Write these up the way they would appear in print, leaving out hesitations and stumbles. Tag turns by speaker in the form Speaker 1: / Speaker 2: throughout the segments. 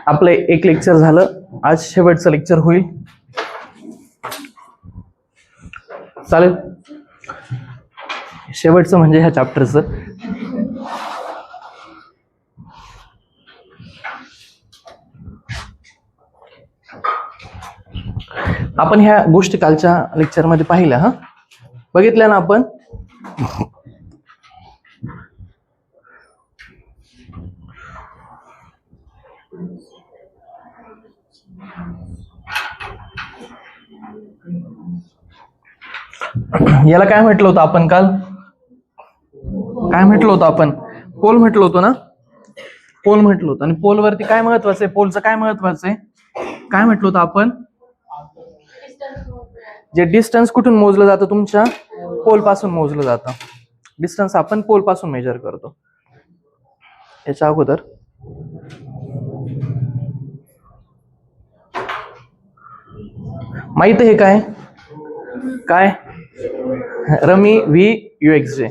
Speaker 1: आपलं एक लेक्चर झालं, आज शेवटचं लेक्चर होईल. चालेल. शेवटचं म्हणजे ह्या चॅप्टरचं. आपण ह्या गोष्टी कालच्या लेक्चरमध्ये पाहिल्या. बघितल्या ना आपण. याला काय म्हटलं होतं आपण काल? काय म्हटलं होतं आपण? पोल म्हटलं होतं ना. पोल म्हटलं होतं. आणि पोलवरती काय महत्वाचं आहे? पोलचं काय महत्वाचं आहे? काय म्हटलं होतं आपण? जे डिस्टन्स कुठून मोजलं जातं? तुमच्या पोल पासून मोजलं जातं. डिस्टन्स आपण पोल पासून मेजर करतो. याच्या अगोदर माहित आहे काय? काय रमी व्ही युएक्स जे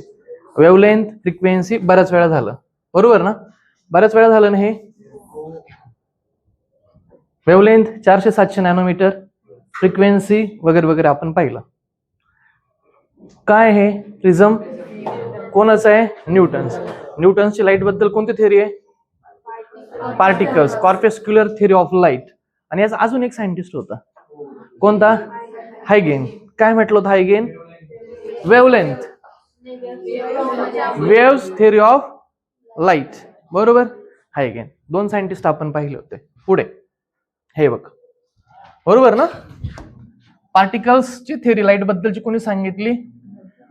Speaker 1: वेवलेंथ फ्रिक्वेन्सी बऱ्याच वेळा झालं, बरोबर ना? बऱ्याच वेळा झालं ना हे. वेवलेंथ 400-700 नॅनोमीटर, फ्रिक्वेन्सी वगैरे वगैरे आपण पाहिलं. काय हे प्रिझम कोणाचं आहे? न्यूटन्स. न्यूटन्सची लाईट बद्दल कोणती थिअरी आहे? Particles, corpuscular theory of light. आणि याचा अजून एक सायंटिस्ट होता, कोणता? हायगेन. काय म्हटलं होतं हायगेन? Wavelength, waves theory of light, बरोबर. हायगेन. दोन सायंटिस्ट आपण पाहिले होते. पुढे हे बघ, बरोबर ना. पार्टिकल्सची थिअरी लाईट बद्दलची कोणी सांगितली?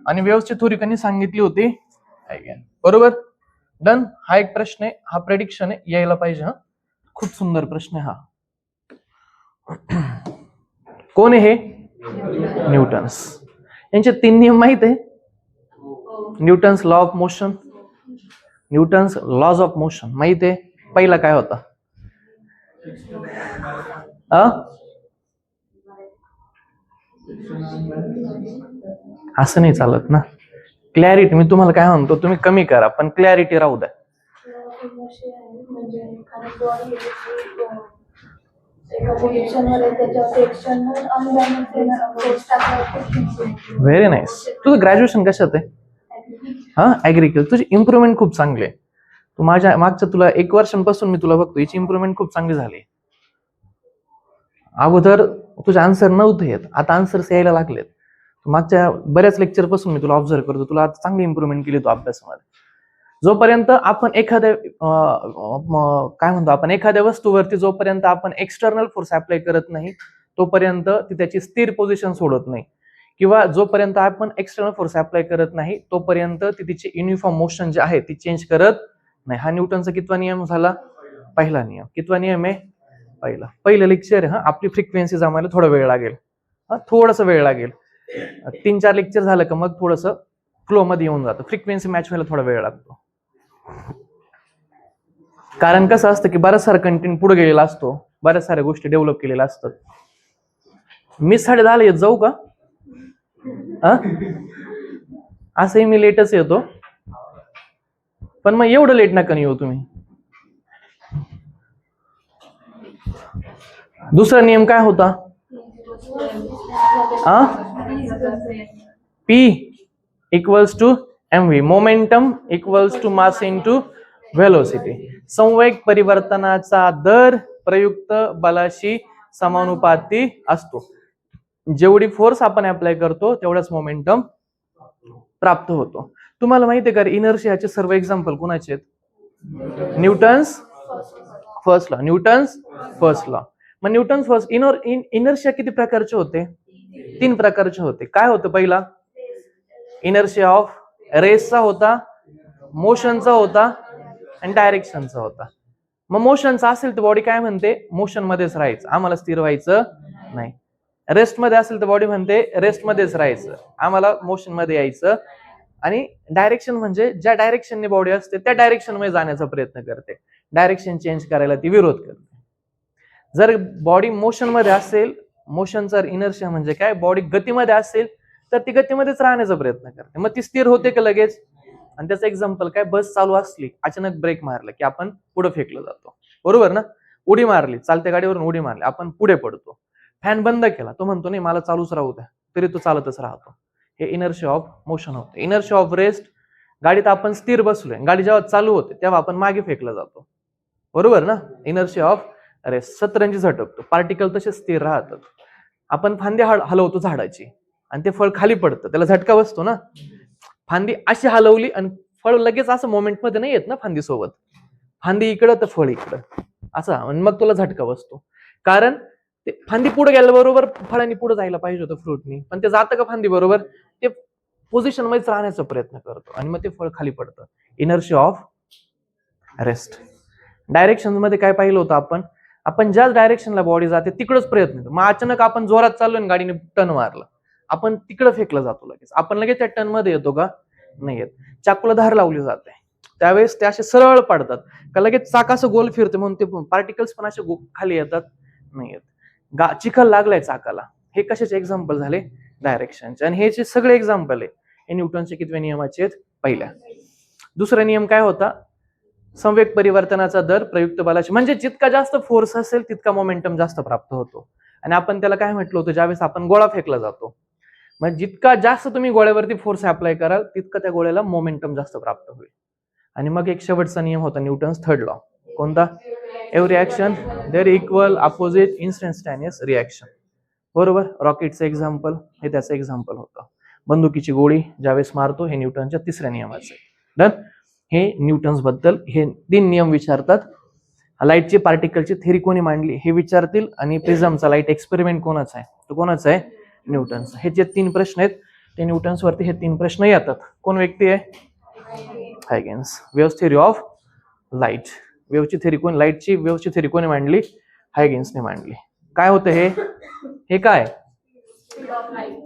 Speaker 1: आणि वेव्सची थिअरी कोणी सांगितली होती? हायगेन, बरोबर. डन. हा एक प्रश्न आहे, हा प्रेडिक्शन आहे, यायला पाहिजे. खूप सुंदर प्रश्न आहे हा. कोण आहे हे? न्यूटन्स. यांचे 3 नियम माहित आहे? Newton's law of motion, Newton's laws of motion माहित आहे? पहिला काय होता? असं नाही चालत ना. क्लॅरिटी मी तुम्हाला काय म्हणतो, तुम्ही कमी करा पण क्लॅरिटी राहू द्या. Very nice. तुझं ग्रॅज्युएशन कशात आहे? ऍग्रिकल्चर. तुझी इम्प्रुव्हमेंट खूप चांगली आहे. तू माझ्या मागच्या तुला 1 वर्षांपासून मी तुला बघतो, याची इम्प्रुव्हमेंट खूप चांगली झाली. अगोदर तुझे आन्सर नव्हते येत, आता आन्सर्स यायला लागलेत. मागच्या बऱ्याच लेक्चर पासून मी तुला ऑब्झर्व करतो, तुला आता चांगली इम्प्रुव्हमेंट केली तू अभ्यासामध्ये. जोपर्यंत आपण एखाद्या काय म्हणतो आपण एखाद्या वस्तूवरती जोपर्यंत आपण एक्सटर्नल फोर्स अप्लाय करत नाही तोपर्यंत ती त्याची स्थिर पोझिशन सोडत नाही, किंवा जोपर्यंत आपण एक्सटर्नल फोर्स अप्लाय करत नाही तोपर्यंत ती तिची युनिफॉर्म मोशन जी आहे ती चेंज करत नाही. हा न्यूटनचा कितवा नियम झाला? पहिला नियम. कितवा नियम आहे? पहिला. पहिलं लेक्चर आहे. आपली फ्रिक्वेन्सी जमायला थोडा वेळ लागेल, थोडासा वेळ लागेल. 3-4 लेक्चर झालं का मग थोडस फ्लो मध्ये येऊन जातं. फ्रिक्वेन्सी मॅच व्हायला थोडा वेळ लागतो. कारण कसं असतं की बराच सारा कंटेंट पुढे गेलेला असतो, बऱ्याच साऱ्या गोष्टी डेव्हलप केलेल्या असतात. मी 10:30 येत जाऊ का? असंही मी लेटच येतो, पण मग एवढं लेट नका येऊ तुम्ही. दुसरा नियम काय होता? P equals to mv, momentum equals to mass into velocity. संवेग परिवर्तनाचा दर प्रयुक्त बलाशी समानुपाती असतो. जेवढी फोर्स आपण अप्लाय करतो तेवढाच मोमेंटम प्राप्त होतो. तुम्हाला माहिती आहे का इनर्शियाचे सर्व एक्झाम्पल कोणाचे आहेत? Newton's first law. Newton's first law. मग न्यूटन्स फर्स्ट इनर्शिया किती प्रकारचे होते? 3 प्रकारचे होते. काय होतं? पहिला इनर्शिया ऑफ रेसचा होता, मोशनचा होता आणि डायरेक्शनचा होता. मग मोशनचा असेल तर बॉडी काय म्हणते? मोशन मध्येच राहायचं, आम्हाला स्थिर व्हायचं नाही. रेस्ट मध्ये असेल तर बॉडी म्हणते रेस्ट मध्येच राहायचं, आम्हाला मोशन मध्ये यायचं. आणि डायरेक्शन म्हणजे ज्या डायरेक्शनने बॉडी असते त्या डायरेक्शन मध्ये जाण्याचा प्रयत्न करते, डायरेक्शन चेंज करायला ती विरोध करते. जर बॉडी मोशन मध्ये असेल, मोशनचा इनर्शिया म्हणजे काय? बॉडी गतीमध्ये असेल तर ती गतीमध्येच राहण्याचा प्रयत्न करते, मग ती स्थिर होते का लगेच? आणि त्याचं एक्झाम्पल काय, बस चालू असली अचानक ब्रेक मारला की आपण पुढे फेकलं जातो, बरोबर ना. उडी मारली, चालत्या गाडीवरून उडी मारली, आपण पुढे पडतो. फॅन बंद केला, तो म्हणतो नाही मला चालूच राहू द्या, तरी तो चालतच राहतो. हे इनर्शिया ऑफ मोशन होतं. इनर्शिया ऑफ रेस्ट, गाडीत आपण स्थिर बसलोय, गाडी जेव्हा चालू होते तेव्हा आपण मागे फेकला जातो, बरोबर ना. इनर्शिया ऑफ रेस्ट, सतरंजी झटकतो, पार्टिकल तसे स्थिर राहतात. आपण फांदी हलवतो झाडाची आणि ते फळ खाली पडतं, त्याला झटका बसतो ना. फांदी अशी हलवली आणि फळ लगेच असं मोमेंट मध्ये नाही येत ना फांदी सोबत, फांदी इकडं तर फळ इकडं असा, आणि मग तुला झटका बसतो. कारण ते फांदी पुढे गेल्याबरोबर फळांनी पुढे जायला पाहिजे होतं फ्रूटनी, पण ते जातं का फांदी बरोबर, ते पोझिशन मध्येच राहण्याचा प्रयत्न करतो आणि मग ते फळ खाली पडतं. Inertia of rest. डायरेक्शन मध्ये काय पाहिलं होतं आपण ज्याच डायरेक्शनला बॉडी जाते तिकडच प्रयत्न करतो. मग अचानक आपण जोरात चाललोय आणि गाडीने टर्न मारलं, आपण तिकडे फेकला जातो लगेच, आपण लगेच त्या टर्न मध्ये येतो का, नाही येत. चाकूला धार लावली जाते त्यावेळेस ते असे सरळ पडतात का, लगेच चाक असं गोल फिरते म्हणून ते पार्टिकल्स पण असे खाली येतात, नाही येत. चिखल लागलाय चाकाला, हे कशाचे एक्झाम्पल झाले, डायरेक्शनचे. आणि हे जे सगळे एक्झाम्पल आहे हे न्यूटनचे कितव्या नियमाचे आहेत, पहिल्या. दुसरा नियम काय होता, संवेग परिवर्तनाचा दर प्रयुक्त बलाशी, म्हणजे जितका जास्त फोर्स असेल तितका मोमेंटम जास्त प्राप्त होतो. आणि आपण त्याला काय म्हटलं होतं, ज्यावेळेस आपण गोळा फेकला जातो, म्हणजे जितका जास्त तुम्ही गोळ्यावरती फोर्स अप्लाय कराल तितका त्या गोळ्याला मोमेंटम जास्त प्राप्त होईल. आणि मग एक शेवटचा नियम होता न्यूटन्स थर्ड लॉ, कोणता, every action there equal opposite instantaneous reaction, बरोबर. रॉकेटचं एक्झाम्पल हे त्याचं एक्झाम्पल होतं. बंदुकीची गोळी ज्यावेळेस मारतो, हे न्यूटनच्या तिसऱ्या नियमाचे. डन. हे न्यूटन्स बद्दल हे 3 नियम विचारतात. लाईटची पार्टिकलची थेरी कोणी मांडली हे विचारतील, आणि प्रिझमचा लाईट एक्सपेरिमेंट कोणाचा आहे, तो कोणाचा आहे, न्यूटन्स. हे जे 3 प्रश्न आहेत ते न्यूटन्स वरती हे 3 प्रश्न येतात. कोण व्यक्ती आहे, Huygens. Waves theory of light, वेव्हची थेरी कोण, लाईटची वेव्हची थेरी कोणी मांडली, हायगेन्सने मांडली. काय होतं हे काय,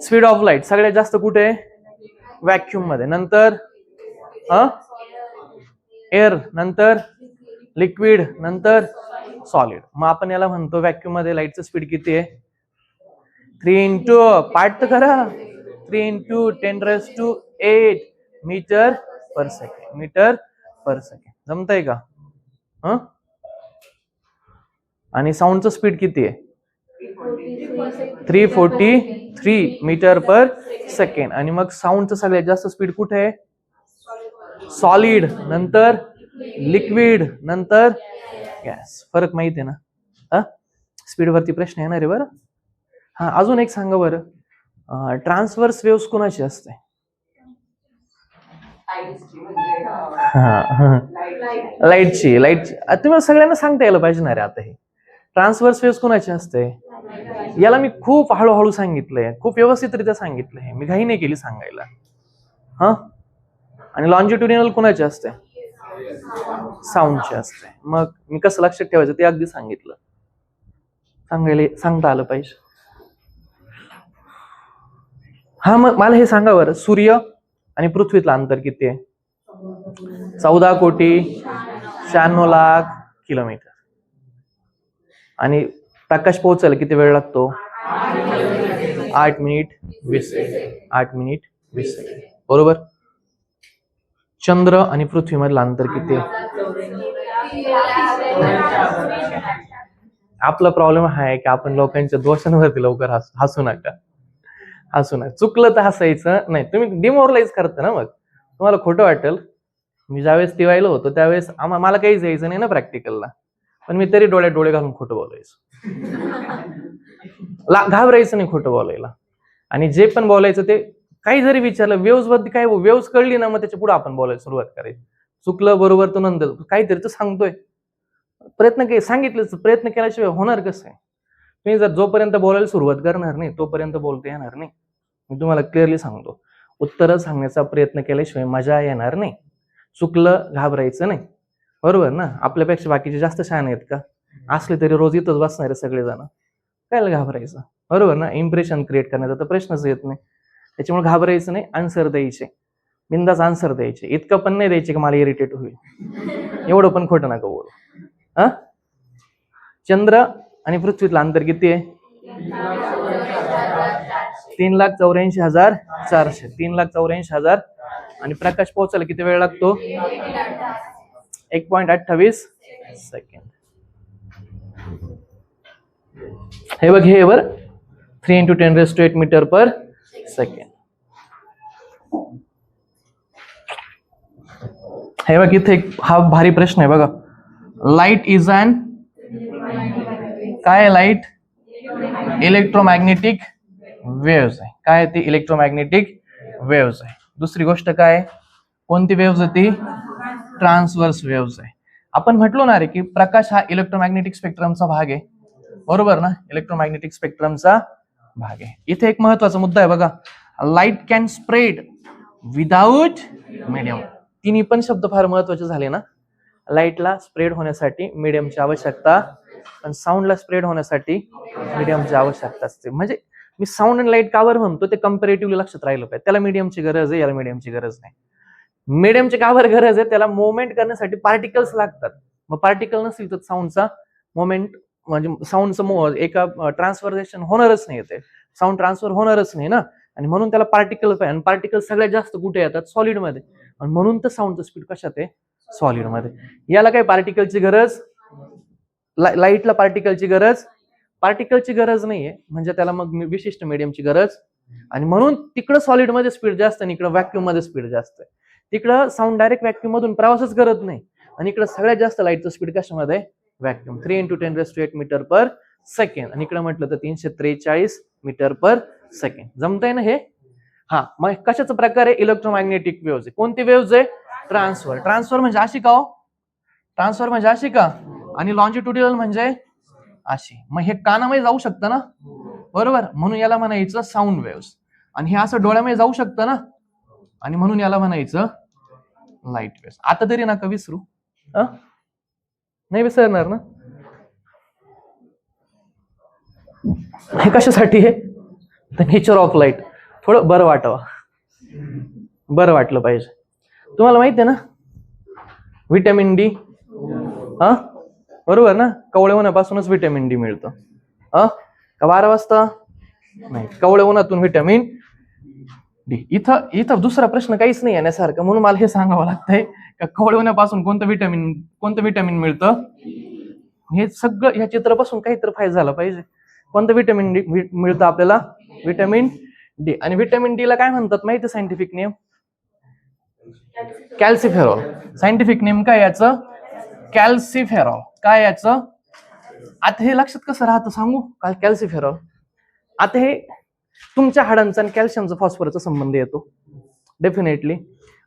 Speaker 1: स्पीड ऑफ लाईट सगळ्यात जास्त कुठे आहे, व्हॅक्यूम मध्ये, नंतर एअर, नंतर लिक्विड, नंतर सॉलिड. मग आपण याला म्हणतो व्हॅक्यूम मध्ये लाईटचं स्पीड किती आहे, 3 इंटू पार्ट तर करा, 3 इंटू 10⁸ मीटर पर सेकंड, मीटर पर सेकंड. जमतंय का. आणि साऊंडचं स्पीड किती आहे, 343 मीटर पर सेकंड. आणि मग साऊंडचं सगळ्यात जास्त स्पीड कुठे आहे, सॉलिड, नंतर लिक्विड, नंतर गॅस. फरक माहिती आहे ना. स्पीड वरती प्रश्न येणार आहे बरं. हा, अजून एक सांगा बरं, ट्रान्सव्हर्स वेव्स कोणाची असते, लाईटची. तुम्हाला सगळ्यांना सांगता यायला पाहिजे ना रे आता. हे ट्रान्सव्हर्स वेव्स कोणाची असते, याला मी खूप हळूहळू सांगितलंय, खूप व्यवस्थितरित्या सांगितलंय, मी घाई नाही केली सांगायला. आणि लॉन्जिट्युडिनल कोणाची असते, साऊंडची असते. मग मी कसं लक्षात ठेवायचं ते अगदी सांगितलं, सांगता आलं पाहिजे. हा, मग मला हे सांगा बरं, सूर्य आणि पृथ्वीतलं अंतर किती आहे, 14,96,00,000 किलोमीटर. आणि प्रकाश पोहोचायला किती वेळ लागतो, 8 मिनिट 20 सेकंड, 8 मिनिट 20 सेकंड, बरोबर. चंद्र आणि पृथ्वी मधलं अंतर किती आहे, आपला प्रॉब्लेम हा आहे की आपण लोकांच्या दोषांवरती लवकर हसू नका. चुकलं तर हसायचं नाही, तुम्ही डिमोरलाइज करता ना, मग तुम्हाला खोटं वाटेल. मी ज्यावेळेस टीवायला होतो त्यावेळेस मला काहीच यायचं नाही ना प्रॅक्टिकलला, पण मी तरी डोळ्यात डोळे घालून खोटं बोलायचो. घाबरायचं नाही खोटं बोलायला. आणि जे पण बोलायचं ते काही जरी विचारलं, वेव्स बद्दल काय, वेव्स कळली ना मग त्याच्या पुढे आपण बोलायला सुरुवात करायची. चुकलं बरोबर तो नंतर काहीतरी तर सांगतोय, सांगितलं प्रयत्न केल्याशिवाय होणार कसं आहे. तुम्ही जर जोपर्यंत बोलायला सुरुवात करणार नाही तोपर्यंत बोलता येणार नाही. मी तुम्हाला क्लिअरली सांगतो, उत्तरं सांगण्याचा प्रयत्न केल्याशिवाय मजा येणार नाही. चुकलं घाबरायचं नाही, बरोबर ना. आपल्यापेक्षा बाकीचे जास्त शहाणे आहेत का, असले तरी रोज इथंच बसणारे सगळेजण, काय घाबरायचं, बरोबर ना. इम्प्रेशन क्रिएट करण्याचा तर प्रश्नच येत नाही, त्याच्यामुळे घाबरायचं नाही. आन्सर द्यायचे, बिंदास आन्सर द्यायचे. इतकं पण नाही द्यायचे की मला इरिटेट होईल, एवढं पण खोटं नका बोलू. चंद्र आणि पृथ्वीतलं अंतर किती आहे, 3,84,400, 3,84,400. आणि प्रकाश पोहोचायला किती वेळ लागतो? 1.28 सेकंड. हे बघ, हे वर 3 × 10⁸ मीटर पर सेकंड. हे बघ, इथे हा भारी प्रश्न आहे बघा. लाईट इज अन काय? लाईट इलेक्ट्रोमॅग्नेटिक वेव्स आहे. काय ती? इलेक्ट्रोमॅग्नेटिक वेव्स आहे. दुसरी गोष्ट काय? कोणती वेव्स आहे ती? ट्रान्सवर्स वेव्स आहे. आपण म्हटलो ना रे की प्रकाश हा इलेक्ट्रोमॅग्नेटिक स्पेक्ट्रमचा भाग आहे, बरोबर ना? इलेक्ट्रोमॅग्नेटिक स्पेक्ट्रमचा भाग आहे. इथे एक महत्वाचा मुद्दा आहे बघा. Light can spread without medium. तिन्ही पण शब्द फार महत्वाचे झाले ना. लाईटला स्प्रेड होण्यासाठी मीडियमची आवश्यकता, पण साऊंडला स्प्रेड होण्यासाठी मीडियमची आवश्यकता असते. म्हणजे मी साऊंड आणि लाईट कावर म्हणतो ते कंपॅरेटिव्हली लक्षात राहिलं पाहिजे. त्याला मीडियमची गरज आहे, याला मीडियमची गरज नाही. मीडियमची कावर गरज आहे? त्याला मुवमेंट करण्यासाठी पार्टिकल्स लागतात. मग पार्टिकल नसतील तर साऊंडचा मोमेंट म्हणजे साऊंडचं एका ट्रान्सफॉर्मेशन होणारच नाही, ते साऊंड ट्रान्सफर होणारच नाही ना. आणि म्हणून त्याला पार्टिकल पाहिजे. आणि पार्टिकल सगळ्यात जास्त कुठे येतात? सॉलिड मध्ये. आणि म्हणून तर साऊंडचं स्पीड कशात आहे? सॉलिड मध्ये. याला काय पार्टिकलची गरज? लाईटला पार्टिकलची गरज नाहीये. म्हणजे त्याला मग विशिष्ट मीडियमची गरज. आणि म्हणून तिकडं सॉलिड मध्ये स्पीड जास्त आणि इकडं व्हॅक्यूम मध्ये स्पीड जास्त आहे. तिकडं साऊंड डायरेक्ट व्हॅक्यूम मधून प्रवासच करत नाही, आणि इकडं सगळ्यात जास्त लाईटचं स्पीड कशामध्ये? व्हॅक्यूम. 3 × 10⁸ मीटर पर सेकंड. आणि इकडे म्हटलं तर 343 मीटर पर सेकंड. जमतंय ना हे? हा, मग कशाचा प्रकार आहे? इलेक्ट्रोमॅग्नेटिक वेव्स आहे. कोणती वेव्स आहे? ट्रान्सफर. ट्रान्सफर म्हणजे अशी का हो? ट्रान्सफर म्हणजे अशी का? आणि लॉन्जिट्युडिनल म्हणजे अशी. मग हे कानामध्ये जाऊ शकतं ना, बरोबर? म्हणून याला म्हणायचं साऊंड वेव्स. आणि हे असं डोळ्यामध्ये जाऊ शकतं ना, आणि म्हणून याला म्हणायचं लाईट वेव्स. आता तरी नका विसरू. नाही विसरणार ना? हे कशासाठी आहे? The nature of light. थोडं बरं वाटावं, बरं वाटलं पाहिजे. तुम्हाला माहिती आहे ना व्हिटॅमिन डी? बरोबर ना? कवळे उन्हापासूनच व्हिटॅमिन डी मिळतं. का 12 वाजता? नाही, कवळे उन्हातून व्हिटॅमिन डी. इथं दुसरा प्रश्न काहीच नाही येण्यासारखं, म्हणून मला हे सांगावं लागतंय का कवळे उन्हापासून कोणतं विटॅमिन मिळतं. हे सगळं ह्या चित्रापासून काहीतरी फायदा झाला पाहिजे. कोणतं विटॅमिन डी मिळतं आपल्याला? Vitamin D. आणि विटॅमिन डी ला काय म्हणतात माहिती? Scientific name calciferol. Scientific name काय याचं? कॅल्सिफेरॉल. काय याचं? आता हे लक्षात कसं राहतं सांगू? कॅल्सिफेरॉल. आता हे तुमच्या हाडांचा आणि कॅल्शियमचा फॉस्फरसचा संबंध येतो डेफिनेटली.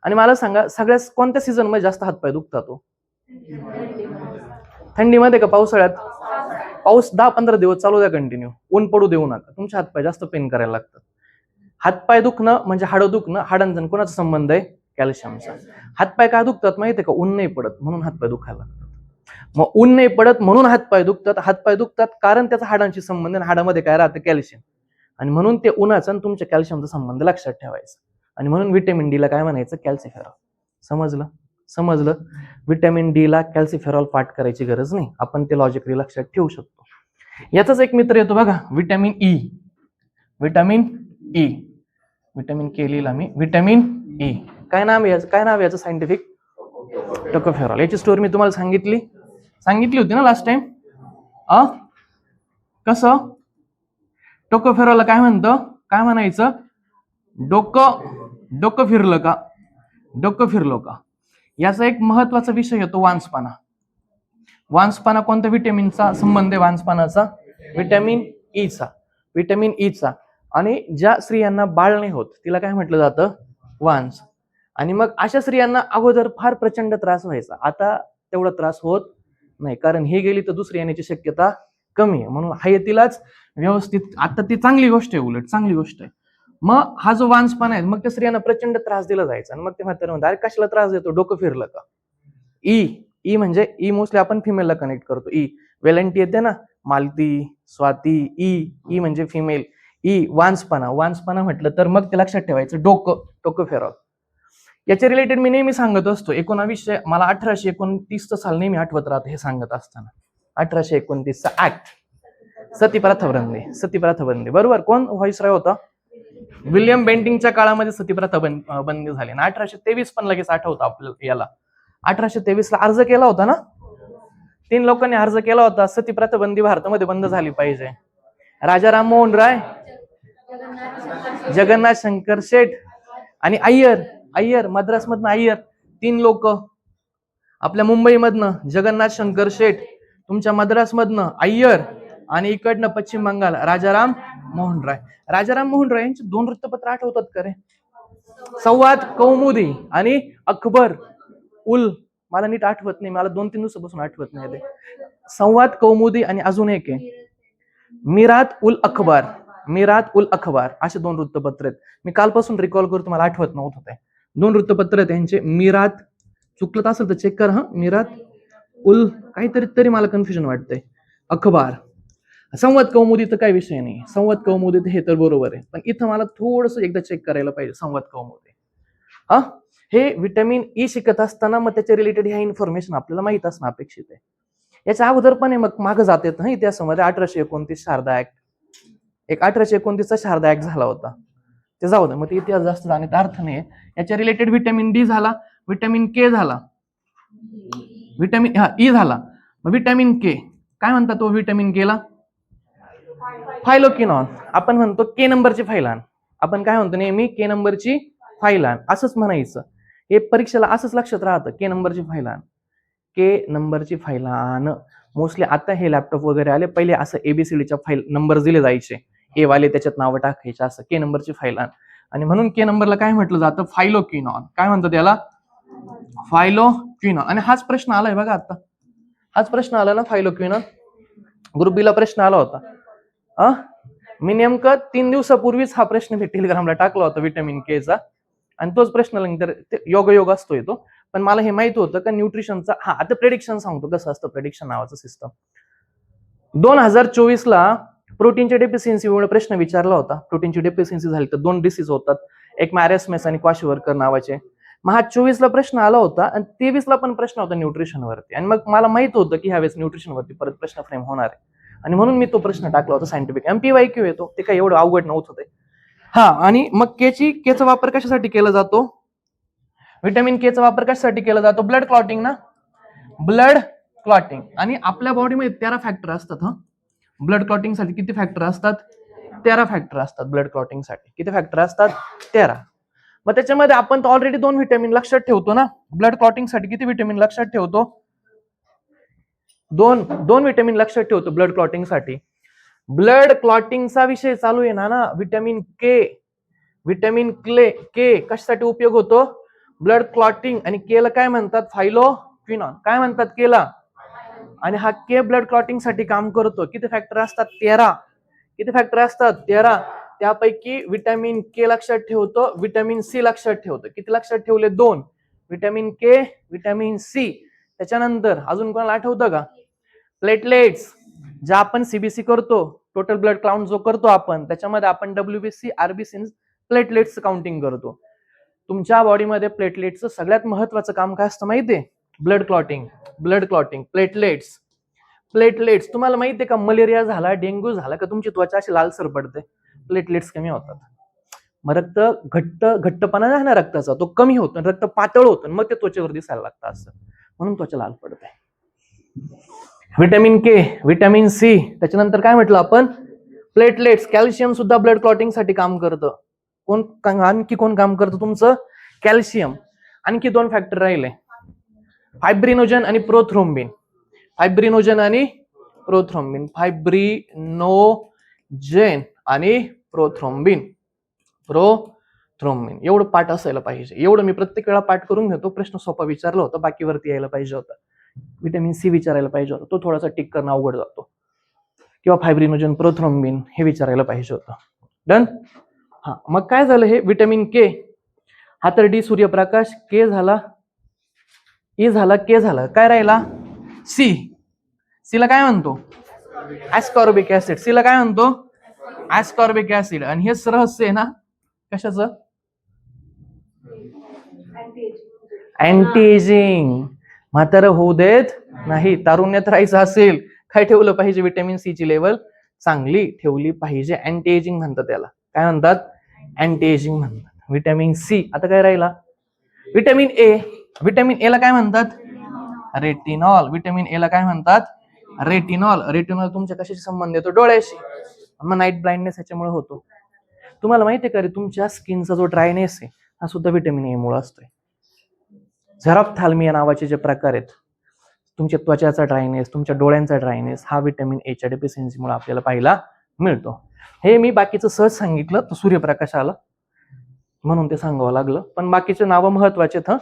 Speaker 1: आणि मला सांगा, सगळ्यात कोणत्या सीझन मध्ये जास्त हातपाय दुखतात? थंडीमध्ये का पावसाळ्यात? पाऊस 10-15 दिवस चालू द्या कंटिन्यू, ऊन पडू देऊ नका, तुमचे हातपाय जास्त पेन करायला लागतात. हातपाय दुखणं म्हणजे हाडं दुखणं. हाडांचा कोणाचा संबंध आहे? कॅल्शियमचा. हातपाय काय दुखतात माहितीये का? ऊन नाही पडत म्हणून हातपाय दुखायला लागतात. मग ऊन नाही पडत म्हणून हातपाय दुखतात. हातपाय दुखतात कारण त्याचा हाडांशी संबंध, आणि हाडामध्ये काय राहतं? कॅल्शियम. आणि म्हणून ते उन्हाचा आणि तुमच्या कॅल्शियमचा संबंध लक्षात ठेवायचा. आणि म्हणून विटॅमिन डी ला काय म्हणायचं? कॅल्सिफेरॉल. समजलं? विटॅमिन डी ला कॅल्सिफेरॉल पाठ करायची गरज नाही, आपण ते लॉजिकली लक्षात ठेवू शकतो. याचाच एक मित्र येतो बघा, विटॅमिन ई. विटॅमिन के लिहिला मी. विटॅमिन ई काय नाव आहे याचं सायंटिफिक? टोकोफेरॉल. याची स्टोरी मी तुम्हाला सांगितली होती ना लास्ट टाइम. कसं? टोकोफेरॉलला काय म्हणायचं? डोकं फिरलं का? याचा एक महत्वाचा विषय येतो वांसपाना. वांसपाना कोणत्या विटॅमिनचा संबंध आहे? वांसपानाचा विटॅमिन ईचा. आणि ज्या स्त्रियांना बाळ नाही होत तिला काय म्हटलं जातं? वांस. आणि मग अशा स्त्रियांना अगोदर फार प्रचंड त्रास व्हायचा, आता तेवढा त्रास होत नाही, कारण हे गेली तर दुसरी येण्याची शक्यता कमी आहे. म्हणून हा येतीलच व्यवस्थित. आता ती चांगली गोष्ट आहे, उलट चांगली गोष्ट आहे. मग हा जो वांसपणा आहे, मग त्या स्त्रियांना प्रचंड त्रास दिला जायचा. आणि मग ते म्हातारे म्हणतात, अरे कशाला त्रास देतो? डोकं फिरलं का? ई म्हणजे ई मोस्टली आपण फिमेलला कनेक्ट करतो. ई वेलंटी येते ना, मालती, स्वाती. ई म्हणजे फिमेल. वांसपणा म्हटलं तर मग ते लक्षात ठेवायचं टोकोफेरॉल. याच्या रिलेटेड मी नेहमी सांगत असतो, मला 1829 साल नेहमी आठवत राहतं हे सांगत असताना. 1829 ऍक्ट सती प्रथा बंदी. बरोबर. कोण व्हाईसरॉय होता? विल्यम बेंटिंगच्या काळामध्ये सतीप्रथा बंदी झाली ना. 1823 पण लगेच आठवतं आपल्याला याला. 1823 ला अर्ज केला होता ना, 3 लोकांनी अर्ज केला होता, सतीप्रथा बंदी भारतामध्ये बंद झाली पाहिजे. राजा राममोहन राय, जगन्नाथ शंकर शेठ आणि अय्यर मद्रास मधनं अय्यर, 3 लोक. आपल्या मुंबईमधनं जगन्नाथ शंकर शेठ, तुमच्या मद्रास मधनं अय्यर आणि इकडनं पश्चिम बंगाल राजाराम मोहन राय. राजाराम मोहन राय यांची 2 वृत्तपत्र आठवतात का रे? संवाद कौमुदी आणि अकबर उल, मला नीट आठवत नाही, मला 2-3 दिवसापासून आठवत नाही ते. संवाद कौमुदी आणि अजून एक आहे मिरात उल अखबार, असे 2 वृत्तपत्र आहेत. मी कालपासून रिकॉल करतो, मला आठवत नव्हतं ते. 2 वृत्तपत्र आहेत त्यांचे. मिरात, चुकलं असेल तर चेक कर हा, मिरात उल काहीतरी, तरी मला कन्फ्युजन वाटतंय, अखबार. संवाद कौमुदीचा काही विषय नाही, संवाद कौमुदी हे तर बरोबर आहे, पण इथं मला थोडस एकदा चेक करायला पाहिजे. संवाद कौमुदी हा, हे विटॅमिन ई शिकत असताना मग त्याच्या रिलेटेड ह्या इन्फॉर्मेशन आपल्याला माहित असणं अपेक्षित आहे. याच्या अगोदर पण मग मागं जात येत ना इतिहासामध्ये. 1829 शारदा ऍक्ट, एक 1829चा शारदा ऍक्ट झाला होता, ते जाऊ दे, मग ते इतिहास जास्त जाण्याचा अर्थ नाही. याच्या रिलेटेड व्हिटॅमिन डी झाला, व्हिटॅमिन के झाला, ई झाला. मग व्हिटॅमिन के काय म्हणतात? तो व्हिटॅमिन केला फायलोकिनॉन, आपण म्हणतो के नंबरची फायलान. आपण काय म्हणतो नेहमी? के नंबरची फायलान असंच म्हणायचं. हे परीक्षेला असंच लक्षात राहतं, के नंबरची फायलान, के नंबरची फायलान. मोस्टली आता हे लॅपटॉप वगैरे आले, पहिले असं एबीसीडीच्या फाईल नंबर दिले जायचे, ए वाले त्याच्यात नावं टाकायचे, असं के नंबरची फायलान. आणि म्हणून के नंबरला काय म्हटलं जातं? फायलोक्विनॉन. काय म्हणतात त्याला? फायलोक्विनॉन. आणि हाच प्रश्न आलाय बघा आता, हाच प्रश्न आला ना फायलोक्विनॉन, ग्रुप बी ला प्रश्न आला होता. मी नेमकं 3 दिवसापूर्वीच हा प्रश्न टेलिग्रामला टाकला होता व्हिटॅमिन के चा, आणि तोच प्रश्न नंतर योग असतोय तो. पण मला हे माहित होतं का न्यूट्रिशनचा, हा आता प्रेडिक्शन सांगतो कसं असतं प्रेडिक्शन नावाचं सिस्टम. 2024 ला प्रोटीनच्या डेफिशियन्सीमुळे प्रश्न विचारला होता. प्रोटीनची डेफिशियन्सी झाली तर 2 डिसीज होतात, एक मॅरेस्मेस आणि क्वाशीवर्कर नावाचे. मग हा 24 ला प्रश्न आला होता आणि 23 ला पण प्रश्न होता न्यूट्रिशन वरती. आणि मग मला माहित होतं की ह्यावेळेस न्यूट्रिशन वरती परत प्रश्न फ्रेम होणार आहे, आणि म्हणून मी तो प्रश्न टाकला होता सायंटिफिक. MPYQ येतो, ते काही एवढं अवघड नव्हतं ते. हा, आणि मग केचा वापर कशासाठी केला जातो? व्हिटॅमिन के चा वापर कशासाठी केला जातो? ब्लड क्लॉटिंग ना, ब्लड क्लॉटिंग. आणि आपल्या बॉडीमध्ये 13 फॅक्टर असतात. हा, ब्लड क्लॉटिंग साठी किती फॅक्टर असतात? 13 फॅक्टर असतात. ब्लड क्लॉटिंग साठी किती फॅक्टर असतात? 13. मग त्याच्यामध्ये आपण तर ऑलरेडी 2 व्हिटॅमिन लक्षात ठेवतो ना. ब्लड क्लॉटिंग साठी किती व्हिटॅमिन लक्षात ठेवतो? 2 व्हिटॅमिन लक्षात ठेवतो ब्लड क्लॉटिंग साठी. ब्लड क्लॉटिंगचा विषय चालू आहे ना. व्हिटॅमिन के कशासाठी उपयोग होतो? Blood clotting. आणि केला काय म्हणतात? फायलोक्विनॉन. काय म्हणतात केला? आणि हा के ब्लड क्लॉटिंग साठी काम करतो. किती फॅक्टर असतात? 13. किती फॅक्टर असतात? 13. त्यापैकी व्हिटॅमिन के लक्षात ठेवतो, व्हिटॅमिन सी लक्षात ठेवतो. किती लक्षात ठेवले? 2. Vitamin K, vitamin C. त्याच्यानंतर अजून कोणाला आठवतं का? प्लेटलेट्स, ज्या आपण सीबीसी करतो, टोटल ब्लड काउंट जो करतो आपण, त्याच्यामध्ये आपण WBC, RBC, प्लेटलेट्स काउंटिंग करतो. तुमच्या बॉडीमध्ये प्लेटलेट्सचं सगळ्यात महत्वाचं काम काय असतं माहितीये? Blood clotting. प्लेटलेट्स तुम्हाला माहितीये का? मलेरिया झाला, डेंग्यू झाला का तुमची त्वचा अशी लालसर पडते, प्लेटलेट्स कमी होतात. मग रक्त घट्टपणा आहे ना रक्ताचा, तो कमी होतो, रक्त पातळ होतं, मग ते त्वचेवर दिसायला लागतं, असं म्हणून त्वचा लाल पडते. Vitamin K, vitamin C. त्याच्यानंतर काय म्हटलं आपण? प्लेटलेट्स. कॅल्शियम सुद्धा ब्लड क्लॉटिंग साठी काम करतं. आणखी कोण काम करतं तुमचं? कॅल्शियम. आणखी 2 फॅक्टर राहिले, फायब्रिनोजन आणि प्रोथ्रोम्बिन. फायब्रिनोजन आणि प्रोथ्रोम्बिन. एवढं पाठ असायला पाहिजे. एवढं मी प्रत्येक वेळा पाठ करून घेतो. प्रश्न सोपा विचारला होता, बाकी वरती यायला पाहिजे होता. व्हिटॅमिन सी विचारायला पाहिजे होता, तो थोडासा टिक करणं अवघड जातो. किंवा फायब्रिनोजन, प्रोथ्रोम्बिन हे विचारायला पाहिजे होतं. डन. हा, मग काय झालं? हे व्हिटॅमिन के, हा तर डी सूर्यप्रकाश, के झाला, ई झाला, के झाला. काय राहिला? सी ला काय म्हणतो? ऍस्कॉर्बिक ऍसिड. सी ला काय म्हणतो? ऍस्कॉर्बिक ऍसिड. आणि हे रहस्य आहे ना कशाचं? Anti ageing. म्हातारं होऊ देत नाही. तारुण्यात राहायचं असेल, काय ठेवलं पाहिजे? व्हिटॅमिन सी ची लेवल चांगली ठेवली पाहिजे. अँटी एजिंग म्हणतात त्याला. काय म्हणतात? अँटी एजिंग म्हणतात. व्हिटॅमिन सी, आता काय राहिला व्हिटॅमिन ए. व्हिटॅमिन ए ला काय म्हणतात रेटिनॉल. व्हिटॅमिन ए ला काय म्हणतात रेटिनॉल. रेटिनॉल तुमच्या कशाशी संबंध येतो डोळ्याशी, मग नाईट ब्लाइंडनेस ह्याच्यामुळे होतो. तुम्हाला माहिती आहे का रे तुमच्या स्किनचा जो ड्रायनेस आहे हा सुद्धा व्हिटॅमिन ए मुळे असतोय. झेरॉप्थॅल्मिया नावाचे जे प्रकार आहेत, तुमच्या त्वचाचा ड्रायनेस, तुमच्या डोळ्यांचा ड्रायनेस, हा व्हिटॅमिन एच्या डेफिशियन्सीमुळे आपल्याला पाहायला मिळतो. हे मी बाकीचं सहज सांगितलं तर सूर्यप्रकाश आला म्हणून ते सांगावं लागलं, पण बाकीचे नावं महत्वाचे आहेत.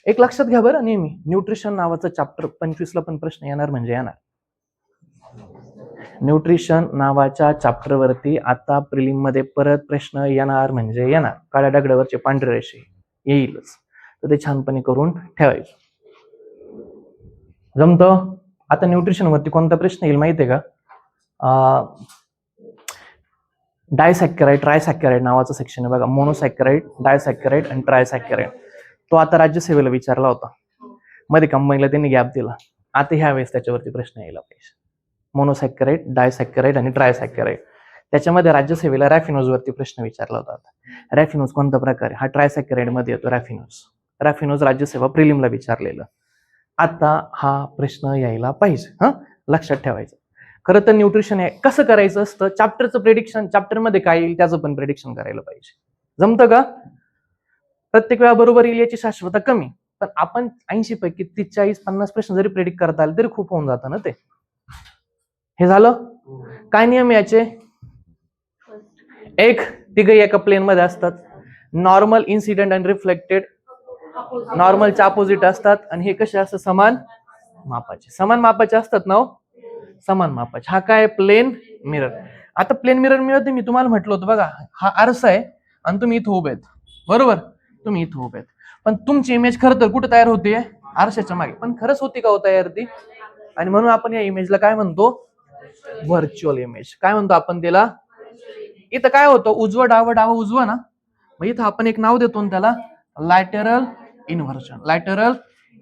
Speaker 1: एक लक्षात घ्या बरं, नेहमी न्यूट्रिशन नावाचं चॅप्टर 25 ला पण प्रश्न येणार म्हणजे येणार. न्यूट्रिशन नावाच्या चॅप्टर वरती आता प्रिलिम मध्ये परत प्रश्न येणार म्हणजे येणार. काळ्या दगडावरचे पांढरे रेषे येईलच, तर ते छानपणे करून ठेवायचं. जमतं. आता न्यूट्रिशन वरती कोणता प्रश्न येईल माहितीये का, डायसॅकराइड ट्रायसॅकराइड नावाचं सेक्शन आहे बघा. मोनोसॅकराइड, डायसॅकराइड आणि ट्रायसॅकराइड. तो आता राज्यसेवेला विचारला होता, मध्ये कंबाईनला त्यांनी गॅप दिला. आता ह्या वेळेस त्याच्यावरती प्रश्न यायला पाहिजे. मोनोसॅकराइड, डायसॅकराइड आणि ट्रायसॅकराइड. त्याच्यामध्ये राज्यसेवेला रॅफिनोज वरती प्रश्न विचारला होता. रॅफिनोज कोणता प्रकार आहे, हा ट्रायसॅकराइड मध्ये येतो रॅफिनोज. रॅफिनोज राज्यसेवा प्रिलिमला विचारलेलं. आता हा प्रश्न यायला पाहिजे, हा लक्षात ठेवायचं. खरं तर न्यूट्रिशन कसं करायचं असतं, चॅप्टरचं प्रेडिक्शन, चॅप्टर मध्ये काय येईल त्याचं पण प्रेडिक्शन करायला पाहिजे. जमतं का? प्रत्येक वेळा बरोबर येईल याची शाश्वता कमी, पण आपण 80 पैकी 30, 40, 50 प्रश्न जरी प्रेडिक्ट करता आले तरी खूप होऊन जातं ना ते. हे झालं. काय नियम याचे, एक तिघ एका प्लेन मध्ये असतात. नॉर्मल, इन्सिडेंट आणि रिफ्लेक्टेड नॉर्मलच्या अपोजिट असतात, आणि हे कसे असतात समान मापाचे. समान मापाचे असतात ना, समान मापाचे. हा काय प्लेन मिरर. आता प्लेन मिरर मिळते, मी तुम्हाला म्हटलं होतं बघा, हा आरसा आहे आणि तुम्ही इथं उभे आहेत, बरोबर, तुम्ही इथं उभे आहेत, पण तुमची इमेज खरं तर कुठे तयार होते, आरशाच्या मागे. पण खरंच होती का हो तयार ती, आणि म्हणून आपण या इमेजला काय म्हणतो व्हर्च्युअल इमेज. काय म्हणतो आपण त्याला, इथं काय होतं उजवं डावं डावं उजवं ना, मग इथं आपण एक नाव देतो त्याला लॅटरल इन्व्हर्जन. लॅटरल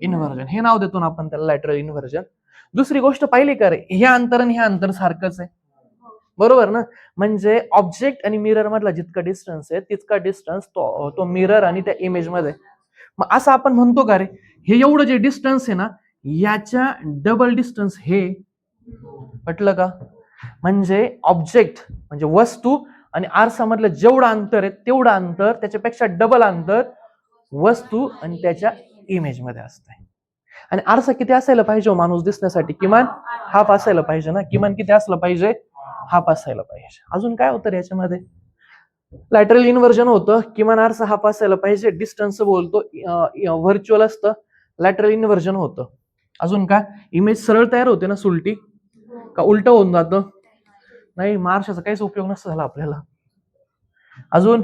Speaker 1: इन्व्हर्जन हे नाव देतो आपण त्याला, लॅटरल इन्व्हर्जन. दुसरी गोष्ट पाहिली का रे, हे अंतर आणि हे अंतर सारखंच आहे, बरोबर ना. म्हणजे ऑब्जेक्ट आणि मिरर मधला जितका डिस्टन्स आहे तितका डिस्टन्स तो मिरर आणि त्या इमेज मध्ये. मग असं आपण म्हणतो का रे, हे एवढं जे डिस्टन्स आहे ना याच्या डबल डिस्टन्स हे, पटलं का. म्हणजे ऑब्जेक्ट म्हणजे वस्तू आणि आरसामधलं जेवढं अंतर आहे तेवढं अंतर त्याच्यापेक्षा डबल अंतर वस्तू आणि त्याच्या इमेज मध्ये असतंय. आणि आरसा किती असायला पाहिजे माणूस दिसण्यासाठी, किमान हाफ असायला पाहिजे ना. किमान किती असलं पाहिजे, हाफ असायला पाहिजे. अजून काय होतं याच्यामध्ये, लॅटरल इन्व्हर्जन होतं, किमान आरसा हाफ असायला पाहिजे. डिस्टन्स बोलतो व्हर्च्युअल असतं, लॅटरल इन्व्हर्जन होतं. अजून काय, इमेज सरळ तयार होते ना सुलटी, का उलट होऊन जातं, नाही आरशाचा काहीच उपयोग नसतो झाला आपल्याला. अजून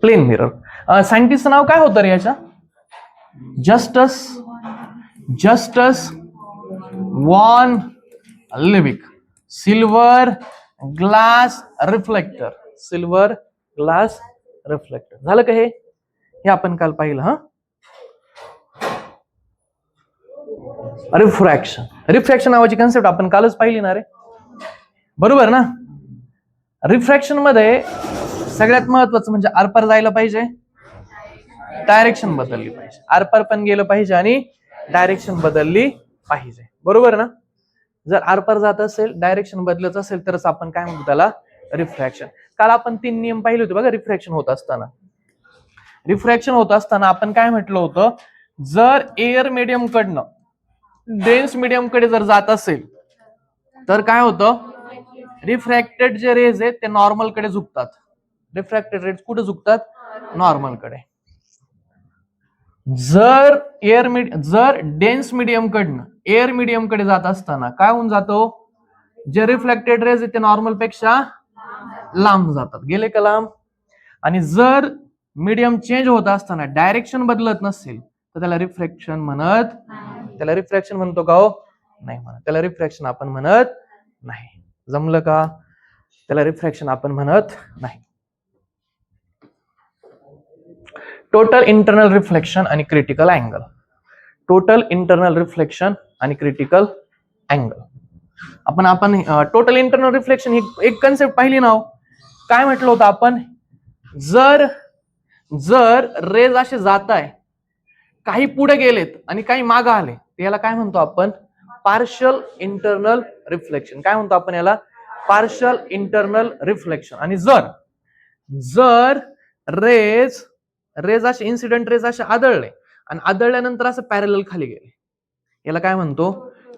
Speaker 1: प्लेन मिरर. सायंटिस्टचं नाव काय होतं रे याच्या, Justus von Liebig. Silver glass reflector. Silver glass reflector. झालं का हे आपण काल पाहिलं. हा रिफ्रॅक्शन नावाची कन्सेप्ट आपण कालच पाहिली ना रे, बरोबर ना. रिफ्रॅक्शन मध्ये सगळ्यात महत्वाचं म्हणजे आरपार जायला पाहिजे, डायरेक्शन बदलली पाहिजे. आरपार पण गेलं पाहिजे आणि डायरेक्शन बदलली पाहिजे, बरोबर ना. जर आरपार जात असेल, डायरेक्शन बदलत असेल तरच आपण काय म्हणतो त्याला रिफ्रॅक्शन. काल आपण 3 नियम पाहिले होते बघा रिफ्रॅक्शन होत असताना. रिफ्रॅक्शन होत असताना आपण काय म्हटलं होतं, जर एअर मीडियम कडनं डेन्स मीडियम कडे जर जात असेल तर काय होतं, रिफ्रॅक्टेड जे रेज आहेत ते नॉर्मल कडे झुकतात. रिफ्रॅक्टेड रेज कुठे झुकतात, नॉर्मल कडे. जर डेन्स मीडियम कडनं एअर मीडियम कडे जात असताना काय होऊन जातो, जे रिफ्लेक्टेड रेज आहेत ते नॉर्मल पेक्षा लांब जातात, गेले का लांब. आणि जर मीडियम चेंज होत असताना डायरेक्शन बदलत नसेल तर त्याला रिफ्रॅक्शन म्हणत, त्याला रिफ्रॅक्शन म्हणतो का हो, नाही म्हणत. त्याला रिफ्रॅक्शन आपण म्हणत नाही. जमलं का, त्याला रिफ्रॅक्शन आपण म्हणत नाही. टोटल इंटरनल रिफ्लेक्शन आणि critical angle. Total internal reflection आणि क्रिटिकल अँगल. आपण टोटल इंटरनल रिफ्लेक्शन ही एक कन्सेप्ट पाहिली ना. काय म्हटलं होतं आपण, जर रेज असे जात आहे, काही पुढे गेलेत आणि काही मागे आले, याला काय म्हणतो आपण, पार्शियल इंटरनल रिफ्लेक्शन. काय म्हणतो आपण याला, पार्शियल इंटरनल रिफ्लेक्शन. आणि जर रेज असे इन्सिडेंट रेज असे आदळले आणि आदळल्यानंतर असं पॅरलल खाली गेले, याला काय म्हणतो,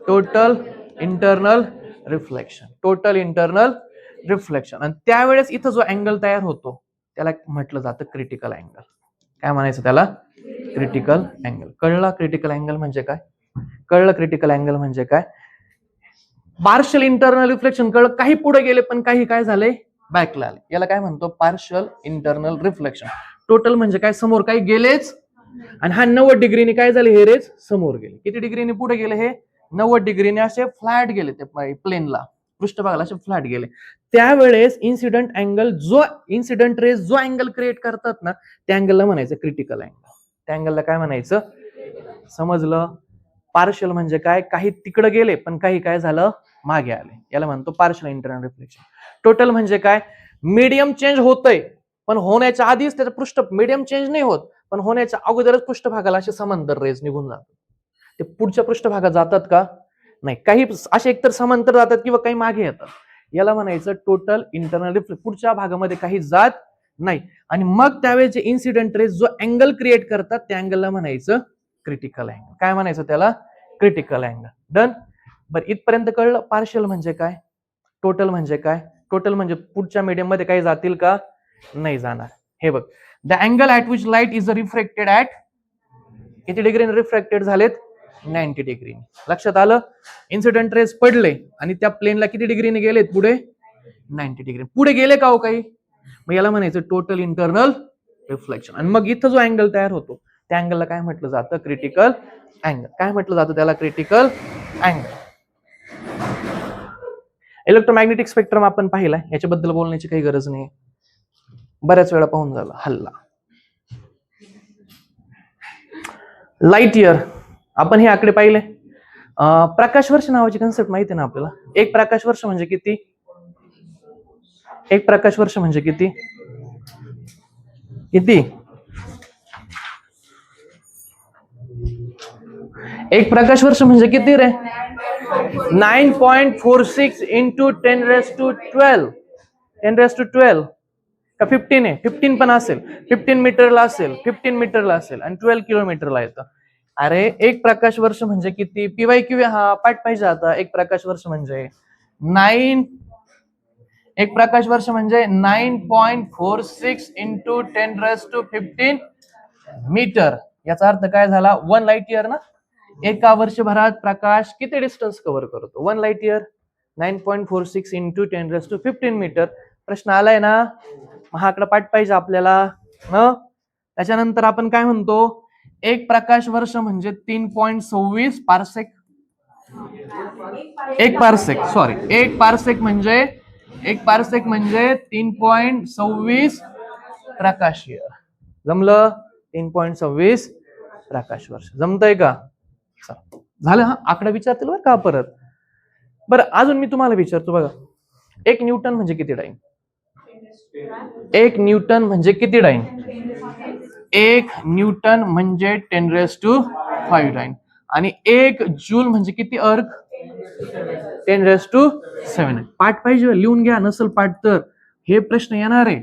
Speaker 1: total internal reflection. Total internal reflection. आणि त्यावेळेस इथं जो अँगल तयार होतो त्याला म्हटलं जातं क्रिटिकल अँगल. काय म्हणायचं त्याला, क्रिटिकल अँगल. कळला क्रिटिकल अँगल म्हणजे काय, कळलं क्रिटिकल अँगल म्हणजे काय. पार्शियल इंटरनल रिफ्लेक्शन कळलं, काही पुढे गेले पण काही काय झाले, बॅकला आले, याला काय म्हणतो, पार्शियल इंटरनल रिफ्लेक्शन. टोटल म्हणजे काय, समोर काही गेलेच आणि हा 90 डिग्रीने काय झाले, हे रेज समोर गेले. किती डिग्रीने पुढे गेले, हे 90 डिग्रीने असे फ्लॅट गेले, ते प्लेनला पृष्ठभागाला असे फ्लॅट गेले. त्यावेळेस इन्सिडेंट रेज जो अँगल क्रिएट करतात ना, त्या अँगलला म्हणायचं क्रिटिकल अँगल. त्या अँगलला काय म्हणायचं, समजलं. पार्शियल म्हणजे काय, काही तिकडे गेले पण काही काय झालं, मागे आले, याला म्हणतो पार्शियल इंटरनल रिफ्लेक्शन. टोटल म्हणजे काय, मीडियम चेंज होतंय पण होण्याच्या आधीच त्याचं मीडियम चेंज नाही होत, पण होण्याच्या अगोदरच पृष्ठभागाला असे समांतर रेज निघून जातात. ते पुढच्या पृष्ठभागात जातात का, नाही, काही असे एकतर समांतर जातात किंवा काही मागे येतात, याला म्हणायचं टोटल इंटरनल रिफ्लेक्शन. पुढच्या भागामध्ये काही जात नाही. आणि मग त्यावेळेचे इन्सिडेंट रेज जो अँगल क्रिएट करतात त्या अँगलला म्हणायचं क्रिटिकल अँगल. काय म्हणायचं त्याला, क्रिटिकल अँगल. डन. बरं, इथपर्यंत कळलं पार्शियल म्हणजे काय, टोटल म्हणजे काय. टोटल म्हणजे पुढच्या मीडियम मध्ये काही जातील का, नाही जाणार. हे बघ, the angle at which light is refracted at, किती डिग्रीने रिफ्रॅक्टेड झालेत, 90 डिग्रीने. लक्षात आलं. इन्सिडेंट रेज पडले आणि त्या प्लेनला किती डिग्रीने गेलेत, पुढे 90 डिग्री पुढे गेले का हो काही, मग याला म्हणायचं टोटल इंटरनल रिफ्लेक्शन. आणि मग इथं जो अँगल तयार होतो त्या अँगलला काय म्हटलं जातं, क्रिटिकल अँगल. काय म्हटलं जातं त्याला, क्रिटिकल अँगल. इलेक्ट्रोमॅग्नेटिक स्पेक्ट्रम आपण पाहिलाय, याच्याबद्दल बोलण्याची काही गरज नाही, बऱ्याच वेळा पाहून झालं हल्ला. लाईट इयर, आपण हे आकडे पाहिले. प्रकाश वर्ष नावाची कन्सेप्ट माहिती ना आपल्याला. एक प्रकाश वर्ष म्हणजे किती, एक प्रकाश वर्ष म्हणजे किती, किती, एक प्रकाश वर्ष म्हणजे किती रे, 9.46 इंटू 10⁻12 का 15 आहे, 15 पण असेल, 15 मीटरला असेल, 15 मीटरला असेल आणि 12 किलोमीटरला येतं. अरे एक प्रकाश वर्ष म्हणजे किती, PYQ हा पाठ पाहिजे आता. एक प्रकाश वर्ष म्हणजे 9.46 इंटू 10⁻15 मीटर. याचा अर्थ काय झाला, 1 लाईट इयर ना. एका वर्षभरात प्रकाश किती डिस्टन्स कव्हर करतो, 1 लाईट इयर. 9.46 into 10⁻15 metre. प्रश्न आलाय ना, हा आकडा पाठ पाहिजे आपल्याला. त्याच्यानंतर आपण काय म्हणतो, एक प्रकाश वर्ष म्हणजे 3.26 पार्सेक. एक पार्सेक म्हणजे 3.26 प्रकाश इयर. जमलं, 3.26 प्रकाश वर्ष. जमतंय का, झालं. हा आकडा विचारतील बरं का परत. बरं, अजून मी तुम्हाला विचारतो बघा, एक न्यूटन म्हणजे किती डाईन, एक न्यूटन म्हणजे किती डाईन, एक न्यूटन म्हणजे 10⁻5 डाईन. आणि एक जूल म्हणजे किती अर्ग, 10⁻7. पाठ पाहिजे, लिहून घ्या, नसल पाठ तर हे प्रश्न येणार आहे.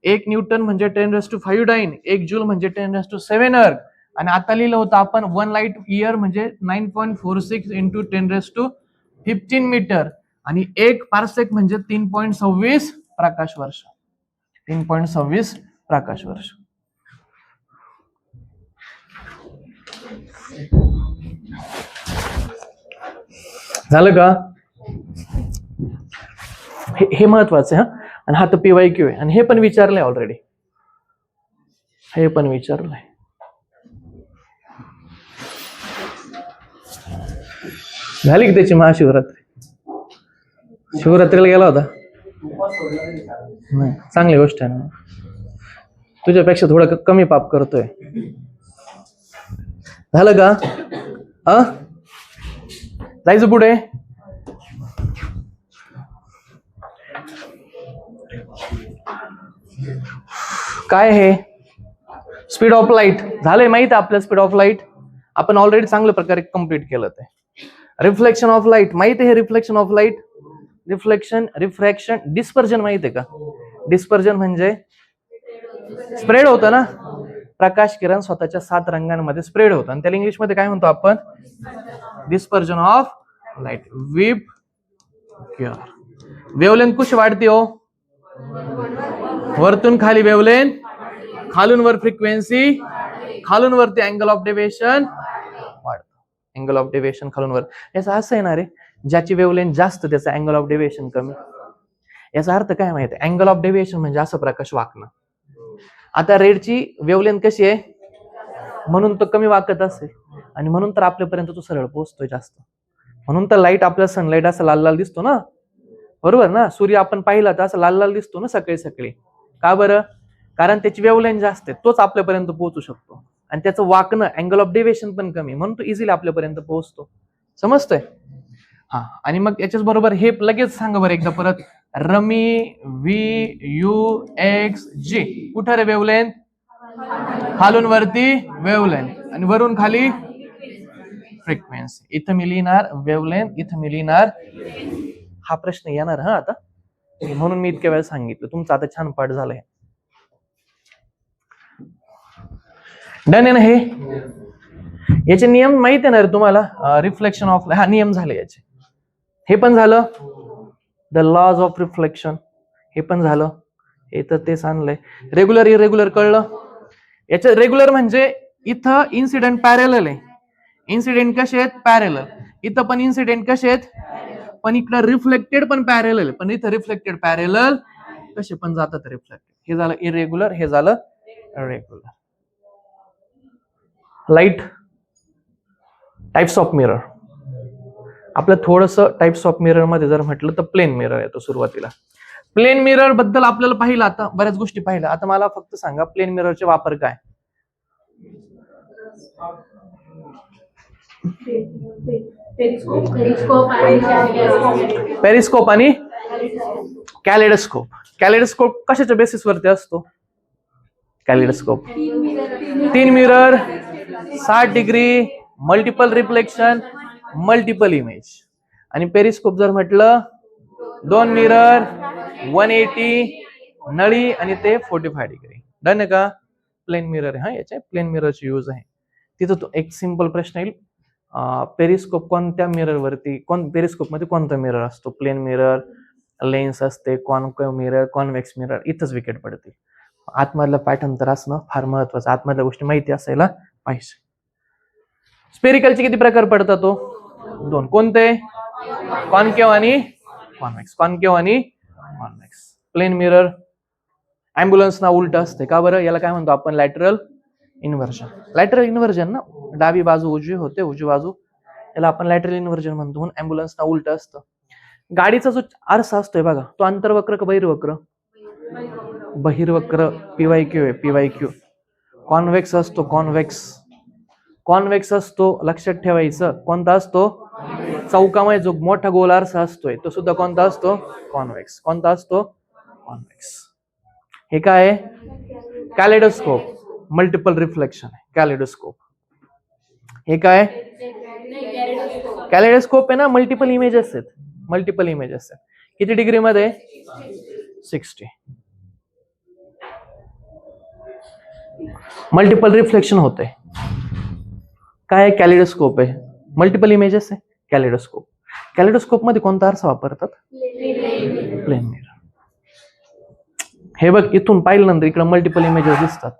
Speaker 1: एक न्यूटन म्हणजे 10⁻5 डाईन, एक जूल म्हणजे 10⁻7 अर्ग. आणि आता लिहिलं होतं आपण 1 लाईट इयर म्हणजे 9.46 इंटू 10⁻15 मीटर. आणि एक पार्सेक म्हणजे 3.26 प्रकाश वर्ष. 3.26 प्रकाश वर्ष. झालं का, हे महत्वाचं आहे. आणि हा तर PYQ आहे. आणि हे पण विचारलंय ऑलरेडी, हे पण विचारलंय. झाली की त्याची महाशिवरात्री, शिवरात्रीला गेला होता, नाही चांगली गोष्ट आहे ना, तुझ्यापेक्षा थोडं कमी पाप करतोय. झालं का, जायचं पुढे. काय हे स्पीड ऑफ लाईट झालंय माहित आहे आपलं. स्पीड ऑफ लाईट आपण ऑलरेडी चांगल्या प्रकारे कम्प्लीट केलं ते. रिफ्लेक्शन ऑफ लाईट माहित आहे. Reflection of light, reflection, refraction, dispersion माहित आहे का? डिस्पर्जन म्हणजे स्प्रेड होतं ना, प्रकाश किरण स्वतःच्या 7 रंगांमध्ये स्प्रेड होतं आणि त्याला इंग्लिश मध्ये काय म्हणतो आपण? Dispersion of light. विप वेवलेंथ कशी वाढते हो? वरतून खाली वेवलेंथ, खालून वर फ्रिक्वेन्सी, खालून वरती अँगल ऑफ डेव्हिएशन वाढतो. अँगल ऑफ डेव्हिएशन खालून वर. याचा असं येणार आहे, ज्याची वेवलेंथ जास्त त्याचा अँगल ऑफ डेव्हिएशन कमी. याचा अर्थ काय माहिती? अँगल ऑफ डेव्हिएशन म्हणजे असं प्रकाश वाकणं. आता रेडची वेवलेंथ कशी आहे म्हणून तो कमी वाकत असेल आणि म्हणून तर आपल्यापर्यंत तो सरळ पोहोचतोय जास्त. म्हणून तर लाईट आपला सनलाईट असं लाल लाल दिसतो ना, बरोबर ना? सूर्य आपण पाहिला तर असं लाल लाल दिसतो ना सकाळी सकाळी. का बरं? कारण त्याची वेवलेंथ जास्त आहे, तोच आपल्यापर्यंत पोहोचू शकतो आणि त्याचं वाकणं अँगल ऑफ डेव्हिएशन पण कमी, म्हणून तो इझिली आपल्यापर्यंत पोहोचतो. समजतंय? हा. आणि मग याच्याच बरोबर हे लगेच सांगा बरं एकदा परत. रमी VUXG कुठं रे वेवलेंथ? खालून वरती वेवलेंथ आणि वरून खाली फ्रिक्वेन्सी. इथं मी लिहिणार वेवलेंथ, इथं मी लिहिणार. हा प्रश्न येणार हा आता, म्हणून मी इतक्या वेळ सांगितलं. तुमचा आता छान पाठ झालाय. डन आहे ना हे? याचे नियम माहिती आहे ना रे तुम्हाला? रिफ्लेक्शन ऑफ, हा नियम झाले याचे. हे पण झालं द लॉज ऑफ रिफ्लेक्शन, हे पण झालं. हे तर तेच आणलंय. रेग्युलर इरेग्युलर कळलं. याच्या रेग्युलर म्हणजे इथं इन्सिडेंट पॅरेलल आहे. इन्सिडेंट कसे आहेत? पॅरेलल. इथं पण इन्सिडेंट कसे आहेत? पण इकडं रिफ्लेक्टेड पण पॅरेलल, पण इथं रिफ्लेक्टेड पॅरेलल कसे पण जातात रिफ्लेक्टेड. हे झालं इरेग्युलर, हे झालं regular. Light types of mirror. आपलं थोडस टाइप्स ऑफ मिरर मध्ये जर म्हटलं तर प्लेन मिरर येतो सुरुवातीला. प्लेन मिरर बद्दल आपल्याला पाहिलं, आता बऱ्याच गोष्टी पाहिल्या. आता मला फक्त सांगा प्लेन मिररचे वापर काय? पेरिस्कोप आणि कॅलेडोस्कोप. कॅलेडोस्कोप कशाच्या बेसिस वरती असतो? Kaleidoscope 3 mirror, 60 degree, multiple reflection, multiple image. आणि पेरिस्कोप जर म्हटलं 2 मिरर, 180, नळी आणि ते 45 डिग्री. डन आहे का? प्लेन मिरर हा याचे प्लेन मिररचे यूज आहे. तिथं तो एक सिंपल प्रश्न येईल, पेरिस्कोप कोणत्या मिरर वरती, पेरिस्कोप मध्ये कोणता मिरर असतो? प्लेन मिरर, लेन्स असते, कॉन्केव्ह मिरर, कॉन्व्हेक्स मिरर. इथंच विकेट पडते. आतमधलं पाठांतर असणं फार महत्वाचं, आतमधल्या गोष्टी माहिती असायला पाहिजे. स्पेरिकलचे किती प्रकार पडतात? तो 2. कोणते? कॉन्केव्ह आणि कॉन्व्हेक्स. कॉन्केव्ह आणि कॉन्व्हेक्स. प्लेन मिरर ॲम्ब्युलन्स ना उलट असते. का बरं? याला काय म्हणतो आपण? Lateral inversion. लॅटरल इन्व्हर्जन ना, डावी बाजू उजवी होते, उजवी बाजू, याला आपण लॅटरल इन्व्हर्जन म्हणतो. म्हणून ॲम्ब्युलन्स ना उलट असतं. गाडीचा जो आरसा असतोय बघा, तो आंतरवक्र का बहिर्वक्र? बहिर्वक्र. PYQ आहे, PYQ. कॉन्व्हेक्स असतो, कॉन्व्हेक्स. कॉन्व्हेक्स असतो, लक्षात ठेवायचं. कोणता असतो? चौकामध्ये जो मोठा गोल आरसा असतोय तो सुद्धा कोणता असतो? कॉन्व्हेक्स. कोणता असतो? कॉन्व्हेक्स. हे काय आहे? कॅलेडोस्कोप. मल्टिपल रिफ्लेक्शन आहे कॅलेडोस्कोप. हे काय? कॅलेडोस्कोप आहे ना, मल्टिपल इमेजेस आहेत. मल्टिपल इमेजेस आहेत. किती डिग्री मध्ये? 60. मल्टिपल रिफ्लेक्शन होते. काय? कॅलेडोस्कोप आहे. मल्टिपल इमेजेस आहे कॅलेडोस्कोप. कॅलेडोस्कोप मध्ये कोणता आरसा वापरतात? Plane mirror. हे बघ, इथून पाहिल्यानंतर इकडे मल्टिपल इमेजेस दिसतात.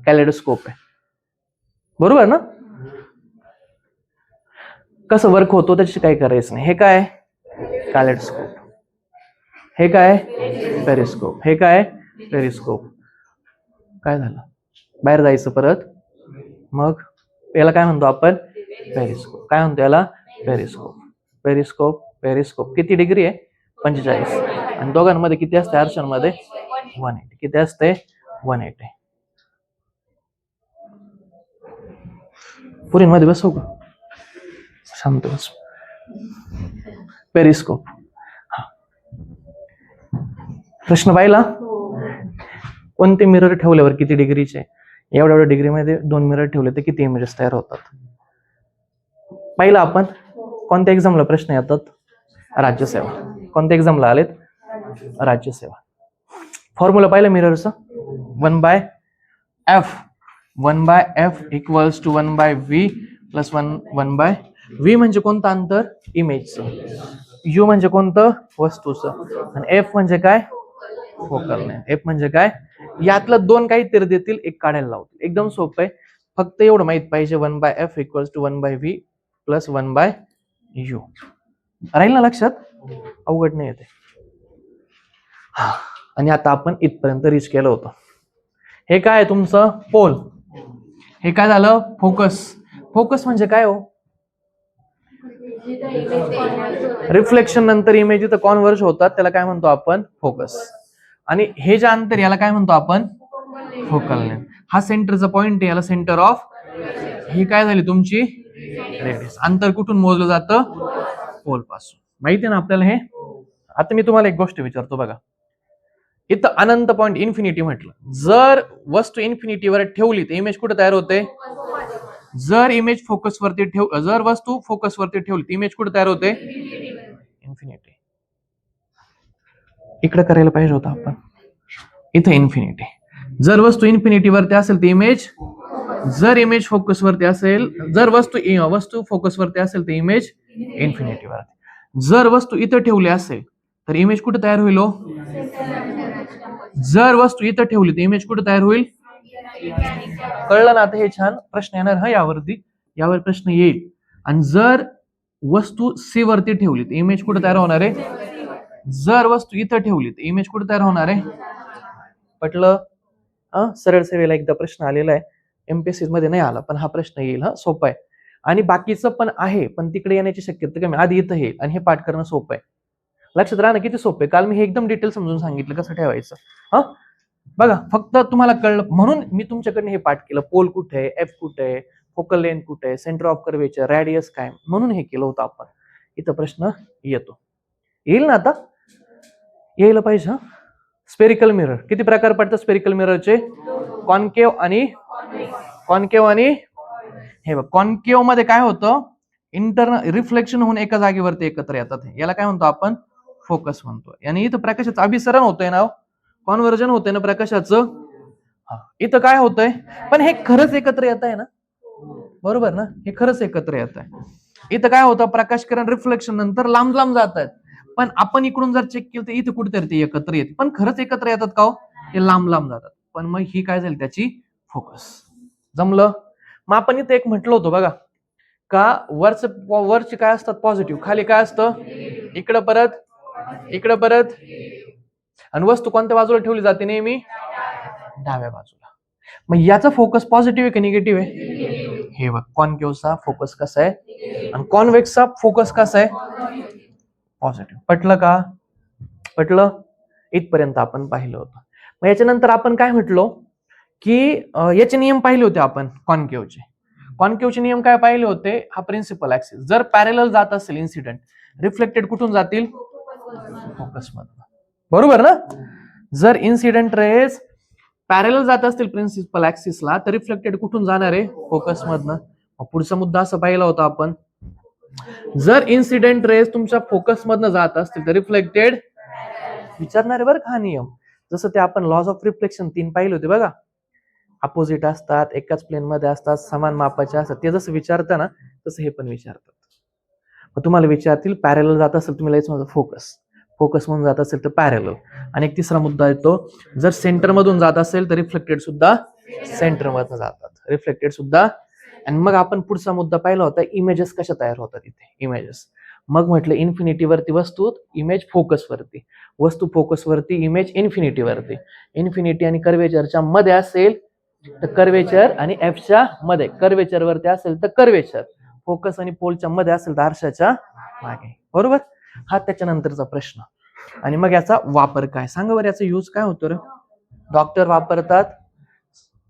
Speaker 1: कॅलेडोस्कोप आहे, बरोबर ना? कसं वर्क होतो त्याची काही करायचं नाही. हे काय? कॅलेडोस्कोप. हे काय? पेरिस्कोप. हे काय? पेरिस्कोप. काय झालं? बाहेर जायचं परत. मग याला काय म्हणतो आपण? पेरिस्कोप. काय म्हणतो याला? पेरिस्कोप. Periscope, periscope. किती डिग्री आहे? 45. आणि दोघांमध्ये किती असते? आरशांमध्ये 180. किती असते? 180. पुरीमध्ये बसव का? शांत बस. पेरिस्कोप. प्रश्न पाहिला? कोणते मिरर ठेवल्यावर किती डिग्रीचे, एवढ्या एवढ्या डिग्रीमध्ये 2 मिरर ठेवले तर किती इमेजेस तयार होतात. पाहिलं आपण कोणत्या एक्झामला प्रश्न येतात, राज्यसेवा. कोणत्या एक्झामला आलेत, राज्यसेवा. फॉर्म्युला पाहिलं मिररचं, 1/f 1/f equals to 1/v plus 1/v. म्हणजे कोणतं अंतर, इमेजचं. u म्हणजे कोणतं, वस्तूचं. आणि f म्हणजे काय, फोकल लेंथ. f म्हणजे काय, यातलं 2 काहीतरी देतील, एक काढायला लावतील. एकदम सोपं आहे, फक्त एवढं माहित पाहिजे 1/f equals to 1/v plus 1/u. राहील ना लक्षात, अवघड नाही येते. आणि आता आपण इथपर्यंत रीच केलं होतं. हे काय आहे तुमचं, पोल. हे काय झालं, फोकस. फोकस म्हणजे काय हो, रिफ्लेक्शन नंतर इमेज इथं कॉन्व्हर्ज होतात, त्याला काय म्हणतो आपण, फोकस. आणि हे जे अंतर याला काय म्हणतो आपण, फोकल लेंथ. हा सेंटरचा पॉइंट आहे, याला सेंटर ऑफ. ही काय झाली तुमची रेडियस. अंतर कुठून मोजलं जातं, पोल पासून. माहिती आहे ना आपल्याला हे. आता मी तुम्हाला एक गोष्ट विचारतो बघा, इथं अनंत पॉइंट इन्फिनिटी म्हटलं, जर वस्तू इन्फिनिटीवर ठेवली तर इमेज कुठे तयार होते, जर इमेज फोकस वरती जर वस्तू फोकस वरती ठेवली तर इमेज कुठे तयार होते, इन्फिनिटी. इकडे करायला पाहिजे होतं आपण, इथे इन्फिनिटी. जर वस्तू इन्फिनिटी वरती असेल तर इमेज, जर इमेज फोकस वरती असेल, जर वस्तू फोकस वरती असेल तर इमेज इन्फिनिटी वरती. जर वस्तू इथं ठेवली असेल तर इमेज कुठे तयार होईल, जर वस्तू इथं ठेवली तर इमेज कुठे तयार होईल. कळलं ना आता, हे छान प्रश्न येणार हा यावरती, यावर प्रश्न येईल. आणि जर वस्तू सी वरती ठेवली तर इमेज कुठे तयार होणार आहे, जर वस्तू इथं ठेवली तर इमेज कुठे तयार होणार आहे. पटलं. सरळ सेवेला एकदा प्रश्न आलेला आहे, एमपीएससी मध्ये नाही आला, पण हा प्रश्न येईल. हा सोपा आहे. आणि बाकीचं पण आहे, पण तिकडे येण्याची शक्यता कमी. आधी इथं येईल आणि हे पाठ करणं सोपं आहे. लक्षात राहा ना, किती सोपं आहे. काल मी हे एकदम डिटेल समजून सांगितलं कसं ठेवायचं. बघा, फक्त तुम्हाला कळलं म्हणून मी तुमच्याकडनं हे पाठ केलं. पोल कुठे आहे, एफ कुठे आहे, फोकल लेंथ कुठे आहे, सेंटर ऑफ कर्वेचर, रॅडियस काय, म्हणून हे केलं होतं आपण. इथं प्रश्न येतो, येईल ना आता, यायला पाहिजे. स्पेरिकल मिरर किती प्रकार पडतात स्पेरिकल मिररचे, कॉन्केव्ह आणि हे बघ, कॉन्केव्ह मध्ये काय होतं, इंटरनल रिफ्लेक्शन होऊन एका जागेवरती एकत्र येतात, याला काय म्हणतो आपण, फोकस म्हणतो. आणि इथं प्रकाशाचं अभिसरण होतंय ना, कॉन्व्हर्जन होतंय ना प्रकाशाचं. इथं काय होतंय, पण हे खरंच एकत्र येत आहे ना, बरोबर ना, हे खरंच एकत्र येत आहे. इथं काय होतं, प्रकाश किरण रिफ्लेक्शन नंतर लांब लांब जात आहेत, पण आपण इकडून जर चेक केलं तर इथं कुठेतरी ते एकत्र येते, पण खरंच एकत्र येतात का हो, हे लांब लांब जातात. पण मग ही काय झाली त्याची फोकस. जमलं. मग आपण इथं एक म्हटलं होतं बघा, का वरचे काय असतात पॉझिटिव्ह, खाली काय असतं, इकडं परत. आणि वस्तू कोणत्या बाजूला ठेवली जाते, नेहमी डाव्या बाजूला. मग याचा फोकस पॉझिटिव्ह आहे की निगेटिव्ह आहे, हे बघ, कॉन्केव्हचा फोकस कसा आहे आणि कॉन्व्हेक्सचा फोकस कसा आहे, पॉझिटिव्ह. पटलं का, पटलं. इथपर्यंत आपण पाहिलं होतं. मग याच्यानंतर आपण काय म्हटलो की याचे नियम पाहिले होते आपण, कॉन्केव्हचे नियम काय पाहिले होते, हा प्रिन्सिपल ऍक्सिस. जर पॅरेलल जात असेल इन्सिडेंट, रिफ्लेक्टेड कुठून जातील, फोकस मधून, बरोबर ना. जर इन्सिडेंट रेज पॅरेलल जात असतील प्रिन्सिपल ऍक्सिसला तर रिफ्लेक्टेड कुठून जाणार आहे, फोकस मधनं. पुढचा मुद्दा असं पाहिला होता आपण, जर इन्सिडेंट रेज तुमच्या फोकस मधनं जात असतील तर रिफ्लेक्टेड, विचारणार आहे बरं का हा नियम. जसं ते आपण लॉज ऑफ रिफ्लेक्शन 3 पाहिले होते बघा, अपोजिट असतात, एकाच प्लेन मध्ये असतात, समान मापाचे असतात, ते जसं विचारतं ना तसं हे पण विचारतात. मग तुम्हाला विचारतील पॅरेलल जात असेल, तुम्ही लिहायचं फोकस म्हणून जात असेल तर पॅरेलल. आणि एक तिसरा मुद्दा येतो, जर सेंटर मधून जात असेल तर रिफ्लेक्टेड सुद्धा सेंटर मधून जातात, रिफ्लेक्टेड सुद्धा. आणि मग आपण पुढचा मुद्दा पाहिला होता, इमेजेस कशा तयार होतात इथे, इमेजेस. मग म्हटलं इन्फिनिटी वरती वस्तू, इमेज फोकस वरती, वस्तू फोकस वरती, इमेज इन्फिनिटी वरती. इन्फिनिटी आणि कर्वेचरच्या मध्ये असेल तर कर्वेचर आणि एफच्या मध्ये, कर्वेचर वरती असेल तर कर्वेचर, फोकस आणि पोलच्या मध्ये असेल तर आरशाच्या मागे, बरोबर. हा त्याच्यानंतरचा प्रश्न. आणि मग याचा वापर काय, सांगा बरं, याचा यूज काय होतो रे. डॉक्टर वापरतात,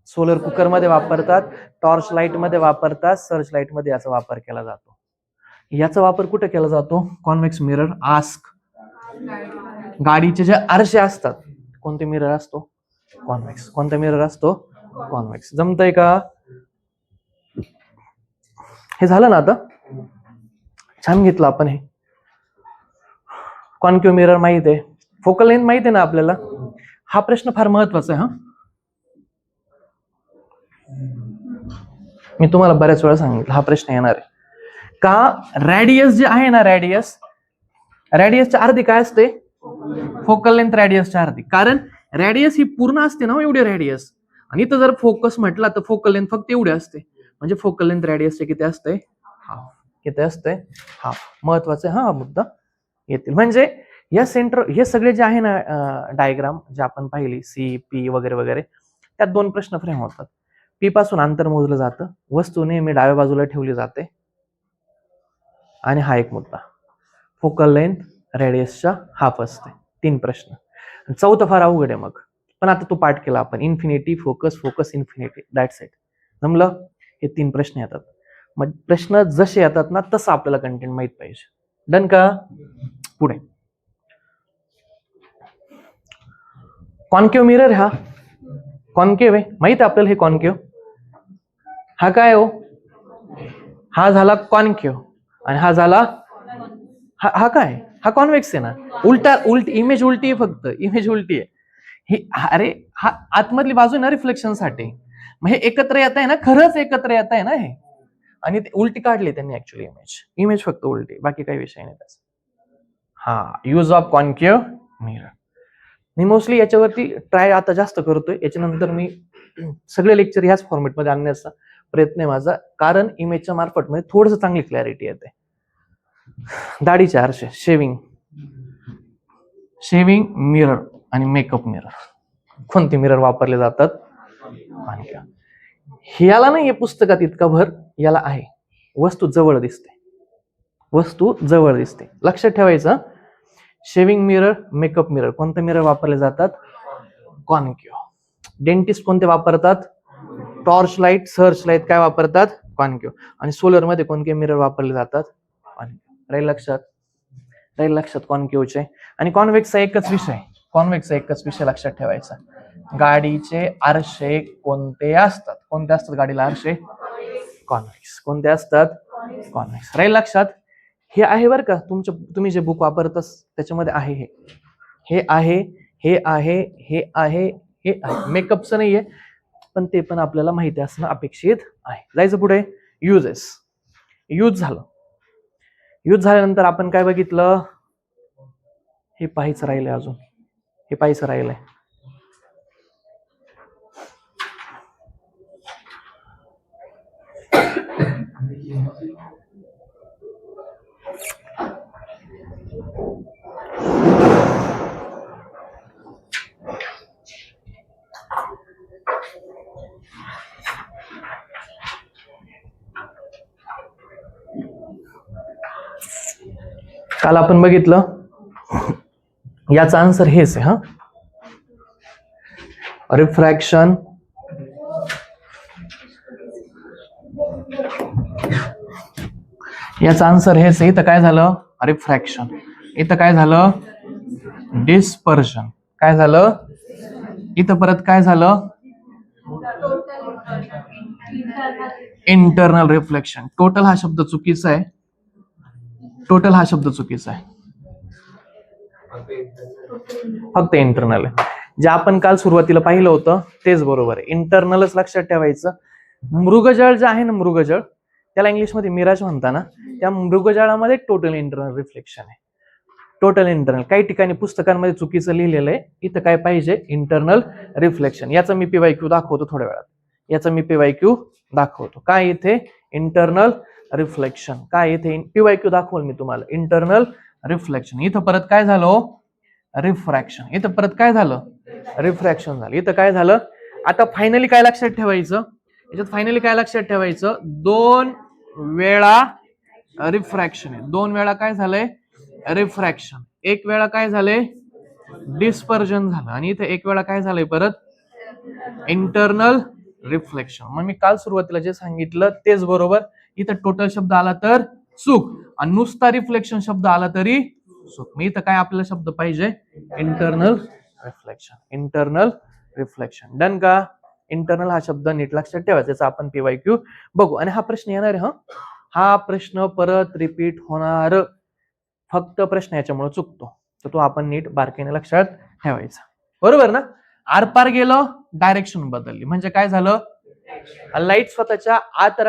Speaker 1: सोलर कुकर मध्ये वापरतात, टॉर्च लाईट मध्ये वापरतात, सर्च लाईट मध्ये याचा वापर केला जातो. याचा वापर कुठे केला जातो, कॉन्व्हेक्स मिरर, आस्क. गाडीचे जे आरसे असतात, कोणते मिरर असतो, कॉन्व्हेक्स. कोणता मिरर असतो? कॉन्व्हेक्स. जमतंय का? हे झालं ना आता? छान घेतलं आपण हे. कॉन्केव्ह मिरर माहित आहे, फोकल लेंथ माहित आहे ना आपल्याला. हा प्रश्न फार महत्वाचा आहे. हा मी तुम्हाला बऱ्याच वेळा सांगितलं हा प्रश्न येणार आहे. का रॅडियस जे आहे ना, रॅडियसच्या अर्धी काय असते? फोकल लेंथ रॅडियसच्या अर्धी. कारण रॅडियस ही पूर्ण असते ना एवढी रॅडियस, आणि इथं जर फोकस म्हटला तर फोकल लेंथ फक्त एवढी असते. म्हणजे फोकल लेंथ रॅडियसचे किती असते? हाफ. किती असते? हाफ. महत्वाचा हा मुद्दा येतील. म्हणजे या सेंटर हे सगळे जे आहे ना डायग्राम जे आपण पाहिली सी पी वगैरे वगैरे, त्यात दोन प्रश्न फ्रेम होतात. पी पासून अंतर मोजलं जातं, वस्तू नेहमी डाव्या बाजूला ठेवली जाते, आणि हा एक मुद्दा फोकल लेंथ रेडियसच्या हाफ असते. 3 प्रश्न. चौथा फार अवघड आहे मग, पण आता तो पाठ केला आपण. Infinity focus, focus infinity, that's it. जमलं? हे 3 प्रश्न येतात. मग प्रश्न जसे येतात ना तसं आपल्याला कंटेंट माहित पाहिजे. डन का? पुढे कॉन्केव्ह मिरर. हा कॉन्केव्ह आहे, माहित आहे आपल्याला हे कॉन्केव्ह. हा काय हो? हा झाला कॉन्केव्ह, आणि हा झाला हा काय? हा कॉन्व्हेक्स आहे ना. उलटी इमेज उलटी आहे, फक्त इमेज उलटी आहे. ही अरे हा आतमधली बाजू आहे ना रिफ्लेक्शनसाठी. मग हे एकत्र येत आहे ना, खरंच एकत्र येत आहे ना हे, आणि ते उलटी काढली त्यांनी ऍक्च्युअली इमेज फक्त उलटी, बाकी काही विषय नाही त्याचा. हा use of concave mirror. Me mostly याच्यावरती ट्राय आता जास्त करतोय. याच्यानंतर मी सगळे लेक्चर ह्याच फॉर्मॅटमध्ये आणण्याचा प्रयत्न आहे माझा, कारण इमेजच्या मार्फत मध्ये थोडस चांगली क्लॅरिटी येते. दाढीचे आरसे, शेविंग मिरर आणि मेकअप मिरर. कोणते मिरर वापरले जातात? याला नाही पुस्तकात इतका भर, याला आहे. वस्तू जवळ दिसते, वस्तू जवळ दिसते. लक्षात ठेवायचं. Shaving mirror, makeup mirror. कोणते मिरर वापरले जातात? कॉन्केव्ह. डेंटिस्ट कोणते वापरतात? टॉर्च लाईट, सर्च लाईट काय वापरतात? कॉन्केव्ह. आणि सोलर मध्ये कोणते मिरर वापरले जातात? कॉन्केव्ह. राहील लक्षात? राहील लक्षात कॉन्केव्हचे. आणि कॉन्व्हेक्सचा एकच विषय लक्षात ठेवायचा. गाडीचे आरसे कोणते असतात? कोणते असतात गाडीला आरसे? कॉन्व्हेक्स. कोणते असतात? कॉन्व्हेक्स. राहील लक्षात? हे आहे बरं का, तुम्ही जे बुक वापरत त्याच्यामध्ये आहे हे आहे, हे आहे, हे आहे, हे आहे. मेकअपचं नाहीये, पण ते पण आपल्याला माहिती असणं अपेक्षित आहे. जायचं पुढे. यूज झाल्यानंतर आपण काय बघितलं? हे पाहायचं राहिलंय अजून, हे पाहायचं राहिलंय. काल आपण बघितलं, याचा आन्सर हेच आहे. हा रिफ्रॅक्शन, याचा आन्सर हेच आहे. इथं काय झालं? रिफ्रॅक्शन. इथं काय झालं? डिस्पर्शन. काय झालं? इथं परत काय झालं? Internal reflection. टोटल हा शब्द चुकीचा आहे. फक्त इंटरनल आहे. जे आपण काल सुरुवातीला पाहिलं होतं तेच बरोबर आहे. इंटरनलच लक्षात ठेवायचं. मृगजळ जे आहे ना, मृगजळ, त्याला इंग्लिशमध्ये मिराज म्हणता ना, त्या मृगजळामध्ये टोटल इंटरनल रिफ्लेक्शन आहे. Total internal. काही ठिकाणी पुस्तकांमध्ये चुकीचं लिहिलेलं आहे. इथं काय पाहिजे? Internal reflection. याचा मी पीवायक्यू दाखवतो थोड्या वेळात. काय इथे? Internal reflection. काय इथे? पीवायक्यू दाखवल मी तुम्हाला. Internal reflection. इथं परत काय झालं? रिफ्रॅक्शन. इथं परत काय झालं? रिफ्रॅक्शन झालं. इथं काय झालं? आता फायनली काय लक्षात ठेवायचं? याच्यात 2 वेळा रिफ्रॅक्शन आहे. 2 वेळा काय झालंय? रिफ्रॅक्शन. 1 वेळा काय झालंय? डिस्पर्जन झालं. आणि इथे 1 वेळा काय झालंय? परत इंटरनल रिफ्लेक्शन. मग मी काल सुरुवातीला जे सांगितलं तेच बरोबर. इथं टोटल शब्द आला तर चूक, आणि नुसता रिफ्लेक्शन शब्द आला तरी चूक. मी इथं काय आपल्याला शब्द पाहिजे? Internal reflection. रिफ्लेक्शन. डन का? इंटरनल हा शब्द नीट लक्षात ठेवा, त्याचा आपण PYQ बघू. आणि हा प्रश्न येणार आहे, हा प्रश्न परत रिपीट होणार, फक्त प्रश्न याच्यामुळे चुकतो, तर तो आपण नीट बारकाईने लक्षात ठेवायचा. बरोबर ना? आरपार गेलं, डायरेक्शन बदलली, म्हणजे काय झालं? लाईट स्वतःच्या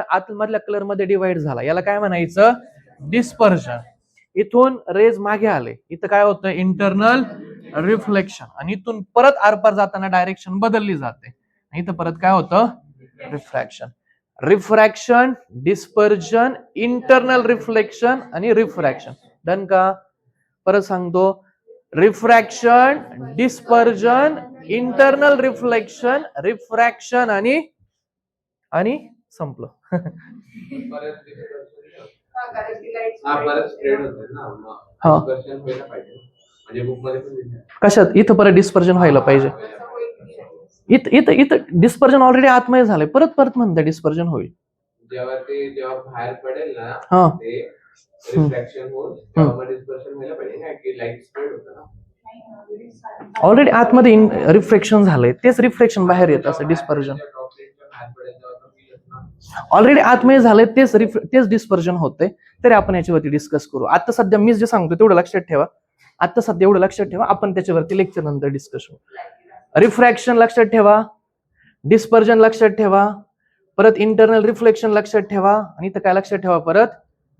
Speaker 1: आतमधल्या कलर मध्ये डिवाइड झाला, याला काय म्हणायचं? डिस्पर्जन. इथून रेज मागे आले, इथं काय होतं? Internal reflection. आणि इथून परत आरपार जाताना डायरेक्शन बदलली जाते, इथं परत काय होतं? Refraction. Refraction, dispersion, internal reflection आणि रिफ्रॅक्शन. डन का? परत सांगतो, refraction, dispersion, internal reflection, refraction आणि संपलं. कशात? इथं परत डिस्पर्जन व्हायला पाहिजे. इथं इथं डिस्पर्जन ऑलरेडी आतमध्ये झालंय, परत परत म्हणते डिस्पर्जन होईल जेव्हा बाहेर पडेल ना, ते रिफ्रॅक्शन होऊन डिस्पर्जन व्हायला पाहिजे ना, की लाईट स्प्रेड होतं ना. ऑलरेडी आतमध्ये रिफ्रॅक्शन झालंय, तेच रिफ्लेक्शन बाहेर येत असं. डिस्पर्जन ऑलरेडी आतमध्ये झालंय, तेच डिस्पर्जन होतंय. तरी आपण याच्यावरती डिस्कस करू. आता सध्या मी जे सांगतो तेवढं लक्षात ठेवा. आता सध्या एवढं लक्षात ठेवा, आपण त्याच्यावरती लेक्चर नंतर डिस्कस करू. रिफ्रॅक्शन लक्षात ठेवा, डिस्पर्जन लक्षात ठेवा, परत इंटरनल रिफ्लेक्शन लक्षात ठेवा, आणि इथं काय लक्षात ठेवा? परत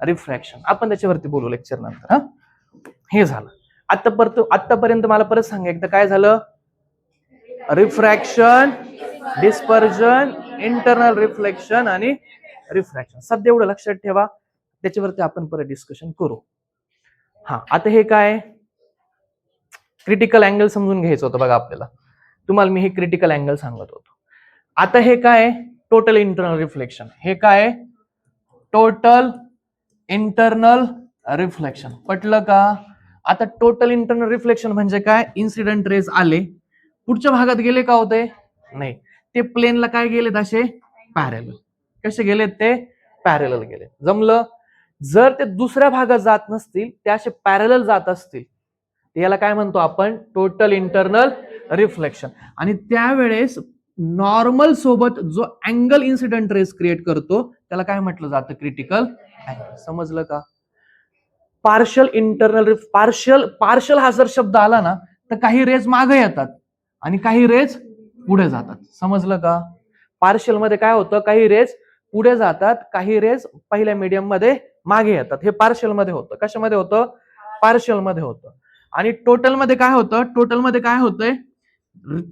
Speaker 1: रिफ्रॅक्शन. आपण त्याच्यावरती बोलू लेक्चर नंतर. हे झालं. आतापर्यंत मला परत सांगा एकदा, काय झालं? रिफ्रॅक्शन, डिस्पर्जन, इंटरनल रिफ्लेक्शन आणि रिफ्रॅक्शन. सध्या एवढं लक्षात ठेवा, त्याच्यावरती आपण परत डिस्कशन करू. आता हे काय? क्रिटिकल अँगल समजून घ्यायचं होतं बघा आपल्याला. तुम्हाला मी हे क्रिटिकल अँगल सांगत होतो. आता हे काय? Total internal reflection. हे काय? Total internal reflection. पटलं का? आता टोटल इंटरनल रिफ्लेक्शन म्हणजे काय? इन्सिडेंट रेज आले, पुढच्या भागात गेले का होते? नाही, ते प्लेनला काय गेलेत? असे पॅरलल. कसे गेलेत? ते पॅरलल गेले. जमलं? जर ते दुसऱ्या भागात जात नसतील, ते असे पॅरलल जात असतील, याला काय म्हणतो आपण? Total internal reflection. आणि त्यावेळेस नॉर्मल सोबत जो अँगल इन्सिडेंट रेस क्रिएट करतो, त्याला काय म्हटलं जातं? Critical angle. समजलं का? पार्शियल इंटरनल पार्शियल हा जर शब्द आला ना, तर काही रेज मागे येतात आणि काही रेज पुढे जातात. समजलं का? पार्शियल मध्ये काय होतं? काही रेज पुढे जातात, काही रेज पहिल्या मीडियम मध्ये मागे येतात. हे पार्शियल मध्ये होतं. कशामध्ये होतं? पार्शियल मध्ये होतं. आणि टोटल मध्ये काय होतं? टोटल मध्ये काय होतंय?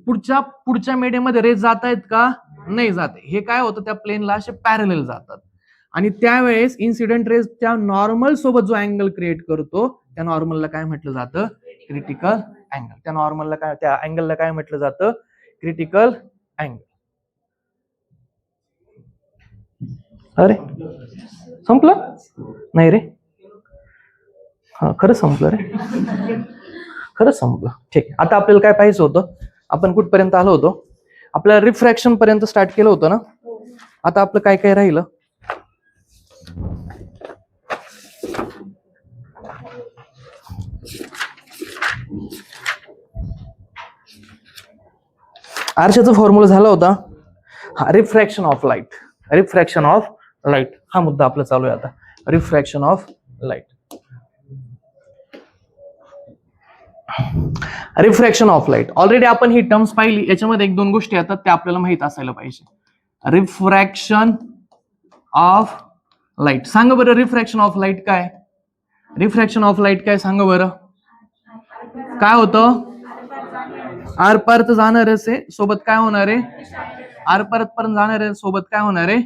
Speaker 1: पुढच्या मीडियम मध्ये रेज जात आहेत का? नाही जात. हे काय होतं? त्या प्लेनला असे पॅरलल जातात. आणि त्यावेळेस इन्सिडेंट रेज त्या नॉर्मल सोबत जो अँगल क्रिएट करतो, त्या नॉर्मलला काय म्हटलं जातं? Critical angle. त्या अँगलला काय म्हटलं जातं? Critical angle. अरे संपलं? नाही रे, खरं संपलं रे, खरं संपलं. ठीक. आता आपल्याला काय पाहिजे होतं? आपण कुठपर्यंत आलो होतो? आपल्याला रिफ्रॅक्शन पर्यंत स्टार्ट केलं होतं ना. आता आपलं काय काय राहिलं? आरशाचा फॉर्म्युला झाला होता refraction of light. Refraction of light हा मुद्दा आपला चालू आहे आता. Refraction of light. Refraction of light already आपण ही टर्म्स पाहिली. याच्यामध्ये एक दोन गोष्टी येतात त्या आपल्याला माहित असायला पाहिजे. Refraction of light. सांगा बरं, रिफ्रॅक्शन ऑफ लाईट काय? रिफ्रॅक्शन ऑफ लाईट काय सांगा बरं? काय होतं? आरपार जाणारच आहे, सोबत काय होणार आहे? आरपार पर्यंत जाणार आहे, सोबत काय होणार आहे?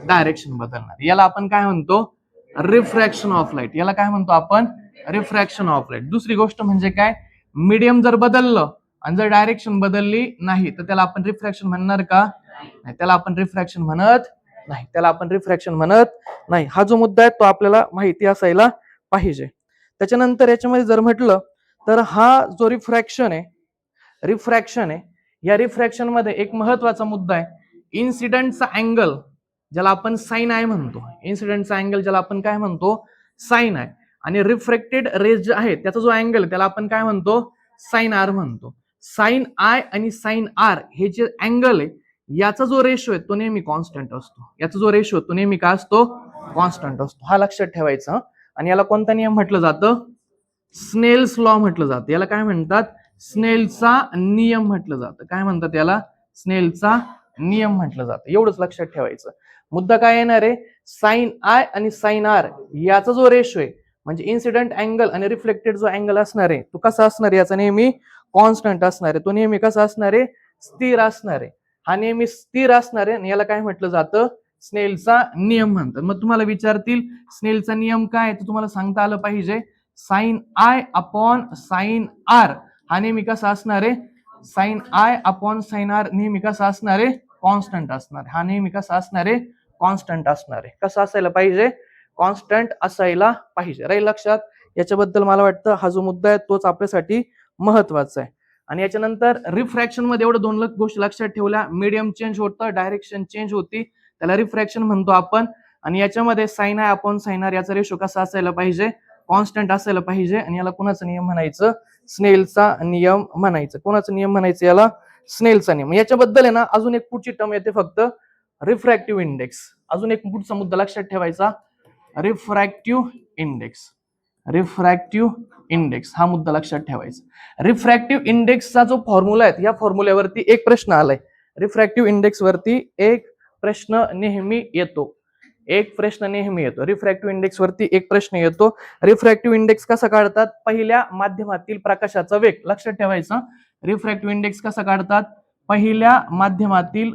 Speaker 1: डायरेक्शन बदलणार. याला आपण काय म्हणतो? Refraction of light. याला काय म्हणतो आपण? Refraction of light. दुसरी गोष्ट म्हणजे काय? मीडियम जर बदललं आणि जर डायरेक्शन बदलली नाही, तर त्याला आपण रिफ्रॅक्शन म्हणणार का? नाही, त्याला आपण रिफ्रॅक्शन म्हणत नाही. त्याला आपण रिफ्रॅक्शन म्हणत नाही. हा जो मुद्दा आहे तो आपल्याला माहिती असायला पाहिजे. त्याच्यानंतर याच्यामध्ये जर म्हटलं तर हा जो रिफ्रॅक्शन आहे, या रिफ्रॅक्शन मध्ये एक महत्वाचा मुद्दा आहे. इन्सिडेंटचा अँगल ज्याला आपण साइन आय म्हणतो. इन्सिडेंटचा अँगल ज्याला आपण काय म्हणतो? Sine I. आणि रिफ्रॅक्टेड रेज जे आहे त्याचा जो अँगल त्याला आपण काय म्हणतो? साइन आर म्हणतो. साइन आय आणि साइन आर हे जे अँगल आहे याचा जो रेशो आहे तो नेहमी कॉन्स्टंट असतो. याचा जो रेशो तो नेहमी काय असतो? कॉन्स्टंट असतो. हा लक्षात ठेवायचा. आणि याला कोणता नियम म्हटलं जातं? स्नेल्स लॉ म्हटलं जातं. याला काय म्हणतात? स्नेलचा नियम म्हटलं जातं. काय म्हणतात याला? स्नेलचा नियम म्हटलं जातं. एवढंच लक्षात ठेवायचं. मुद्दा काय येणार आहे? साइन आय आणि साइन आर याचा जो रेशो आहे म्हणजे इन्सिडेंट अँगल आणि रिफ्लेक्टेड जो अँगल असणार आहे तो कसा असणार आहे? याचा नेहमी कॉन्स्टंट असणार आहे. तो नेहमी कसा असणार आहे? स्थिर असणार आहे. हा नेहमी स्थिर असणार आहे आणि याला काय म्हटलं जातं? स्नेलचा नियम म्हणतात. मग तुम्हाला विचारतील स्नेलचा नियम काय तर तुम्हाला सांगता आलं पाहिजे sine I upon sine R हा नेहमी कसा असणार आहे? Sine I upon sine R नेहमी कसा असणार आहे? कॉन्स्टंट असणार. हा नेहमी कसा असणार आहे? कॉन्स्टंट असणार आहे. कसं असायला पाहिजे? कॉन्स्टंट असायला पाहिजे. राहील लक्षात? याच्याबद्दल मला वाटतं हा जो मुद्दा आहे तोच आपल्यासाठी महत्वाचा आहे. आणि याच्यानंतर रिफ्रॅक्शन मध्ये एवढं दोन गोष्टी लक्षात ठेवल्या. मीडियम चेंज होतं, डायरेक्शन चेंज होती, त्याला रिफ्रॅक्शन म्हणतो आपण. आणि याच्यामध्ये sine I upon sine R याचा रेशो कसा असायला पाहिजे? कॉन्स्टंट असायला पाहिजे. आणि याला कोणाचा नियम म्हणायचं? स्नेलचा नियम म्हणायचं. कोणाचा नियम म्हणायचं याला? स्नेलचा नियम. याच्याबद्दल आहे ना अजून एक पुढची टर्म येते फक्त रिफ्रॅक्टिव्ह इंडेक्स. अजून एक पुढचा मुद्दा लक्षात ठेवायचा रिफ्रॅक्टिव्ह इंडेक्स. रिफ्रॅक्टिव्ह इंडेक्स हा मुद्दा लक्षात ठेवायचा. रिफ्रॅक्टिव्ह इंडेक्सचा जो फॉर्म्युला आहे या फॉर्म्युल्यावरती एक प्रश्न आलाय. रिफ्रॅक्टिव्ह इंडेक्स वरती एक प्रश्न नेहमी येतो. एक प्रश्न नेहमी येतो. रिफ्रॅक्टिव्ह इंडेक्स वरती एक प्रश्न येतो. रिफ्रॅक्टिव्ह इंडेक्स कसा काढतात? पहिल्या माध्यमातील प्रकाशाचा वेग. लक्षात ठेवायचा. रिफ्रॅक्टिव्ह इंडेक्स कसा काढतात? पहिल्या माध्यमातील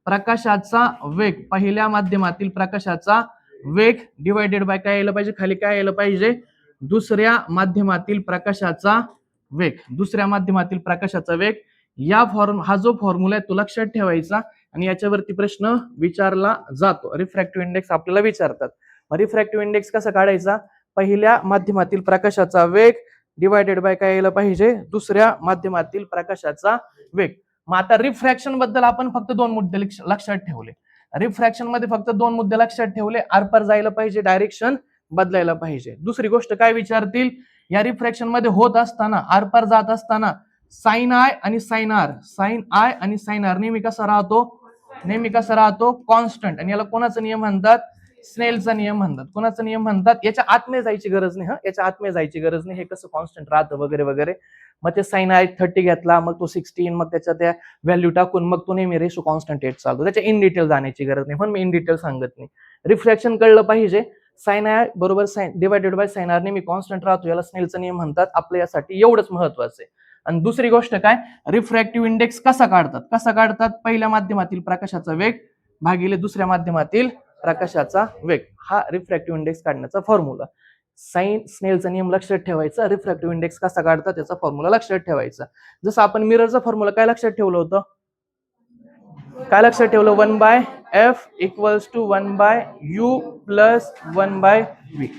Speaker 1: प्रकाशाचा वेग. पहिल्या माध्यमातील प्रकाशाचा वेग डिवायडेड बाय काय यायला पाहिजे? खाली काय यायला पाहिजे? दुसऱ्या माध्यमातील प्रकाशाचा वेग. दुसऱ्या माध्यमातील प्रकाशाचा वेग. हा जो फॉर्म्युला आहे तो लक्षात ठेवायचा आणि याच्यावरती प्रश्न विचारला जातो. रिफ्रॅक्टिव्ह इंडेक्स आपल्याला विचारतात. रिफ्रॅक्टिव्ह इंडेक्स कसा काढायचा? पहिल्या माध्यमातील प्रकाशाचा वेग डिवायडेड बाय काय यायला पाहिजे? दुसऱ्या माध्यमातील प्रकाशाचा वेग. मग आता रिफ्रॅक्शन बद्दल आपण फक्त दोन मुद्दे लक्षात ठेवले. रिफ्रॅक्शन मध्ये फक्त दोन मुद्दे लक्षात ठेवले. आरपार जायला पाहिजे, डायरेक्शन बदलायला पाहिजे. दुसरी गोष्ट काय विचारतील? या रिफ्रॅक्शन मध्ये होत असताना आरपार जात असताना साइन आय आणि साइन आर, साइन आय आणि साइन आर नेहमी कसा राहतो? नेहमी कसा राहतो? कॉन्स्टंट. आणि याला कोणाचा नियम म्हणतात? स्नेलचा नियम म्हणतात. कोणाचा नियम म्हणतात? याच्या आतमध्ये जायची गरज नाही. याच्या आतमध्ये जायची गरज नाही. हे कसं कॉन्स्टंट राहतं वगैरे वगैरे. मग ते साइन आय 30 घेतला, मग तो 16, मग त्याच्या त्या व्हॅल्यू टाकून मग तो नेहमी रेशो कॉन्स्टंट येत चालतो. त्याच्या इन डिटेल जाण्याची गरज नाही. पण मी इन डिटेल सांगत नाही. रिफ्रॅक्शन कळलं पाहिजे. साइन आय बरोबर sine divided by sine R नेहमी कॉन्स्टंट राहतो. याला स्नेलचा नियम म्हणतात. आपल्या यासाठी एवढंच महत्वाचं आहे. आणि दुसरी गोष्ट काय? रिफ्रॅक्टिव्ह इंडेक्स कसा काढतात? कसा काढतात? पहिल्या माध्यमातील प्रकाशाचा वेग भागिले दुसऱ्या माध्यमातील प्रकाशाचा वेग. हा रिफ्रॅक्टिव्ह इंडेक्स काढण्याचा फॉर्म्युला. स्नेलचा नियम लक्षात ठेवायचा. रिफ्रॅक्टिव्ह इंडेक्स कसा काढतात त्याचा फॉर्म्युला लक्षात ठेवायचा. जसं आपण मिररचा फॉर्म्युला काय लक्षात ठेवलं होतं? काय लक्षात ठेवलं? 1/f equals to 1/u plus 1/v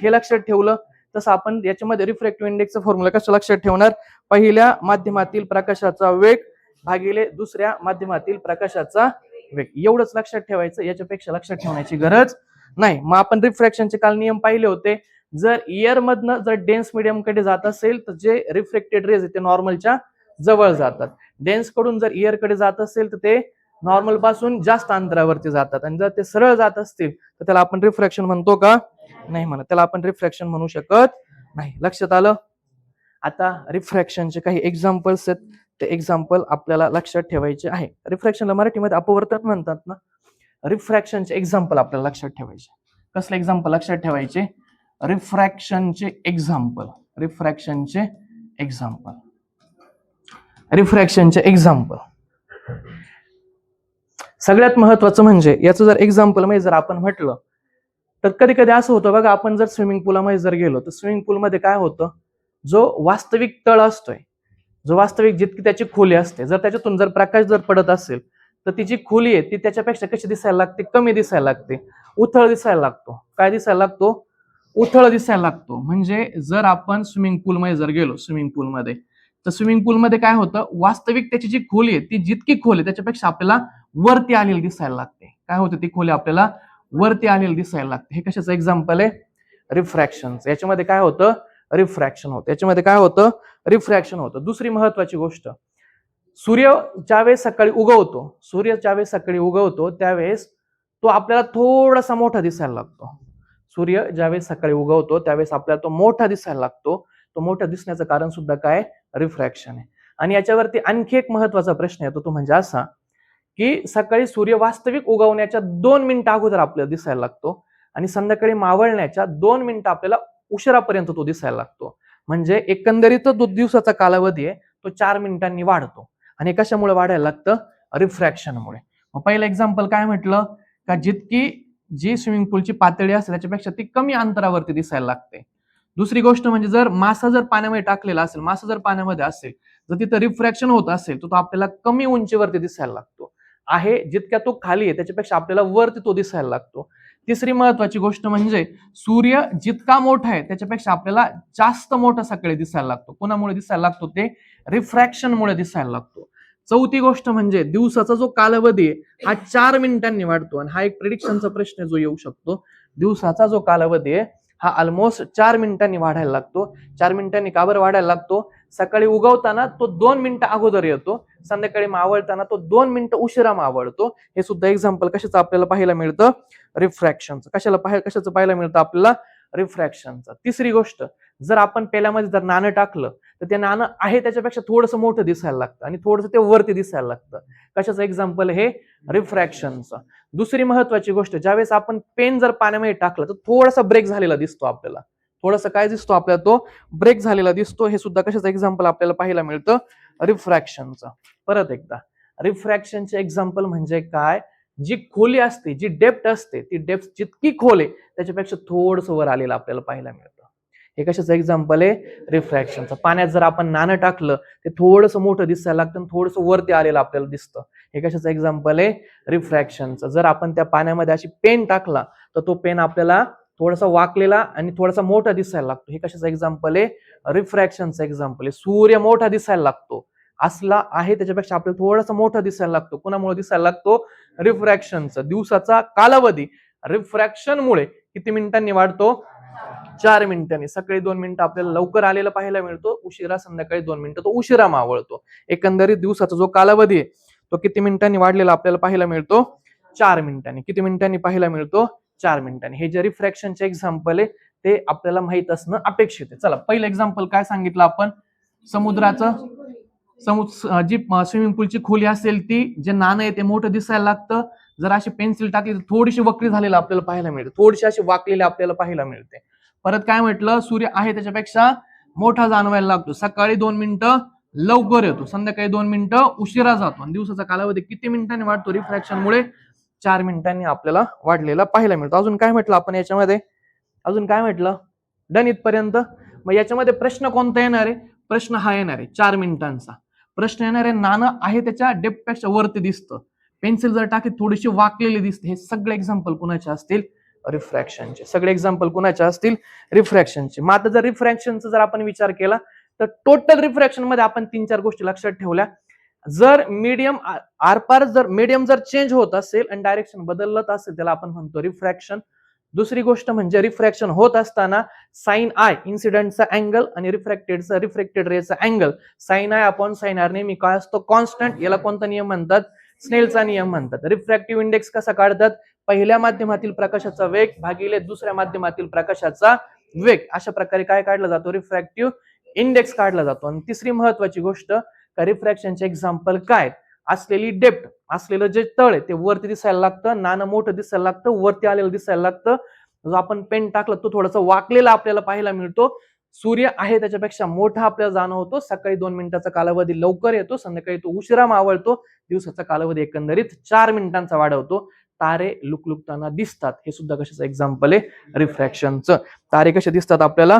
Speaker 1: हे लक्षात ठेवलं. तसं आपण याच्यामध्ये रिफ्रॅक्टिव्ह इंडेक्सचा फॉर्म्युला कसं लक्षात ठेवणार? पहिल्या माध्यमातील प्रकाशाचा वेग भागिले दुसऱ्या माध्यमातील प्रकाशाचा वेग. एवढंच लक्षात ठेवायचं. याच्यापेक्षा लक्षात ठेवण्याची गरज नाही. मग आपण रिफ्रॅक्शनचे काल नियम पाहिले होते. जर एअर मधनं जर डेन्स मीडियम कडे जात असेल तर जे रिफ्लेक्टेड रेज ते नॉर्मलच्या जवळ जातात. डेन्स कडून जर एअर कडे जात असेल तर ते नॉर्मल पासून जास्त अंतरावरती जातात. आणि जर ते सरळ जात असतील तर त्याला आपण रिफ्रॅक्शन म्हणतो का? नाही म्हणत. त्याला आपण रिफ्रॅक्शन म्हणू शकत नाही. लक्षात आलं? आता रिफ्रॅक्शनचे काही एक्झाम्पल्स आहेत. ते एक्झाम्पल आपल्याला लक्षात ठेवायचे आहे. रिफ्रॅक्शनला मराठीमध्ये अपवर्तन म्हणतात ना. रिफ्रॅक्शनचे एक्झाम्पल आपल्याला लक्षात ठेवायचे. कसले एक्झाम्पल लक्षात ठेवायचे? रिफ्रॅक्शनचे एक्झाम्पल. रिफ्रॅक्शनचे एक्झाम्पल. रिफ्रॅक्शनचे एक्झाम्पल. सगळ्यात महत्वाचं म्हणजे याचं जर एक्झाम्पल मध्ये जर आपण म्हटलं तर कधी कधी असं होतं बघा, आपण जर स्विमिंग पूलमध्ये जर गेलो तर स्विमिंग पूलमध्ये काय होतं? जो वास्तविक तळ असतोय, जो वास्तविक जितकी त्याची खोली असते, जर त्याच्यातून जर प्रकाश जर पडत असेल तर ती जी खोली आहे ती त्याच्यापेक्षा कशी दिसायला लागते? कमी दिसायला लागते. उथळ दिसायला लागतो. काय दिसायला लागतो? उथळ दिसायला लागतो. म्हणजे जर आपण स्विमिंग पूलमध्ये जर गेलो, स्विमिंग पूलमध्ये तर स्विमिंग पूलमध्ये काय होतं? वास्तविक त्याची जी खोली आहे ती जितकी खोली आहे त्याच्यापेक्षा आपल्याला वरती आलेली दिसायला लागते. काय होतं? ती खोली आपल्याला वरती आलेली दिसायला लागते. हे कशाचं एक्झाम्पल आहे? रिफ्रॅक्शन. याच्यामध्ये काय होतं? रिफ्रॅक्शन होतं. याच्यामध्ये काय होतं? रिफ्रॅक्शन होतं. दुसरी महत्वाची गोष्ट, सूर्य ज्यावेळेस सकाळी उगवतो त्यावेळेस तो आपल्याला थोडासा मोठा दिसायला लागतो. सूर्य ज्यावेळेस सकाळी उगवतो त्यावेळेस आपल्याला तो मोठा दिसायला लागतो. तो मोठा दिसण्याचं कारण सुद्धा काय? रिफ्रॅक्शन आहे. आणि याच्यावरती आणखी एक महत्वाचा प्रश्न येतो, तो म्हणजे असा की सकाळी सूर्य वास्तविक उगवण्याच्या 2 मिनिटं अगोदर आपल्याला दिसायला लागतो आणि संध्याकाळी मावळण्याच्या 2 मिनिटं आपल्याला उशिरापर्यंत तो दिसायला लागतो. म्हणजे एकंदरीत जो दिवसाचा कालावधी आहे तो 4 मिनिटांनी वाढतो. आणि कशामुळे वाढायला लागतं? रिफ्रॅक्शनमुळे. मग पहिलं एक्झाम्पल काय म्हटलं? का जी स्विमिंग पूलची पातळी असेल त्याच्यापेक्षा ती कमी अंतरावरती दिसायला लागते. दुसरी गोष्ट म्हणजे जर मासा जर पाण्यामध्ये असेल जर तिथं रिफ्रॅक्शन होत असेल तर तो आपल्याला कमी उंचीवरती दिसायला लागतो. आहे जितक्या तो खाली आहे त्याच्यापेक्षा आपल्याला वरती तो दिसायला लागतो. तिसरी महत्वाची गोष्ट म्हणजे सूर्य जितका मोठा आहे त्याच्यापेक्षा आपल्याला जास्त मोठा सकाळी दिसायला लागतो. कोणामुळे दिसायला लागतो? ते रिफ्रॅक्शनमुळे दिसायला लागतो. चौथी गोष्ट म्हणजे दिवसाचा जो कालावधी आहे हा 4 मिनिटांनी वाढतो. आणि हा एक प्रेडिक्शनचा प्रश्न जो येऊ शकतो. दिवसाचा जो कालावधी आहे हा ऑलमोस्ट 4 मिनिटांनी वाढायला लागतो. 4 मिनिटांनी का बरं वाढायला लागतो? सकाळी उगवताना तो 2 मिनिटं अगोदर येतो, संध्याकाळी मावळताना तो 2 मिनिटं उशिरा मावळतो. हे सुद्धा एक्झाम्पल कशाचं आपल्याला पाहायला मिळतं? रिफ्रॅक्शनचं. कशाचं पाहायला मिळतं आपल्याला? रिफ्रॅक्शनचं. तिसरी गोष्ट, जर आपण पेल्यामध्ये जर नाणं टाकलं तर ते नाणं आहे त्याच्यापेक्षा थोडंसं मोठं दिसायला लागतं आणि थोडंसं ते वरती दिसायला लागतं. कशाचं एक्झाम्पल? हे रिफ्रॅक्शनचं. दुसरी महत्वाची गोष्ट, ज्यावेळेस आपण पेन जर पाण्यामध्ये टाकलं तर थोडासा ब्रेक झालेला दिसतो आपल्याला. थोडासा काय दिसतो आपल्याला? तो ब्रेक झालेला दिसतो. हे सुद्धा कशाचं एक्झाम्पल आपल्याला पाहायला मिळतं? रिफ्रॅक्शनचं. परत एकदा, रिफ्रॅक्शनचे एक्झाम्पल म्हणजे काय? जी खोली असते, जी डेप्थ असते, ती डेप्थ जितकी खोल आहे त्याच्यापेक्षा थोडंसं वर आलेलं आपल्याला पाहायला मिळतं. हे कशाचं एक्झाम्पल आहे? रिफ्रॅक्शनचं. पाण्यात जर आपण नाणं टाकलं ते थोडंसं मोठं दिसायला लागतं आणि थोडंसं वरती आलेलं आपल्याला दिसतं. हे कशाचं एक्झाम्पल आहे? रिफ्रॅक्शनचं. जर आपण त्या पाण्यामध्ये अशी पेन टाकला तर तो पेन आपल्याला थोडासा वाकलेला आणि थोडासा मोठा दिसायला लागतो. हे कशाचं एक्झाम्पल आहे? रिफ्रॅक्शनचं एक्झाम्पल आहे. सूर्य मोठा दिसायला लागतो, असला आहे त्याच्यापेक्षा आपल्याला थोडासा मोठा दिसायला लागतो. कुणामुळे दिसायला लागतो? रिफ्रॅक्शनचं. दिवसाचा कालावधी रिफ्रॅक्शनमुळे किती मिनिटांनी वाढतो? 4 मिनिटांनी. सकाळी 2 मिनिटं आपल्याला लवकर आलेला पाहायला मिळतो, उशिरा संध्याकाळी 2 मिनिटं तो उशिरा मावळतो. एकंदरीत दिवसाचा जो कालावधी आहे तो किती मिनिटांनी वाढलेला आपल्याला पाहायला मिळतो? 4 मिनिटांनी. किती मिनिटांनी पाहायला मिळतो? 4 मिनिटांनी. हे जे रिफ्रॅक्शनचे एक्झाम्पल आहे ते आपल्याला माहित असणं अपेक्षित आहे. चला, पहिलं एक्झाम्पल काय सांगितलं आपण? समुद्राचं जी स्विमिंग पूलची खोली असेल ती, जे नाणं आहे ते मोठं दिसायला लागतं. जर अशी पेन्सिल टाकली तर थोडीशी वक्री झालेली आपल्याला पाहायला मिळते, थोडीशी अशी वाकलेली आपल्याला पाहायला मिळते. परत काय म्हटलं? सूर्य आहे त्याच्यापेक्षा मोठा जाणवायला लागतो. सकाळी 2 मिनिटं लवकर येतो, संध्याकाळी 2 मिनिटं उशिरा जातो. आणि दिवसाचा कालावधी किती मिनिटांनी वाढतो? रिफ्रॅक्शनमुळे 4 मिनिटांनी आपल्याला वाढलेला पाहायला मिळतो. अजून काय म्हटलं आपण याच्यामध्ये? अजून काय म्हटलं? डन इथपर्यंत. मग याच्यामध्ये प्रश्न कोणता येणार आहे? प्रश्न हा येणार आहे 4 मिनिटांचा. प्रश्न येणार आहे नाणं आहे त्याच्या डेप्थ पेक्षा वरती दिसतं, पेन्सिल जर टाकली थोडीशी वाकलेली दिसते. हे सगळे एक्झाम्पल कुणाचे असतील? रिफ्रॅक्शनचे. सगळे एक्झाम्पल कुणाचे असतील? रिफ्रॅक्शनचे. मग आता जर रिफ्रॅक्शनचा जर आपण विचार केला तर टोटल रिफ्रॅक्शन मध्ये आपण 3-4 गोष्टी लक्षात ठेवल्या. जर मीडियम जर चेंज होत असेल आणि डायरेक्शन बदलत असेल त्याला आपण म्हणतो रिफ्रॅक्शन. दुसरी गोष्ट म्हणजे रिफ्रॅक्शन होत असताना साइन आय इन्सिडेंटचा अँगल आणि रिफ्रॅक्टेड रेचा angle, sine I upon sine R नेहमी काय असतो? कॉन्स्टंट. याला कोणता नियम म्हणतात? स्नेलचा नियम म्हणतात. रिफ्रॅक्टिव्ह इंडेक्स कसा काढतात? पहिल्या माध्यमातील प्रकाशाचा वेग भागिले दुसऱ्या माध्यमातील प्रकाशाचा वेग, अशा प्रकारे काय काढला जातो? रिफ्रॅक्टिव्ह इंडेक्स काढला जातो. आणि तिसरी महत्वाची गोष्ट, रिफ्रॅक्शनचे एक्झाम्पल काय? असलेली डेप्थ, असलेलं जे तळ आहे ते वरती दिसायला लागतं, नाणं मोठं दिसायला लागतं, वरती आलेलं दिसायला लागतं. जो आपण पेन टाकलं तो थोडासा वाकलेला आपल्याला पाहायला मिळतो. सूर्य आहे त्याच्यापेक्षा मोठा आपल्याला जाणवतो. सकाळी 2 मिनिटाचा कालावधी लवकर येतो, संध्याकाळी तो उशिरा मावळतो. दिवसाचा कालावधी एकंदरीत 4 मिनिटांचा वाढवतो. तारे लुकलुकताना दिसतात. हे सुद्धा कशाचं एक्झाम्पल आहे? रिफ्रॅक्शनचं. तारे कसे दिसतात आपल्याला?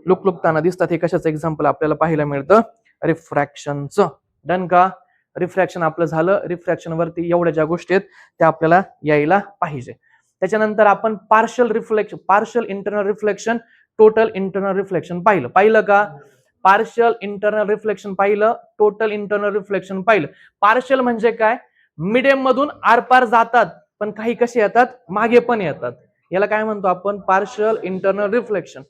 Speaker 1: लुकलुकताना दिसतात. हे कशाचं एक्झाम्पल आपल्याला पाहायला मिळतं? रिफ्रॅक्शनचं. डन का? रिफ्रॅक्शन आपलं झालं. रिफ्रॅक्शन वरती एवढ्या ज्या गोष्टी आहेत त्या आपल्याला यायला पाहिजे. त्याच्यानंतर आपण partial internal reflection, total internal reflection पाहिलं का? पार्शियल इंटरनल रिफ्लेक्शन पाहिलं, टोटल इंटरनल रिफ्लेक्शन पाहिलं. पार्शियल म्हणजे काय? मिडियम मधून आरपार जातात पण काही कसे येतात? मागे पण येतात. याला काय म्हणतो आपण? Partial internal reflection.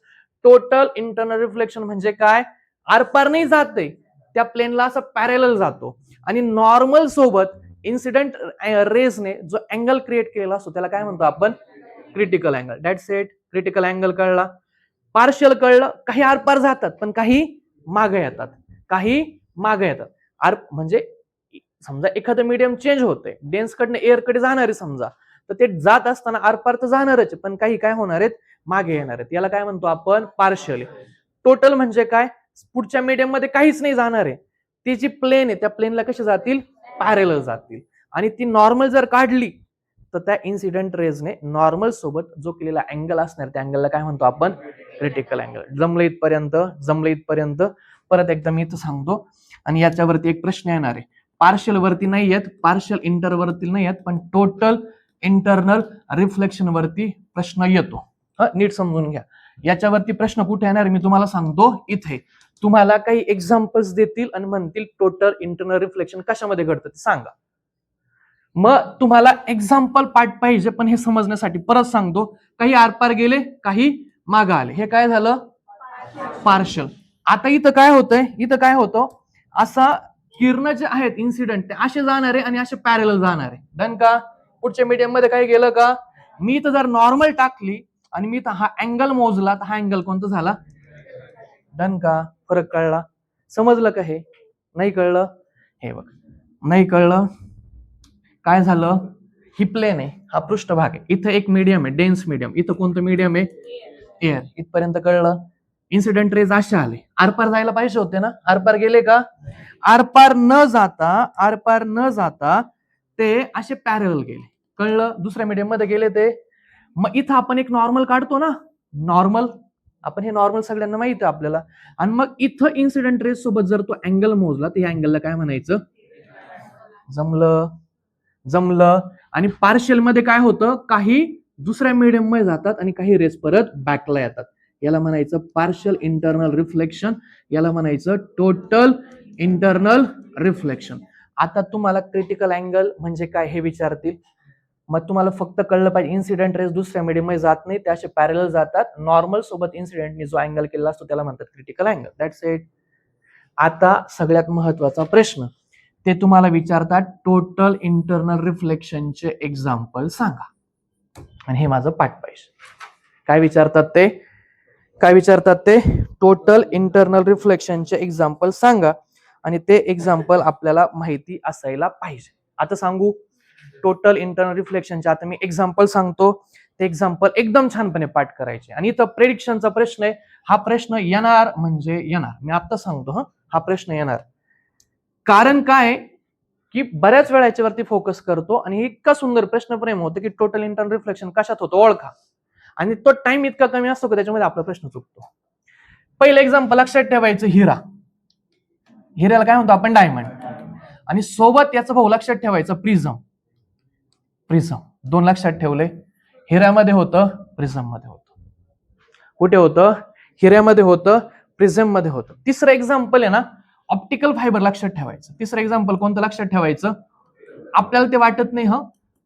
Speaker 1: Total internal reflection म्हणजे काय, आरपार नाही जाते, त्या प्लेनला असं पॅरेलल जातो आणि नॉर्मल सोबत इन्सिडेंट रेसने जो अँगल क्रिएट केलेला असतो त्याला काय म्हणतो आपण, critical angle. That's it. Critical angle कळला. पार्शियल कळलं. काही आरपार जातात पण काही मागे येतात, काही मागे येतात. म्हणजे समजा एखादं मीडियम चेंज होतंय, डेन्स कडनं एअर कडे जाणार आहे समजा, तर ते जात असताना आरपार तर जाणारच पण काही काय होणार आहेत, मागे येणार आहेत. याला काय म्हणतो आपण, पार्शियल. टोटल म्हणजे काय, पुढच्या मीडियम मध्ये काहीच नाही जाणार आहे, ती जी प्लेन आहे त्या प्लेनला कशी जातील, पॅरेलल जातील. आणि ती नॉर्मल जर काढली तर त्या इन्सिडेंट रेजने नॉर्मल सोबत जो केलेला अँगल असणार त्या अँगलला काय म्हणतो आपण, क्रिटिकल अँगल. जमलं इथपर्यंत, जमलं इथपर्यंत. परत एकदा मी इथं सांगतो आणि याच्यावरती एक प्रश्न येणार आहे. पार्शियल वरती नाही येत, पार्शियल इंटर वरती नाही येत, पण टोटल इंटरनल रिफ्लेक्शन वरती प्रश्न येतो. नीट समजून घ्या. याच्यावरती प्रश्न कुठे येणार मी तुम्हाला सांगतो. इथे तुम्हाला काही एक्झाम्पल्स देतील आणि म्हणतील टोटल इंटरनल रिफ्लेक्शन कशामध्ये घडतं ते सांगा. मग तुम्हाला एक्झाम्पल पार्ट पाहिजे, पण हे समजण्यासाठी परत सांगतो, काही आरपार गेले, काही मागे आले. हे काय झालं, पार्शियल. आता इथं काय होतंय, इथं काय होतं, असा किरण जे आहेत इन्सिडेंट ते असे जाणारे आणि असे पॅरेलल जाणारे. डन का. पुढच्या मीडियम मध्ये काय गेलं का, मी इथं जर नॉर्मल टाकली आणि मी इथं हा अँगल मोजला तर हा अँगल कोणता झाला. डन का. फरक कळला. समजलं का. हे नाही कळलं, हे बघ, नाही कळलं. काय झालं, ही प्लेन आहे, हा पृष्ठभाग आहे, इथं एक मीडियम आहे, डेन्स मीडियम. इथं कोणतं मीडियम आहे, एअर. इथपर्यंत कळलं. इन्सिडेंट रेज असे आले, आरपार जायला पाहिजे होते ना, आरपार गेले का, आरपार न जाता ते असे पॅरेलल गेले. कळलं. दुसऱ्या मीडियम मध्ये गेले ते. मग इथं आपण एक नॉर्मल काढतो ना, नॉर्मल, आपण हे नॉर्मल सगळ्यांना माहिती आहे आपल्याला. आणि मग इथं इन्सिडेंट रेज सोबत जर तो अँगल मोजला तर या अँगलला काय म्हणायचं, जमलं, जमलं. आणि पार्शियल मध्ये काय होतं, काही दुसऱ्या मीडियम मध्ये जातात आणि काही रेस परत बॅकला येतात. याला म्हणायचं पार्शियल इंटरनल रिफ्लेक्शन, याला म्हणायचं टोटल इंटरनल रिफ्लेक्शन. आता तुम्हाला क्रिटिकल अँगल म्हणजे काय हे विचारतील, मग तुम्हाला फक्त कळलं पाहिजे इन्सिडेंट रेस दुसऱ्या मीडियम मध्ये जात नाही, ते असे पॅरेलल जातात. नॉर्मल सोबत इन्सिडेंटने जो अँगल केला असतो त्याला म्हणतात क्रिटिकल अँगल. That's it. आता सगळ्यात महत्वाचा प्रश्न, ते तुम्हाला विचारतात टोटल इंटरनल रिफ्लेक्शनचे एक्झाम्पल सांगा. आणि हे माझं पाठ पाहिजे. काय विचारतात ते, काय विचारतात ते, टोटल इंटरनल रिफ्लेक्शनचे एक्झाम्पल सांगा. आणि ते एक्झाम्पल आपल्याला माहिती असायला पाहिजे. आता सांगू टोटल इंटरनल रिफ्लेक्शनचे. आता मी एक्झाम्पल सांगतो, ते एक्झाम्पल एकदम छानपणे पाठ करायचे. आणि इथं प्रेडिक्शनचा प्रश्न आहे, हा प्रश्न येणार म्हणजे येणार. मी आता सांगतो, हा प्रश्न येणार. कारण काय की बऱ्याच वेळा याच्यावरती फोकस करतो आणि इतका सुंदर प्रश्न प्रेम होतं की टोटल इंटरनल रिफ्लेक्शन कशात होतं ओळखा. आणि तो टाइम इतका कमी असतो की त्याच्यामध्ये आपला प्रश्न चुकतो. पहिलं एक्झाम्पल लक्षात ठेवायचं, हिरा. हिऱ्याला काय म्हणतो आपण, डायमंड. आणि सोबत याचा भाऊ लक्षात ठेवायचं, प्रिझम. प्रिझम दोन लक्षात ठेवले. हिऱ्यामध्ये होतं, प्रिझम मध्ये होतं. कुठे होतं, हिऱ्यामध्ये होतं, प्रिझम मध्ये होतं. तिसरं एक्झाम्पल आहे ना, ऑप्टिकल फायबर लक्षात ठेवायचं. तिसरं एक्झाम्पल कोणतं लक्षात ठेवायचं, आपल्याला ते वाटत नाही,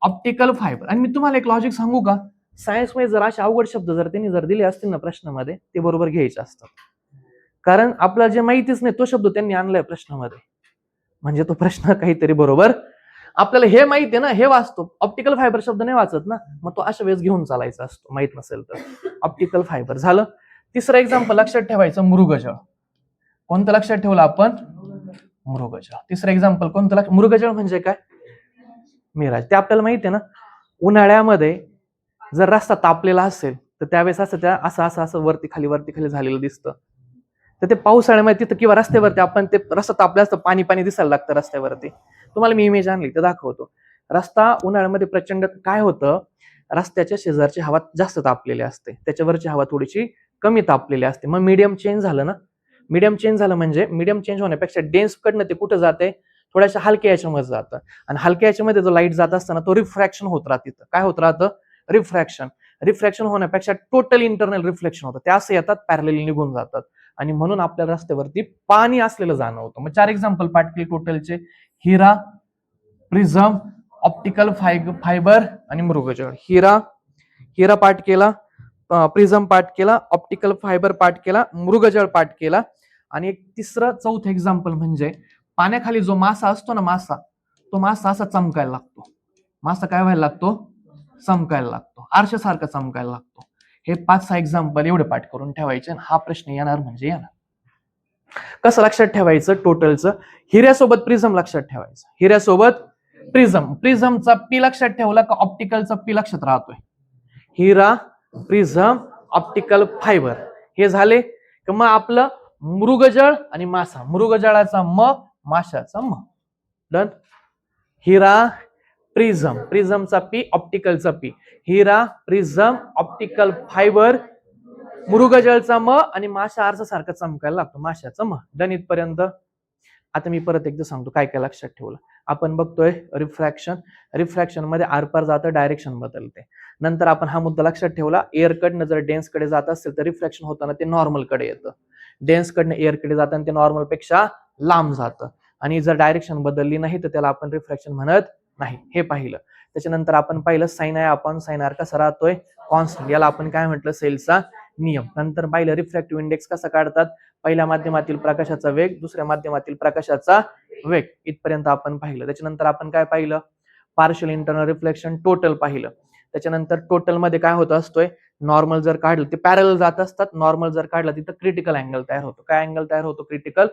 Speaker 1: ऑप्टिकल फायबर. आणि मी तुम्हाला एक लॉजिक सांगू का, सायन्स मध्ये जर असे अवघड शब्द जर त्यांनी जर दिले असतील ना प्रश्नामध्ये, ते बरोबर घ्यायचे असतात. कारण आपल्याला जे माहितीच नाही तो शब्द त्यांनी आणलाय प्रश्नामध्ये, म्हणजे तो प्रश्न काहीतरी बरोबर. आपल्याला हे माहिती आहे ना, हे वाचतो, ऑप्टिकल फायबर शब्द नाही वाचत ना, मग तो अशा वेळेस घेऊन चालायचा असतो, माहित नसेल तर. ऑप्टिकल फायबर झालं. तिसरं एक्झाम्पल लक्षात ठेवायचं, मृगजळ. कोणतं लक्षात ठेवलं आपण, मृगजळ. तिसरं एक्झाम्पल कोणतं, मृगजळ म्हणजे काय, मिराज. ते आपल्याला माहिती आहे ना, उन्हाळ्यामध्ये जर रस्ता तापलेला असेल तर त्यावेळेस असं त्या असं असं वरती खाली झालेलं दिसतं. तर ते पावसाळ्यामध्ये तिथं किंवा रस्त्यावरती आपण ते रस्ता तापला असतं, पाणी पाणी दिसायला लागतं रस्त्यावरती. तुम्हाला मी इमेज आणली तर दाखवतो. रस्ता उन्हाळ्यामध्ये प्रचंड काय होतं, रस्त्याच्या शेजारची हवा जास्त तापलेली असते, त्याच्यावरची हवा थोडीशी कमी तापलेली असते. मग मीडियम चेंज झालं ना, मीडियम चेंज झालं म्हणजे मीडियम चेंज होण्यापेक्षा डेन्स कडनं ते कुठं जाते, थोड्याशा हलक्या याच्यामध्ये जातं. आणि हलक्या याच्यामध्ये जो लाईट जात असताना तो रिफ्रॅक्शन होत राहतं. काय होत राहतं, रिफ्रॅक्शन. रिफ्रॅक्शन होण्यापेक्षा टोटल इंटरनल रिफ्लेक्शन होतं, ते असं येतात पॅरलल निघून जातात. आणि म्हणून आपल्या रस्त्यावरती पाणी असलेलं जाणवतं. मग 4 एक्झाम्पल पाठ केले टोटलचे, हिरा, प्रिझम, ऑप्टिकल फायबर आणि मृगजळ. हिरा पाठ केला, प्रिझम पाठ केला, ऑप्टिकल फायबर पाठ केला, मृगजळ पाठ केला, आणि एक तिसरं चौथं एक्झाम्पल म्हणजे पाण्याखाली जो मासा असतो ना, मासा, तो मासा असा चमकायला लागतो. मासा काय व्हायला लागतो? चमकायला लागतो, आरशासारखा चमकायला लागतो. हे 5-6 एक्झाम्पल एवढे पाठ करून ठेवायचे. हा प्रश्न येणार म्हणजे येणार. कसं लक्षात ठेवायचं टोटलचं? हिऱ्यासोबत प्रिझम लक्षात ठेवायचं. हिऱ्यासोबत प्रिझम. प्रिझमचा पी लक्षात ठेवला का ऑप्टिकलचा पी लक्षात राहतोय. हिरा, प्रिझम, ऑप्टिकल फायबर हे झाले की मग आपलं मृगजळ आणि मासा. मृगजळाचा म, माशाचा म. डन. हिरा, प्रिझम, प्रिझमचा पी, ऑप्टिकलचा पी. हिरा, प्रिझम, ऑप्टिकल फायबर, मृगजळचा म, आणि माशा आरसा चमकायला लागतो, माशाचा म. डन इथपर्यंत. आता मी परत एकदा सांगतो काय काय लक्षात ठेवलं. आपण बघतोय रिफ्रॅक्शन. रिफ्रॅक्शन मध्ये आरपार जातं, डायरेक्शन बदलते. नंतर आपण हा मुद्दा लक्षात ठेवला, एअर कडनं जर डेन्स कडे जात असेल तर रिफ्रॅक्शन होताना ते नॉर्मल कडे येतं. डेन्स कडनं एअर कडे जाताना ते नॉर्मल पेक्षा लांब जातं. आणि जर डायरेक्शन बदलली नाही तर त्याला आपण रिफ्रॅक्शन म्हणत नाही. हे पाहिलं. त्याच्यानंतर आपण पाहिलं sine I upon sine R कसा राहतोय? कॉन्स्टंट. याला आपण काय म्हटलं? सेलचा नियम. नंतर पाहिलं रिफ्रॅक्टिव्ह इंडेक्स कसा काढतात? पहिल्या माध्यमातील प्रकाशाचा वेग, दुसऱ्या माध्यमातील प्रकाशाचा वेग. इथपर्यंत आपण पाहिलं. त्याच्यानंतर आपण काय पाहिलं? पार्शियल इंटरनल रिफ्लेक्शन, टोटल पाहिलं. त्याच्यानंतर टोटल मध्ये काय होत असतोय? नॉर्मल जर काढलं ते पॅरल जात असतात. नॉर्मल जर काढलं तिथं क्रिटिकल अँगल तयार होतो. काय अँगल तयार होतो? क्रिटिकल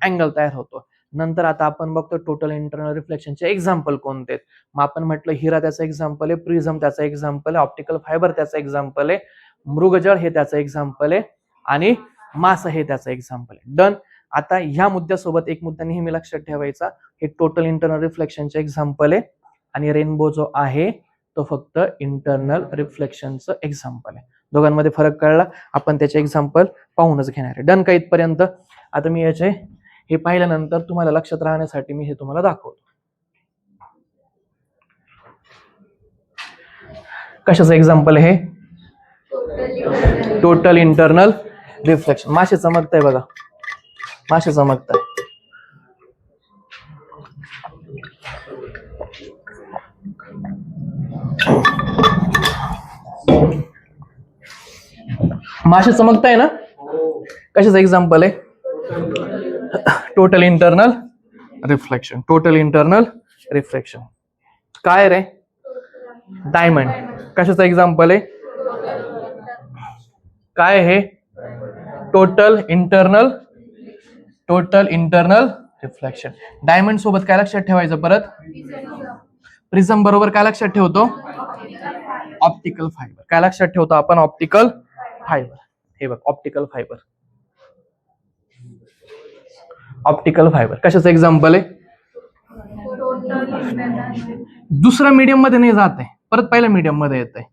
Speaker 1: अँगल तयार होतो. नंतर आता आपण बघतो टोटल इंटरनल रिफ्लेक्शनचे एक्झाम्पल कोणते आहेत. मग आपण म्हटलं हिरा त्याचा एक्झाम्पल आहे, प्रिझम त्याचा एक्झाम्पल आहे, ऑप्टिकल फायबर त्याचा एक्झाम्पल आहे, मृगजळ हे त्याचं एक्झाम्पल आहे, आणि मासा हे त्याचं एक्झाम्पल आहे. डन. आता ह्या मुद्द्यासोबत एक मुद्दा नेहमी लक्षात ठेवायचा, हे टोटल इंटरनल रिफ्लेक्शनचे एक्झाम्पल आहे, आणि रेनबो जो आहे तो फक्त इंटरनल रिफ्लेक्शनचं एक्झाम्पल आहे. दोघांमध्ये फरक कळला. आपण त्याचे एक्झाम्पल पाहूनच घेणार आहे. डन का इथपर्यंत? आता मी याचे हे पाहिल्यानंतर तुम्हाला लक्षात राहण्यासाठी मी हे तुम्हाला दाखवतो. कशाचं एक्झाम्पल आहे? Total internal reflection. मासे चमकताय बघा, मासे चमकताय. मासे चमकताय ना? कशाचं एक्झाम्पल आहे? Total internal reflection. Total internal reflection काय रे? डायमंड. कशाचं एक्झाम्पल आहे? काय हे? Total internal reflection. डायमंड सोबत काय लक्षात ठेवायचं परत? प्रिझम बरोबर काय लक्षात ठेवतो? Optical fibre. काय लक्षात ठेवतो आपण? Optical fibre. हे बघ, ऑप्टिकल फायबर. ऑप्टिकल फायबर कशाचं एक्झाम्पल आहे? दुसऱ्या मीडियम मध्ये नाही जात आहे, परत पहिल्या मीडियम मध्ये येत आहे,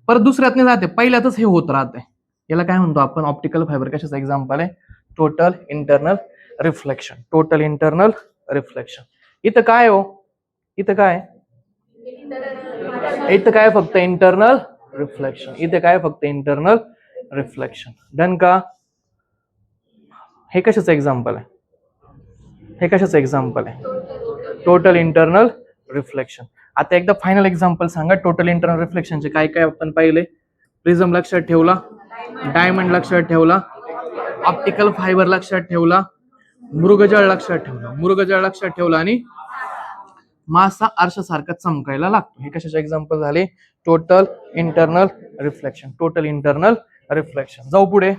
Speaker 1: परत दुसऱ्यात नाही जाते, पहिल्यातच हे होत राहते. याला काय म्हणतो आपण? Optical fibre. कशाचं एक्झाम्पल आहे? Total internal reflection. Total internal reflection. इथं काय हो? इथं काय? इथं काय? फक्त इंटरनल रिफ्लेक्शन. इथे काय? फक्त इंटरनल रिफ्लेक्शन. डन का? हे कशाचं एक्झाम्पल आहे? हे कशाचं एक्झाम्पल आहे? Total internal reflection. आता एकदा फायनल एक्झाम्पल सांगा टोटल इंटरनल रिफ्लेक्शनचे. काय काय आपण पाहिले? प्रिझम लक्षात ठेवला, डायमंड लक्षात ठेवला, ऑप्टिकल फायबर लक्षात ठेवला, मृगजळ लक्षात ठेवला, मृगजळ लक्षात ठेवला, आणि मासा आरशासारखा चमकायला लागतो. हे कशाचे एक्झाम्पल झाले? Total internal reflection. Total internal reflection. जाऊ पुढे.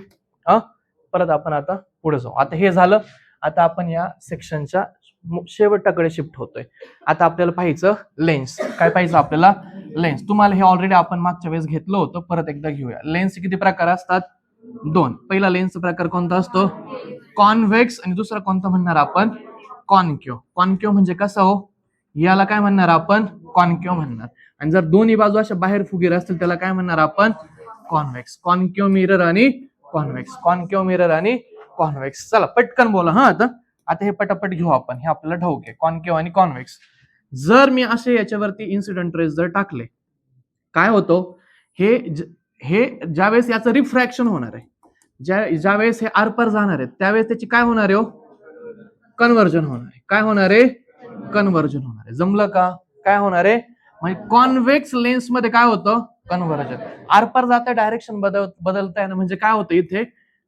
Speaker 1: परत आपण आता पुढे जाऊ. आता हे झालं. आता आपण या सेक्शनच्या शेवटाकडे शिफ्ट होतोय. आता आपल्याला पाहायचं लेन्स. काय पाहिजे आपल्याला? लेन्स. तुम्हाला हे ऑलरेडी आपण मागच्या वेळेस घेतलं होतं, परत एकदा घेऊया. लेन्सचे किती प्रकार असतात? 2. पहिला लेन्सचा प्रकार कोणता असतो? कॉन्व्हेक्स. आणि दुसरा कोणता म्हणणार आपण? कॉन्केव्ह. कॉन्केव्ह म्हणजे कसं हो? याला काय म्हणणार आपण? कॉन्केव्ह म्हणणार. आणि जर दोन्ही बाजू अशा बाहेर फुगीर असतील त्याला काय म्हणणार आपण? कॉन्व्हेक्स. कॉन्केव्ह मिरर आणि कॉन्व्हेक्स. कॉन्केव्ह मिरर आणि कॉन्व्हेक्स. चला पटकन बोला. आता हे पटापट घेऊ आपण. हे आपल्याला ठाऊक आहे कॉन्केव्ह आणि कॉन्व्हेक्स. जर मी असे याच्यावरती इन्सिडेंट रेस जर टाकले, काय होतो? हे ज्यावेळेस याचं रिफ्रॅक्शन होणार आहे, ज्यावेळेस हे आरपार जाणार आहे, त्यावेळेस त्याची काय होणार आहे हो? कन्व्हर्जन होणार आहे. काय होणार आहे? कन्व्हर्जन होणार आहे. जमलं का? काय होणार आहे? म्हणजे कॉन्व्हेक्स लेन्स मध्ये काय होतं? कन्व्हर्जन. आरपार जात डायरेक्शन बदलताय ना, म्हणजे काय होतं इथे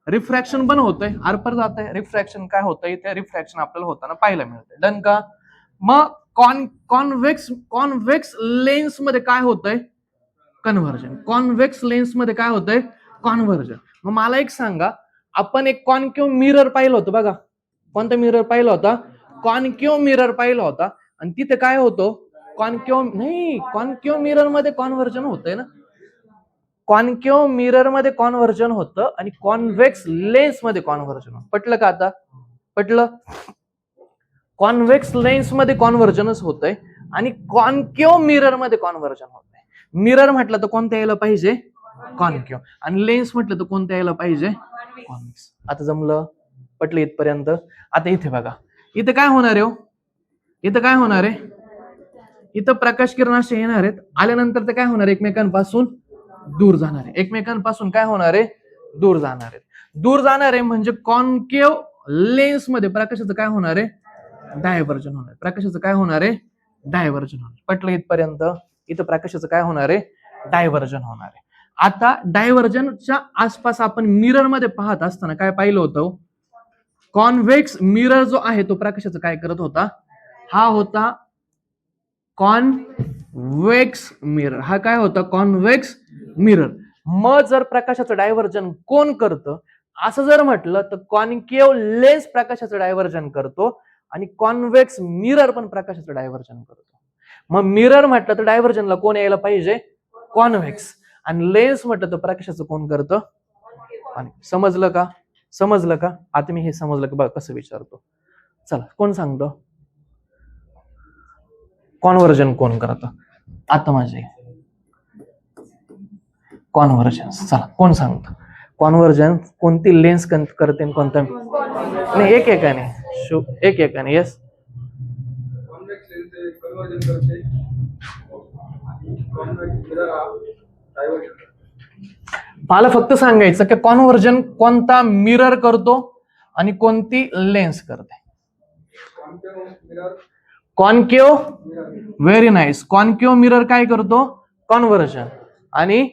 Speaker 1: रिफ्रॅक्शन पण होतंय, आरपार जात आहे रिफ्रॅक्शन, काय होतं इथे रिफ्रॅक्शन आपल्याला होताना पाहायला मिळतंय. डन का? मग कॉन्व्हेक्स लेन्स मध्ये काय होतंय? कन्व्हर्जन. कॉन्व्हेक्स लेन्स मध्ये काय होतंय? कॉन्व्हर्जन. मग मला एक सांगा, आपण एक कॉन्केव्ह मिरर पाहिलं होतं बघा. कोणता मिरर पाहिला होता? कॉन्केव्ह मिरर पाहिला होता. आणि तिथे काय होतं? कॉन्केव्ह मिरर मध्ये कॉन्व्हर्जन होतंय ना. कॉन्केव्ह मिरर मध्ये कॉन्व्हर्जन होतं आणि कॉन्व्हेक्स लेन्स मध्ये कॉन्व्हर्जन होतं. पटलं का आता? पटलं? कॉन्व्हेक्स लेन्स मध्ये कॉन्व्हर्जनच होतंय आणि कॉन्केव्ह मिरर मध्ये कॉन्व्हर्जन होतंय. मिरर म्हटलं तर कोणत्या यायला पाहिजे? कॉन्केव्ह. आणि लेन्स म्हटलं तर कोणत्या यायला पाहिजे? कॉन्व्हेक्स. आता जमलं? पटलं इथपर्यंत? आता इथे बघा, इथे काय होणार आहे? इथं काय होणार आहे? इथं प्रकाश किरण असे येणार आहेत, आल्यानंतर ते काय होणार आहे? एकमेकांपासून दूर जाणार आहे. एकमेकांपासून काय होणार आहे? दूर जाणार आहे. दूर जाणार आहे म्हणजे कॉन्केव्ह लेन्स मध्ये प्रकाशाचं काय होणार आहे? डायव्हर्जन होणार. प्रकाशाचं काय होणार आहे? डायव्हर्जन होणार. पटलं इथपर्यंत? इथं प्रकाशाचं काय होणार आहे? डायव्हर्जन होणार आहे. आता डायव्हर्जनच्या आसपास आपण मिरर मध्ये पाहत असताना काय पाहिलं होतं? कॉन्व्हेक्स मिरर जो आहे तो प्रकाशाचं काय करत होता? हा होता कॉन्व्हेक्स मिरर. हा काय होता? Convex mirror. मग जर प्रकाशाचं डायव्हर्जन कोण करतं असं जर म्हटलं तर कॉन्केव्ह लेन्स प्रकाशाचं डायव्हर्जन करतो आणि कॉन्व्हेक्स मिरर पण प्रकाशाचं डायव्हर्जन करतो. मग मिरर म्हटलं तर डायव्हर्जनला कोण यायला पाहिजे? कॉन्व्हेक्स. आणि लेन्स म्हटलं तर प्रकाशाचं कोण करतं? समजलं का? समजलं का? आता मी हे समजलं का? बघा कसं विचारतो. चला, कोण सांगतो कॉन्व्हर्जन कोण करतं? आता माझे कॉन्व्हर्जन. चला, कोण सांगतं कॉन्व्हर्जन कोणती लेन्स करते कोणता? नाही, एक एकाने. एक एकाने. येस. मला फक्त सांगायचं की कॉन्व्हर्जन कोणता मिरर करतो आणि कोणती लेन्स करते? Concave. Very nice. Concave mirror काय करतो? कॉन्व्हर्जन. आणि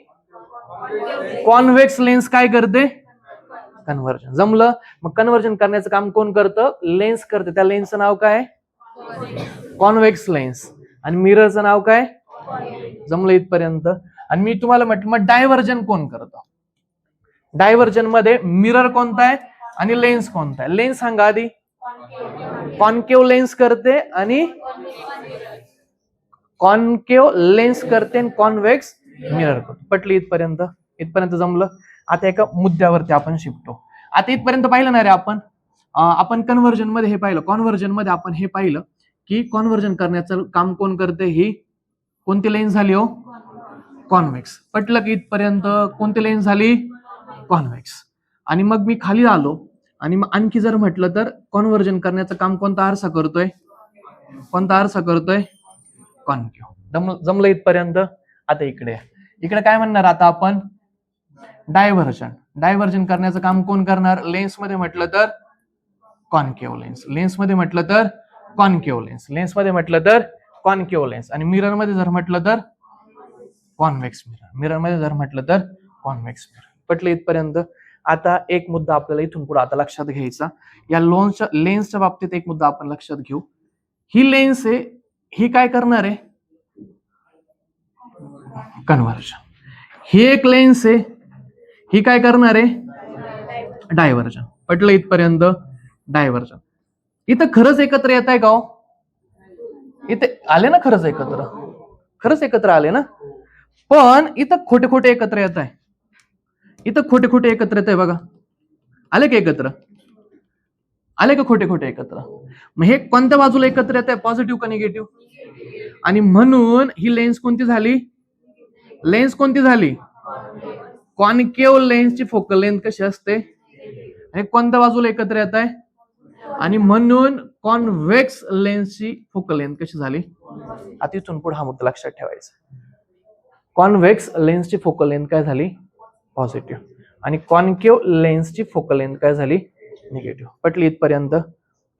Speaker 1: कॉन्व्हेक्स लेन्स काय करते? कन्व्हर्जन. जमलं? मग कन्व्हर्जन करण्याचं काम कोण करतं? लेन्स करते. त्या लेन्सचं नाव काय? Convex lens. आणि मिररचं नाव काय? जमलं इथपर्यंत? आणि मी तुम्हाला म्हटलं मग डायव्हर्जन कोण करतं? डायव्हर्जन मध्ये मिरर कोणता आहे आणि लेन्स कोणता आहे? लेन्स सांगा आधी. कॉन्केव्ह लेन्स करते आणि कॉन्केव्ह लेन्स करते आणि कॉन्व्हेक्स मिरर करतो. पटली इथपर्यंत? इथपर्यंत जमलं? आता एका मुद्द्यावरती आपण शिकतो. आता इथपर्यंत पाहिलं ना रे आपण कन्व्हर्जन मध्ये हे पाहिलं, कॉन्व्हर्जन मध्ये आपण हे पाहिलं की कॉन्व्हर्जन करण्याचं काम कोण करते? ही कोणती लेन्स झाली हो? कॉन्व्हेक्स. पटलं की इथपर्यंत? कोणती लेन्स झाली? कॉन्व्हेक्स. आणि मग मी खाली आलो आणि मग आणखी जर म्हटलं तर कॉन्व्हर्जन करण्याचं काम कोणता आरसा करतोय? कोणता आरसा करतोय? कॉन्केव्ह. जमलं इथपर्यंत? आता इकडे काय म्हणणार आता आपण? डायव्हर्जन. डायव्हर्जन करण्याचं काम कोण करणार? लेन्स मध्ये म्हटलं तर कॉन्केव्ह लेन्स. लेन्स मध्ये म्हटलं तर कॉन्केव्ह लेन्स. लेन्स मध्ये म्हटलं तर कॉन्केव्ह लेन्स. आणि मिरर मध्ये जर म्हटलं तर कॉन्व्हेक्स मिरर. मिरर मध्ये जर म्हटलं तर कॉन्व्हेक्स मिरर. पटलं इथपर्यंत? आता एक मुद्दा आपल्याला इथून पुढे आता लक्षात घ्यायचा. या लेन्सच्या बाबतीत एक मुद्दा आपण लक्षात घेऊ. ही लेन्स आहे, ही काय करणार आहे? कन्व्हर्जन. ही एक लेन्स आहे, ही काय करणार आहे? डायव्हर्जन. पटलं इथपर्यंत? डायव्हर्जन. इथं खरंच एकत्र येत आहे का हो? इथे आले ना खरंच एकत्र? खरंच एकत्र आले ना? पण इथं खोटे खोटे एकत्र येत आहे. इथं खोटे खोटे एकत्र येत आहे बघा. आले का एकत्र? आले का खोटे खोटे एकत्र? मग हे कोणत्या बाजूला एकत्र येत आहे? पॉझिटिव्ह का निगेटिव्ह? आणि म्हणून ही लेन्स कोणती झाली? लेन्स कोणती झाली? कॉन्केव्ह लेन्सची फोकल लेंथ कशी असते? आणि कोणत्या बाजूला एकत्र येत आहे? आणि म्हणून कॉन्व्हेक्स लेन्सची फोकल लेंथ कशी झाली? आता इथून पुढे हा मुद्दा लक्षात ठेवायचा. कॉन्व्हेक्स लेन्सची फोकल लेंथ काय झाली? पॉझिटिव्ह. आणि कॉन्केव्ह लेन्सची फोकल लेंथ काय झाली? निगेटिव्ह. पटली इथपर्यंत?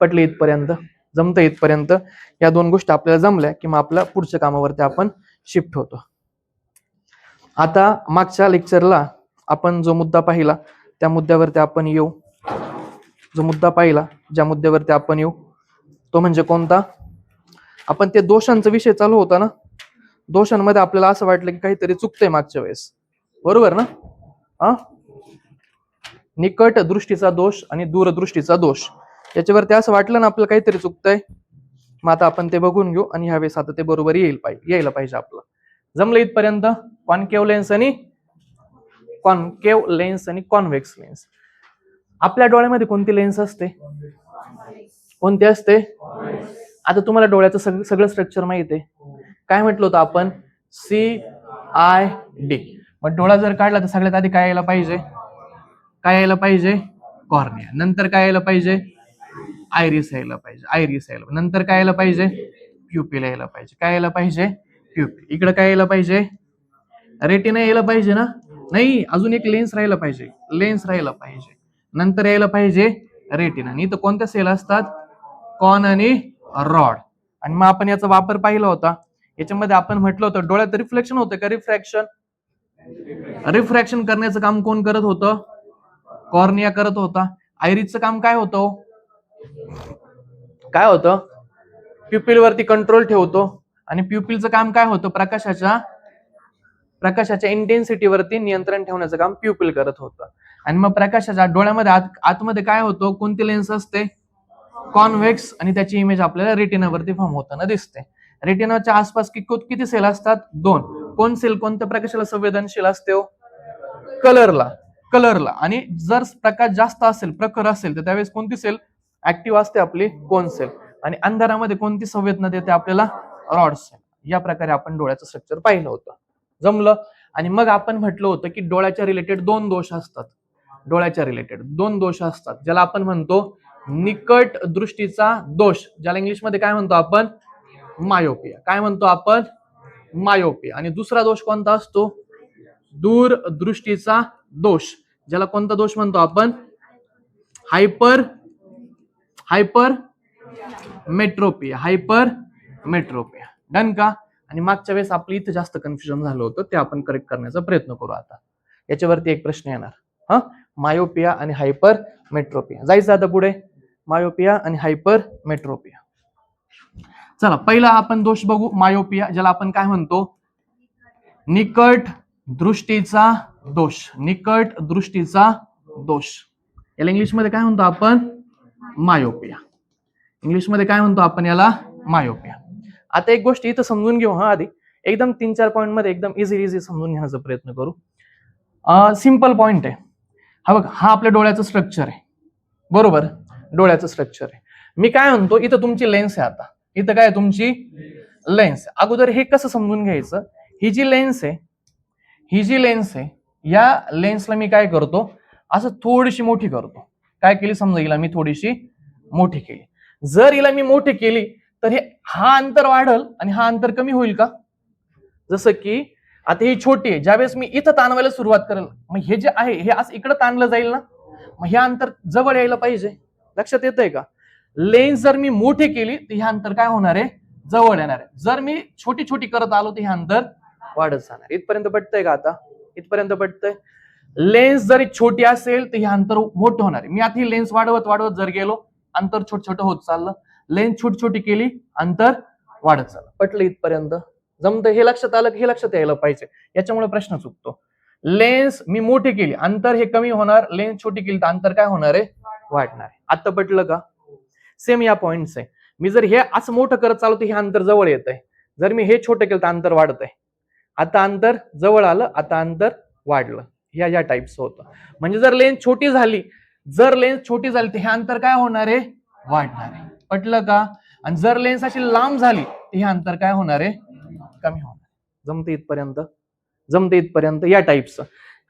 Speaker 1: पटली इथपर्यंत? जमतं इथपर्यंत? या दोन गोष्टी आपल्याला जमल्या की मग आपल्या पुढच्या कामावरती आपण शिफ्ट होतो. आता मागच्या लेक्चरला आपण जो मुद्दा पाहिला त्या मुद्द्यावरती आपण येऊ. जो मुद्दा पाहिला ज्या मुद्द्यावरती आपण येऊ तो म्हणजे कोणता? आपण ते दोषांचा विषय चालू होता ना, दोषांमध्ये आपल्याला असं वाटलं की काहीतरी चुकतंय मागच्या वेळेस, बरोबर ना? निकट दृष्टीचा दोष आणि दूरदृष्टीचा दोष, याच्यावरती असं वाटलं ना आपल्याला काहीतरी चुकतंय. मग आता आपण ते बघून घेऊ आणि ह्यावेळेस आता ते बरोबर यायला पाहिजे आपलं. जमलं इथपर्यंत? कॉन्केव्ह लेन्स आणि कॉन्व्हेक्स लेन्स. आपल्या डोळ्यामध्ये कोणती लेन्स असते? कोणती असते? आता तुम्हाला डोळ्याचं सगळं स्ट्रक्चर माहिती आहे. काय म्हटलं होतं आपण? CID. मग डोळा जर काढला तर सगळ्यात आधी काय यायला पाहिजे? कॉर्निया. नंतर काय यायला पाहिजे? आयरिस यायला पाहिजे. नंतर काय यायला पाहिजे? प्युपिल यायला पाहिजे. काय यायला पाहिजे? प्युपिल. इकडे काय यायला पाहिजे? रेटिना यायला पाहिजे ना? नाही, अजून एक लेन्स राहिला पाहिजे. नंतर यायला पाहिजे रेटिना. आणि इथं कोणत्या सेल असतात? कॉन आणि रॉड. आणि मग आपण याचा वापर पाहिला होता. याच्यामध्ये आपण म्हटलं होतं डोळ्यात रिफ्लेक्शन होतं का? रिफ्रॅक्शन करण्याचं काम कोण करत होतं? कॉर्निया करत होता. आयरिसचं काम काय होतं? प्युपिल वरती कंट्रोल ठेवतो. आणि प्युपिलचं काम काय होतं? प्रकाशाच्या इंटेन्सिटीवरती नियंत्रण ठेवण्याचं काम प्युपिल करत होतं. आणि मग प्रकाशाच्या डोळ्यामध्ये आतमध्ये काय होतं? कोणती लेन्स असते? कॉन्व्हेक्स. आणि त्याची इमेज आपल्याला रेटिनावरती फॉर्म होताना दिसते. रेटिनाच्या आसपास किती सेल असतात? 2. कोण सेल कोणत्या प्रकाशाला संवेदनशील असते? कलरला. आणि जर प्रकाश जास्त असेल, प्रखर असेल, तर त्यावेळेस कोणती सेल ऍक्टिव्ह असते? आपली कोन सेल. आणि अंधारामध्ये कोणती संवेदना देते आपल्याला? Rod cell. या प्रकारे आपण डोळ्याचं स्ट्रक्चर पाहिलं होतं. जमलं? आणि मग आपण म्हटलं होतं की डोळ्याच्या रिलेटेड 2 दोष असतात. ज्याला आपण म्हणतो निकट दृष्टीचा दोष, ज्याला इंग्लिशमध्ये काय म्हणतो आपण? मायोपिया. आणि दुसरा दोष कोणता असतो? दूरदृष्टीचा दोष, ज्याला कोणता दोष म्हणतो आपण? हायपरमेट्रोपिया. डन का? आणि मागच्या वेळेस आपलं इथं जास्त कन्फ्युजन झालं होतं, ते आपण करेक्ट करण्याचा प्रयत्न करू. आता याच्यावरती एक प्रश्न येणार. मायोपिया आणि हायपरमेट्रोपिया. जायचं आता पुढे. मायोपिया आणि हायपरमेट्रोपिया. चला, पहिला आपण दोष बघू. मायोपिया, ज्याला आपण काय म्हणतो? निकट दृष्टीचा दोष. याला इंग्लिशमध्ये काय म्हणतो आपण? मायोपिया. आता एक गोष्ट इथं समजून घेऊ. आधी एकदम 3-4 पॉईंट मध्ये एकदम इझी समजून घेण्याचा प्रयत्न करू. सिंपल पॉइंट आहे. हा आपल्या डोळ्याचं स्ट्रक्चर आहे, बरोबर? डोळ्याचं स्ट्रक्चर आहे. मी काय म्हणतो, इथं तुमची लेन्स आहे. आता इथं काय? तुमची लेन्स. अगोदर हे कसं समजून घ्यायचं? ही जी लेन्स आहे, या लेन्सला मी काय करतो? असं थोडीशी मोठी करतो. काय केली? समजा हिला मी थोडीशी मोठी केली. जर हिला मी मोठी केली तर हा अंतर वाढल आणि हा अंतर कमी होईल का? जसं की आता ही छोटी आहे, ज्यावेळेस मी इथं ताणवायला सुरुवात करेल, मग हे जे आहे हे असं इकडं ताणलं जाईल ना, मग हे अंतर जवळ यायला पाहिजे. लक्षात येतंय का? लेन्स जर मी मोठी केली तर हे अंतर काय होणार आहे? जवळ येणार आहे. जर मी छोटी करत आलो तर हे अंतर वाढत जाणार. इथपर्यंत पटतंय का? आता इथपर्यंत पटतंय? लेन्स जरी छोटी असेल तर हे अंतर मोठं होणार आहे. मी आता ही लेन्स वाढवत जर गेलो, अंतर छोटं होत चाललं. लेन्स छोटी केली, अंतर वाढत चाललं. पटलं इथपर्यंत? जमतं? हे लक्षात आलं? हे लक्षात यायला पाहिजे. याच्यामुळे प्रश्न चुकतो. लेन्स मी मोठी केली, अंतर हे कमी होणार. लेन्स छोटी केली तर अंतर काय होणार आहे? वाढणार आहे. आता पटलं का? सेम या पॉइंट्स आहे. मी जर हे असं मोठं करत चालू तर हे अंतर जवळ येत आहे. जर मी हे छोटं केलं तर अंतर वाढत आहे. आता अंतर जवळ आलं, आता अंतर वाढलं. या टाइप्स होतं. म्हणजे जर लेन्स छोटी झाली तर हे अंतर काय होणार आहे? वाढणार आहे. पटलं का? आणि जर लेन्स अशी लांब झाली तर हे अंतर काय होणार आहे? कमी होणार. जमते इथपर्यंत? या टाइप्स.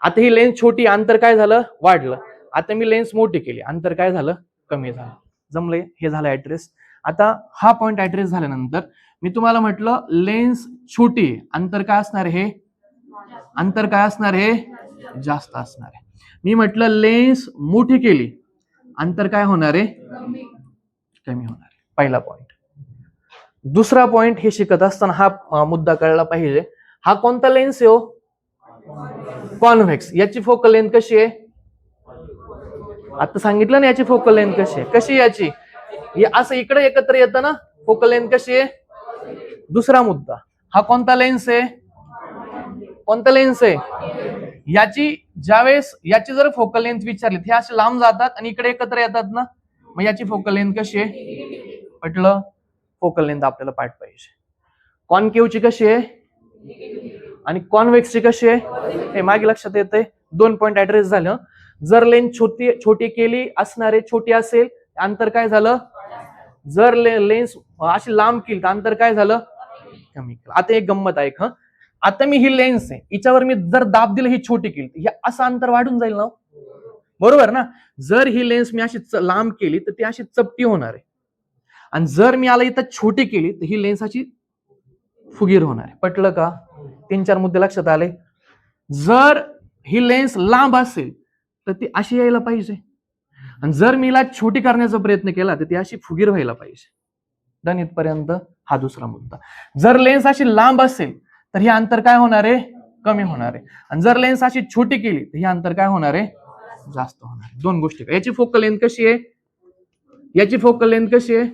Speaker 1: आता ही लेन्स छोटी, अंतर काय झालं? वाढलं. आता मी लेन्स मोठी केली, अंतर काय झालं? कमी झालं. जमलंय? हे झालं ऍड्रेस. आता हा पॉइंट ऍड्रेस झाल्यानंतर मी तुम्हाला म्हटलं लेन्स छोटी, अंतर काय असणार आहे? जास्त असणार आहे. मी म्हटलं लेन्स मोठी केली, अंतर काय होणार आहे? कमी होणार आहे. पहिला पॉइंट. दुसरा पॉइंट, हे शिकत असताना हा मुद्दा कळला पाहिजे. हा कोणता लेन्स आहे? कॉन्व्हेक्स. याची फोकल लेंथ कशी आहे? आता सांगितलं ना याची फोकल लेंथ कशी आहे. कशी याची असं इकडे एकत्र येतं ना, फोकल लेंथ कशी आहे? दुसरा मुद्दा, हा कोणता लेन्स आहे? कोणता लेन्स आहे? याची ज्यावेळेस याची जर फोकल लेंथ विचारली, हे असे लांब जातात आणि इकडे एकत्र येतात ना, मग याची फोकल लेंथ कशी आहे? म्हटलं फोकल लेंथ आपल्याला पाठ पाहिजे. कॉन्केव्हची कशी आहे आणि कॉन्व्हेक्सची कशी आहे हे मागे लक्षात येते. 2 पॉइंट ऍड्रेस झालं. जर लेंथ छोटी केली असणारे छोटी असेल, अंतर काय झालं? जर लेन्स अशी लांब केली तर अंतर काय झालं? कमी केलं. आता एक गंमत आहे. आता मी ही लेन्स आहे, हिच्यावर मी जर दाब दिलं, ही छोटी केली, तर असं अंतर वाढून जाईल ना, बरोबर ना? जर ही लेन्स मी अशी लांब केली तर ती अशी चपटी होणार आहे, आणि जर मी आला इथं छोटी केली तर ही लेन्स अशी फुगीर होणार आहे. पटलं का? 3-4 मुद्दे लक्षात आले. जर ही लेन्स लांब असेल तर ती अशी यायला पाहिजे, आणि जर मी हिला छोटी करण्याचा प्रयत्न केला तर ती अशी फुगीर व्हायला पाहिजे. डन इथपर्यंत हा दुसरा मुद्दा. जर लेन्स अशी लांब असेल तर हे अंतर काय होणार आहे? कमी होणार आहे, आणि जर लेन्स अशी छोटी केली तर हे अंतर काय होणार आहे? जास्त होणार आहे. 2 गोष्टी. याची फोकल लेंथ कशी आहे? याची फोकल लेंथ कशी आहे?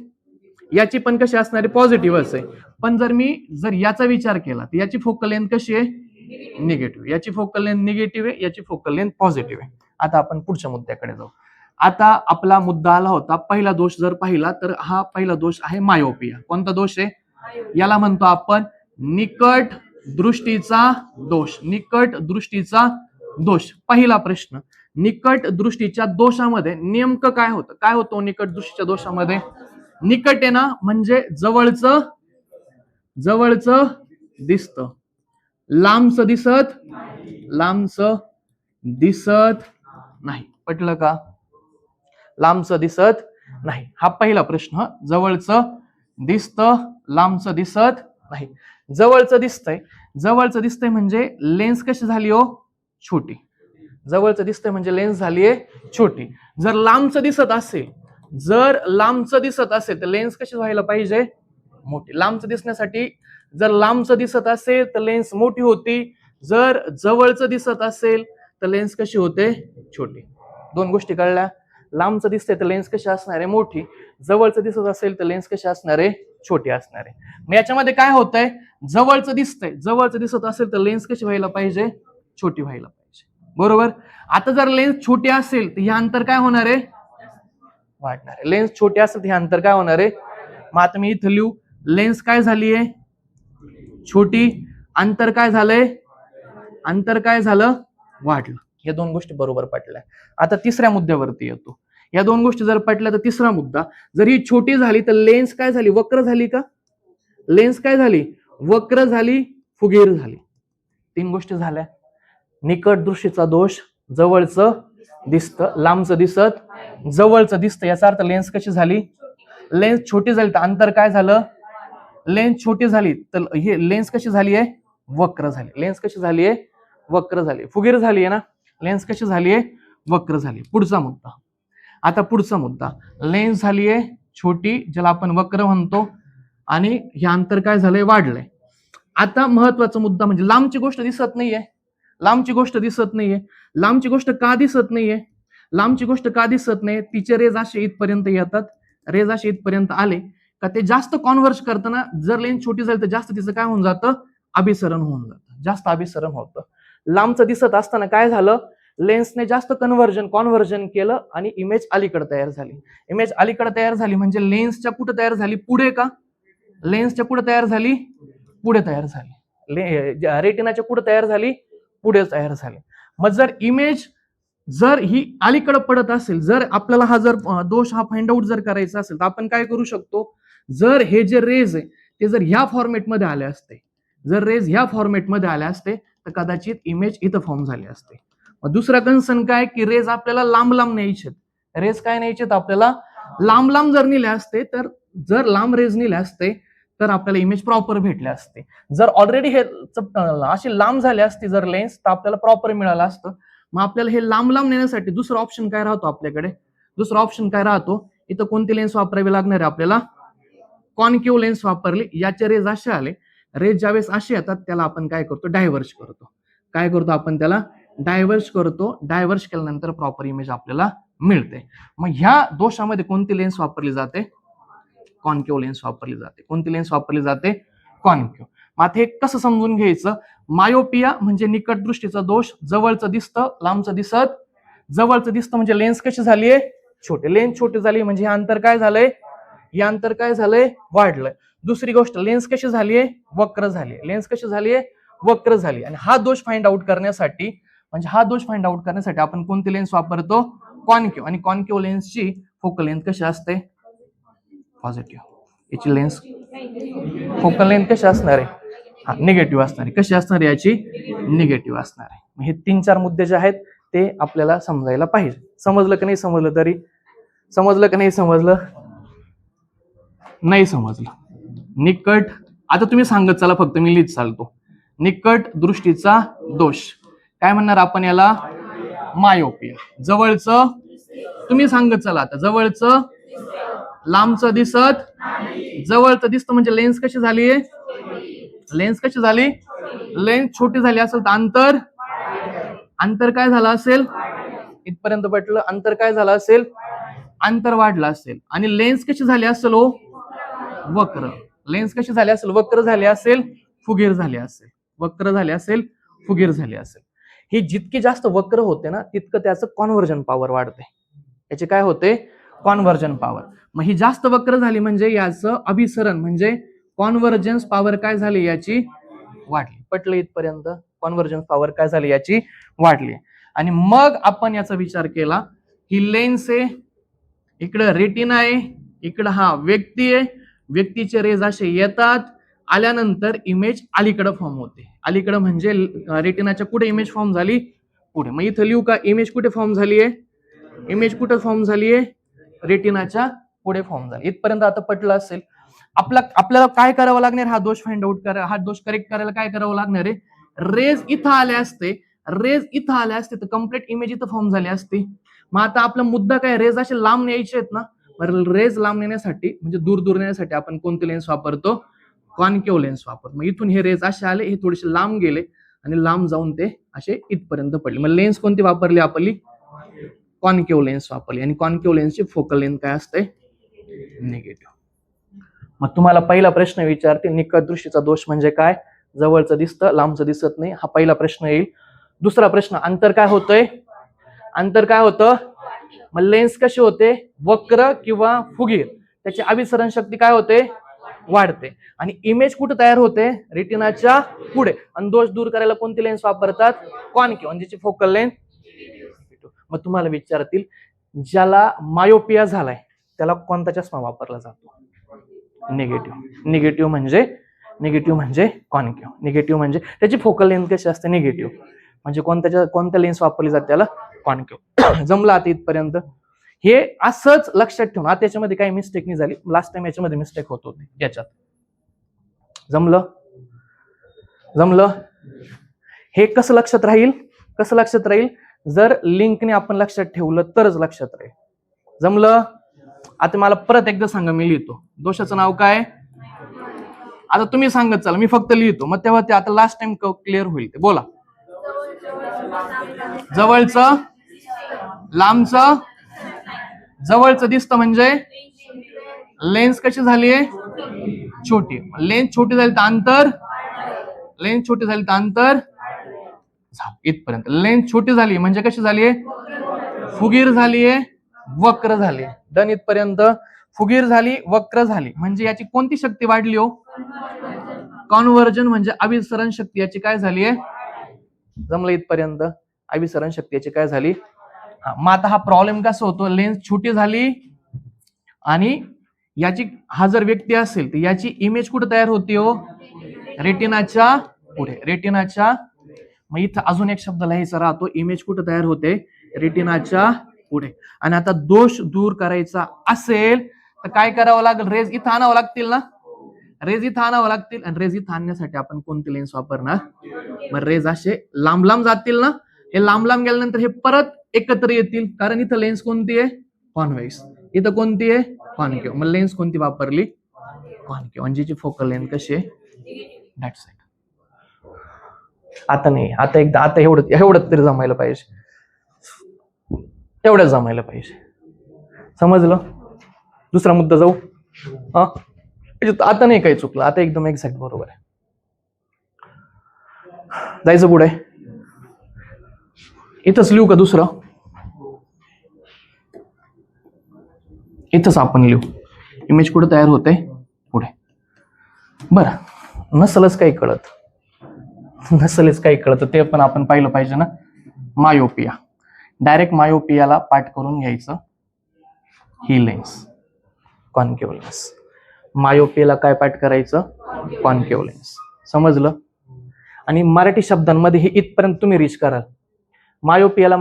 Speaker 1: याची पण कशी असणार आहे? पॉझिटिव्हच आहे. पण जर याचा विचार केला तर याची फोकल लेंथ कशी आहे? निगेटिव्ह. याची फोकल लेंथ निगेटिव्ह आहे, याची फोकल लेंथ पॉझिटिव्ह आहे. आता आपण पुढच्या मुद्द्याकडे जाऊ. आता आपला मुद्दा आला होता, पहिला दोष जर पाहिला तर हा पहिला दोष आहे मायोपिया. कोणता दोष आहे? याला म्हणतो आपण निकट दृष्टीचा दोष. निकट दृष्टीचा दोष. पहिला प्रश्न, निकट दृष्टीच्या दोषामध्ये नेमकं काय होतं? काय होतं निकट दृष्टीच्या दोषामध्ये? निकट आहे ना, म्हणजे जवळचं दिसतं, लांबचं दिसत नाही. पटलं का? लांबचं दिसत नाही, हा पहिला प्रश्न. जवळचं दिसतं, लांबचं दिसत नाही. जवळचं दिसतंय म्हणजे लेन्स कशी झाली हो? छोटी. जवळचं दिसतंय म्हणजे लेन्स झालीये छोटी. जर लांबचं दिसत असेल तर लेन्स कशी व्हायला पाहिजे? मोठी. लांबचं दिसण्यासाठी जर लांबचं दिसत असेल तर लेन्स मोठी होती, जर जवळचं दिसत असेल तर लेन्स कशी होते? छोटी. 2 गोष्टी कळल्या. लांबचं दिसतंय तर लेन्स कशी असणार आहे? मोठी. जवळचं दिसत असेल तर लेन्स कशी असणार आहे? छोटी असणार आहे. मग याच्यामध्ये काय होतंय? जवळचं दिसत असेल तर लेन्स कशी व्हायला पाहिजे? छोटी व्हायला पाहिजे, बरोबर? आता जर लेन्स छोटी असेल तर हे अंतर काय होणार आहे? वाढणार आहे. लेन्स छोटी असेल तर हे अंतर काय होणार आहे? मग आता मी इथं लिहू, लेन्स काय झालीये? छोटी. अंतर काय झालं? वाढलं. या 2 गोष्टी बरोबर पटल्या. आता तिसऱ्या मुद्द्यावरती येतो. या 2 गोष्टी जर पटल्या तर तिसरा मुद्दा, जर ही छोटी झाली तर लेन्स काय झाली? वक्र झाली का? लेन्स काय झाली? वक्र झाली, फुगीर झाली. 3 गोष्टी झाल्या. निकट दृष्टीचा दोष, जवळचं दिसतं, लांबचं दिसत, जवळचं दिसतं. याचा अर्थ लेन्स कशी झाली? लेन्स छोटी झाली तर अंतर काय झालं? लेन्स छोटी झाली तर हे लेन्स कशी झाली आहे? वक्र झाली. लेन्स कशी झाली आहे? वक्र झाली. फुगीर झाली आहे ना, लेन्स कशी झाली आहे? वक्र झाली. पुढचा मुद्दा. आता पुढचा मुद्दा, लेन्स झाली आहे छोटी, ज्याला आपण वक्र म्हणतो, आणि हे अंतर काय झालंय? वाढलंय. आता महत्वाचा मुद्दा म्हणजे लांबची गोष्ट दिसत नाहीये. लांबची गोष्ट का दिसत नाहीये? तिचे रेज असे इथपर्यंत येतात. रेज असे इथपर्यंत आले का ते जास्त कॉन्व्हर्ज करताना जर लेन्स छोटी झाली तर जास्त तिचं काय होऊन जातं? अभिसरण होऊन जातं. जास्त अभिसरण होतं. लांबचं दिसत असताना काय झालं? लेन्सने जास्त कॉन्व्हर्जन केलं आणि इमेज अलीकडे तयार झाली. म्हणजे लेन्सच्या कुठे तयार झाली? पुढे का? लेन्सच्या कुठे तयार झाली? पुढे तयार झाली. रेटिनाच्या कुठे तयार झाली? पुढे तयार झाली. मग जर इमेज जर ही अलीकडे पडत असेल, जर आपल्याला हा जर दोष हा फाइंड आउट जर करायचा असेल तर आपण काय करू शकतो? जर हे जे रेज आहे ते जर ह्या फॉर्मेटमध्ये आले असते, तर कदाचित इमेज इथं फॉर्म झाली असते. दुसरा कन्सर्न काय की रेज आपल्याला लांब न्यायचे. रेज काय न्यायचे? आपल्याला लांब जर नेले असते, तर जर लांब रेज नेले असते तर आपल्याला इमेज प्रॉपर भेटले असते. जर ऑलरेडी हे अशी लांब झाली असती जर लेन्स, तर आपल्याला प्रॉपर मिळालं असतं. मग आपल्याला हे लांब नेण्यासाठी दुसरा ऑप्शन काय राहतो आपल्याकडे? इथं कोणती लेन्स वापरावी लागणार आहे आपल्याला? कॉन्केव्ह लेन्स वापरली. याचे रेज असे आले. रेज ज्यावेळेस असे येतात त्याला आपण काय करतो? डायव्हर्ज करतो. काय करतो आपण त्याला डायव्हर्ज करतो. डायव्हर्ज केल्यानंतर प्रॉपर इमेज आपल्याला मिळते. मग ह्या दोषामध्ये कोणती लेन्स वापरली जाते? कॉन्केव्ह लेन्स वापरली जाते. कोणती लेन्स वापरली जाते? कॉन्केव्ह. मग आता हे कसं समजून घ्यायचं? मायोपिया म्हणजे निकट दृष्टीचा दोष, जवळचं दिसतं लांबचं दिसत. जवळचं दिसतं म्हणजे लेन्स कशी झालीये? छोटे. लेन्स छोटी झाली म्हणजे हे अंतर काय झालंय? हे अंतर काय झालंय? वाढलंय. दुसरी गोष्ट, लेन्स कशी झालीये? वक्र झाली. लेन्स कशी झालीये? वक्र झाली. आणि हा दोष फाइंड आउट करण्यासाठी आपण कोणती लेन्स वापरतो? कॉन्केव्ह. आणि कॉन्केव्ह लेन्सची फोकल लेंथ कशी असते? पॉझिटिव्ह. याची लेन्स फोकल लेंथ कशी असणार आहे? निगेटिव्ह असणार आहे. कशी असणार आहे? याची निगेटिव्ह असणार आहे. हे 3-4 मुद्दे जे आहेत ते आपल्याला समजायला पाहिजे. समजलं की नाही समजलं? तरी समजलं की नाही समजलं? नाही समजलं. निकट, आता तुम्ही सांगत चला, फक्त मी लिहित चालतो. निकट दृष्टीचा दोष काय म्हणणार आपण याला? मायोपिया. जवळचं, तुम्ही सांगत चला आता, जवळचं लांबचं दिसत. जवळचं दिसतं म्हणजे लेन्स कशी झाली? लेन्स कशी झाली? लेन्स छोटी झाली असेल तर अंतर काय झालं असेल? इथपर्यंत पटलं? अंतर काय झालं असेल? अंतर वाढलं असेल. आणि लेन्स कशी झाली असेल? हो, वक्र. लेन्स कशी झाली असेल? वक्र झाली असेल, फुगीर झाली असेल. वक्र झाली असेल, फुगीर झाली असेल. ही जितकी जास्त वक्र होते ना तितकं त्याचं कॉन्व्हर्जन पॉवर वाढते. याचे काय होते? कॉन्व्हर्जन पॉवर. मग ही जास्त वक्र झाली म्हणजे याचं अभिसरण म्हणजे कॉन्व्हर्जन्स पॉवर काय झाली? याची वाढली. पटलं इथपर्यंत? कॉन्व्हर्जन्स पॉवर काय झाली? याची वाढली. आणि मग आपण याचा विचार केला की लेन्स आहे, इकडं रेटिना आहे, इकडं हा व्यक्ती आहे. व्यक्तीचे रेज असे येतात, आल्यानंतर इमेज अलीकडे फॉर्म होते. अलीकडे म्हणजे रेटिनाच्या कुठे इमेज फॉर्म झाली? पुढे. मग इथं लिहू का? इमेज कुठे फॉर्म झाली आहे? इमेज कुठे फॉर्म झाली आहे? रेटिनाच्या पुढे फॉर्म झाली. इथपर्यंत आता पटलं असेल. आपल्याला काय करावं लागणार? हा दोष फाइंड आउट करा, हा दोष करेक्ट करायला काय करावं लागणार आहे? रेज इथं आले असते, रेज इथं आले असते तर कम्प्लीट इमेज इथं फॉर्म झाली असती. मग आता आपला मुद्दा काय? रेज असे लांब न्यायचे आहेत ना. रेज लांब नेण्यासाठी म्हणजे दूर नेण्यासाठी आपण कोणते लेन्स वापरतो? कॉन्केव्ह लेन्स वापरतो. मग इथून हे रेज असे आले, हे थोडेसे लांब गेले आणि लांब जाऊन ते असे इथपर्यंत पडले. मग लेन्स कोणती वापरली? आपली कॉन्केव्ह लेन्स वापरली. आणि कॉन्केव्ह लेन्सची फोकल लेंथ काय असते? निगेटिव्ह. मग तुम्हाला पहिला प्रश्न विचारते, निकट दृष्टीचा दोष म्हणजे काय? जवळचं दिसतं, लांबचं दिसत नाही. हा पहिला प्रश्न येईल. दुसरा प्रश्न, अंतर काय होतंय? अंतर काय होतं? मग लेन्स कशी होते? वक्र किंवा फुगीर. त्याची अभिसरण शक्ती काय होते? वाढते. आणि इमेज कुठे तयार होते? रेटिनाच्या पुढे. आणि दोष दूर करायला कोणती लेन्स वापरतात? कॉन्केव्ह. आणि ज्याची फोकल लेंथ. मग तुम्हाला विचारतील, ज्याला मायोपिया झालाय त्याला कोणता चष्मा वापरला जातो? निगेटिव्ह. निगेटिव्ह म्हणजे कॉन्केव्ह. निगेटिव्ह म्हणजे त्याची फोकल लेंथ कशी असते? निगेटिव्ह. म्हणजे कोणत्या लेन्स वापरली जाते? त्याला कॉन्केव्ह. जमलं आता इथपर्यंत? हे असंच लक्षात ठेवून. आता याच्यामध्ये काही मिस्टेक नाही झाली. लास्ट टाइम याच्यामध्ये मिस्टेक होत होती याच्यात. जमलं? हे कसं लक्षात राहील? जर लिंकने आपण लक्षात ठेवलं तरच लक्षात राहील. जमलं? आता मला परत एकदा सांगा, मी लिहितो. दोषाचं नाव काय? आता तुम्ही सांगत चला, मी फक्त लिहितो. मग तेव्हा ते आता लास्ट टाइम क्लिअर होईल. ते बोला. जवळचं, लांबचं. जवळचं दिसतं म्हणजे लेन्स कशी झालीये? छोटी. लेन्स छोटी झाली तर अंतर इथपर्यंत. लेन्स छोटी झाली म्हणजे कशी झालीये? फुगीर झालीये, वक्र झाली. डन इथपर्यंत? फुगीर झाली, वक्र झाली म्हणजे याची कोणती शक्ती वाढली? हो, कॉन्व्हर्जन म्हणजे अभिसरण शक्ती याची काय झालीये? जमलं इथपर्यंत? अभिसरण शक्ती याची काय झाली? मग आता हा प्रॉब्लेम कसा होतो? लेन्स छोटी झाली आणि याची, हा जर व्यक्ती असेल तर याची इमेज कुठे तयार होते? हो, रेटिनाच्या पुढे. रेटिनाच्या. मग इथं अजून एक शब्द लिहायचा राहतो, इमेज कुठे तयार होते? रेटिनाच्या पुढे. आणि आता दोष दूर करायचा असेल तर काय करावं लागेल? रेज इथं आणावं लागतील ना. रेज इथं आणावं लागतील. आणि रेज इथं आणण्यासाठी आपण कोणती लेन्स वापरणार? मग रेज असे लांब जातील ना. हे लांब गेल्यानंतर हे परत एकत्र येतील, कारण इथं लेन्स कोणती आहे? कॉन्व्हेक्स. इथं कोणती आहे? कॉन्केव्ह. मग लेन्स कोणती वापरली? कॉन्केव्ह. आणि जिची फोकल लेंथ कशी आहे? That's it. आता नाही, आता एकदा, आता एवढं तरी जमायला पाहिजे, एवढंच जमायला पाहिजे. समजलं? दुसरा मुद्दा जाऊ. हा, आता नाही काही चुकलं, आता एकदम एक्झॅक्ट बरोबर आहे. जायचं पुढे. इथंच लिहू का दुसरं? इथंच आपण लिहू. इमेज कुठे तयार होते? पुढे. बरं, नसलच काही कळत, नसलच काही कळत ते पण आपण पाहिलं पाहिजे ना. मायोपिया, डायरेक्ट मायोपियाला पाठ करून घ्यायचं. ही लेन्स कॉन्केव्ह लेन्स. मायोपियाला काय पाठ करायचं? Concave lens. समजलं? आणि मराठी शब्दांमध्ये हे इथपर्यंत तुम्ही रीच कराल. मायोपियाला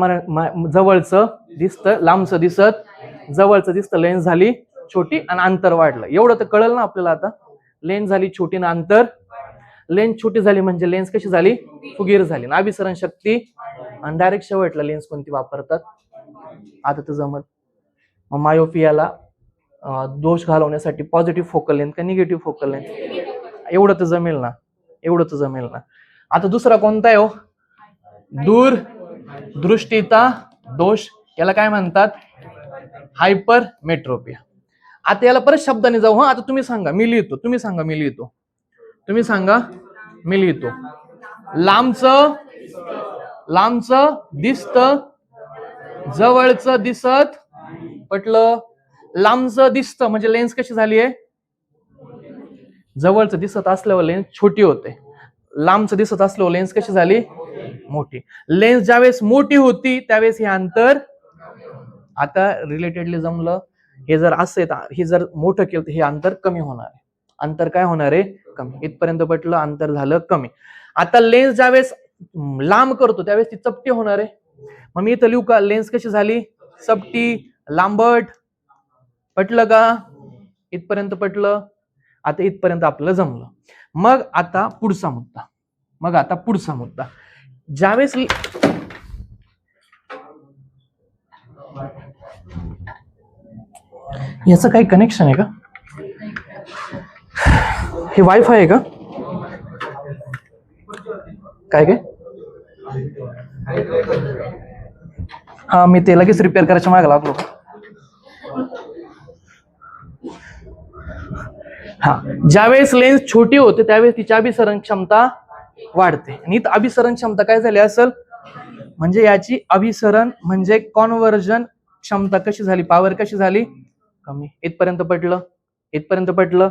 Speaker 1: जवळचं दिसतं, लांबचं दिसत, जवळचं दिसतं, लेन्स झाली छोटी आणि अंतर वाढलं. एवढं तर कळलं ना आपल्याला आता. लेन्स झाली छोटी ना अंतर, लेन्स छोटी झाली म्हणजे लेन्स कशी झाली? फुगीर झाली. अभिसरण शक्ती आणि डायरेक्ट शेवटला लेन्स कोणती वापरतात? आता तर जमत. मग मायोपियाला दोष घालवण्यासाठी पॉझिटिव्ह फोकल लेंथ का निगेटिव्ह फोकल लेंथ? एवढं तर जमेल ना, एवढं तर जमेल ना. आता दुसरा कोणता आहे हो? दूर दृष्टीचा दोष. याला काय म्हणतात? हायपर मेट्रोपिया. आता याला परत शब्दाने जाऊ. हा, आता तुम्ही सांगा, मी लिहितो. तुम्ही सांगा, मी लिहितो. तुम्ही सांगा, मी लिहितो. लांबचं दिसतं, जवळचं दिसत. पटलं? लांबचं दिसतं म्हणजे लेन्स कशी झाली आहे? जवळचं दिसत असल्यावर लेन्स छोटी होते, लांबचं दिसत असल्यावर लेन्स कशी झाली? मोठी. लेन्स ज्यावेळेस मोठी होती त्यावेळेस हे अंतर, आता रिलेटेडली जमलं. हे जर असेल, हे जर मोठं केलं तर हे अंतर कमी होणार आहे. अंतर काय होणार आहे? कमी. इथपर्यंत पटलं? अंतर झालं कमी. आता लेन्स ज्यावेळेस लांब करतो त्यावेळेस ती चपटी होणार आहे. मग मी इथं लिहू का? लेन्स कशी झाली? चपटी, लांबट. पटलं का? इथपर्यंत पटलं? आता इथपर्यंत आपलं जमलं. मग आता पुढचा मुद्दा. ज्यावेळेस याचं काही कनेक्शन आहे का? हे वायफाय आहे का? काय हा, मी ते लगेच रिपेअर करायच्या मागे लागलो. हा, ज्यावेळेस लेन्स छोटी होते त्यावेळेस तिची अभिसरण क्षमता वाढते. आणि अभिसरण क्षमता काय झाली असेल म्हणजे याची अभिसरण म्हणजे कॉन्व्हर्जन क्षमता कशी झाली? पॉवर कशी झाली? कमी. इथपर्यंत पटलं?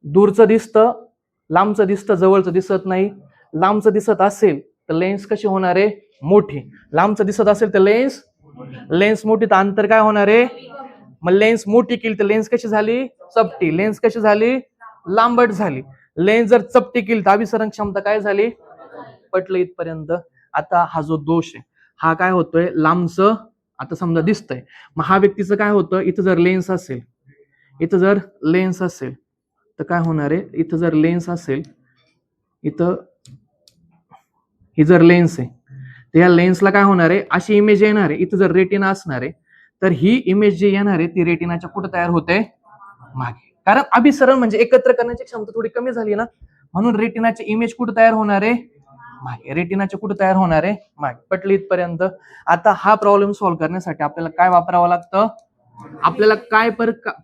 Speaker 1: दूरचं दिसतं, लांबचं दिसतं, जवळचं दिसत नाही. लांबचं दिसत असेल तर लेन्स कशी होणार आहे? मोठी. लांबचं दिसत असेल तर लेन्स मोठी, तर अंतर काय होणार आहे? मग लेन्स मोठी केली तर लेन्स कशी झाली? चपटी. लेन्स कशी झाली? लांबट झाली. लेन्स जर चपटी केली तर अभिसरण क्षमता काय झाली? पटलं इथपर्यंत? आता हा जो दोष आहे हा काय होतोय? लांबचं आता समजा दिसतंय, मग हा व्यक्तीचं काय होतं? इथं जर लेन्स असेल तर काय होणार आहे? इथं जर लेन्स असेल, इथं ही जर लेन्स आहे तर या लेन्सला काय होणार आहे? अशी इमेज येणार आहे. इथं जर रेटिना असणार आहे तर ही इमेज जी येणार आहे ती रेटिनाच्या कुठं तयार होते? मागे. कारण अभिसरण म्हणजे एकत्र करण्याची क्षमता थोडी कमी झाली ना, म्हणून रेटिनाची इमेज कुठं तयार होणार आहे? मागे. रेटिनाच्या कुठं तयार होणार आहे? मागे. पटली इथपर्यंत? आता हा प्रॉब्लेम सॉल्व्ह करण्यासाठी आपल्याला काय वापरावं लागतं? आपल्याला काय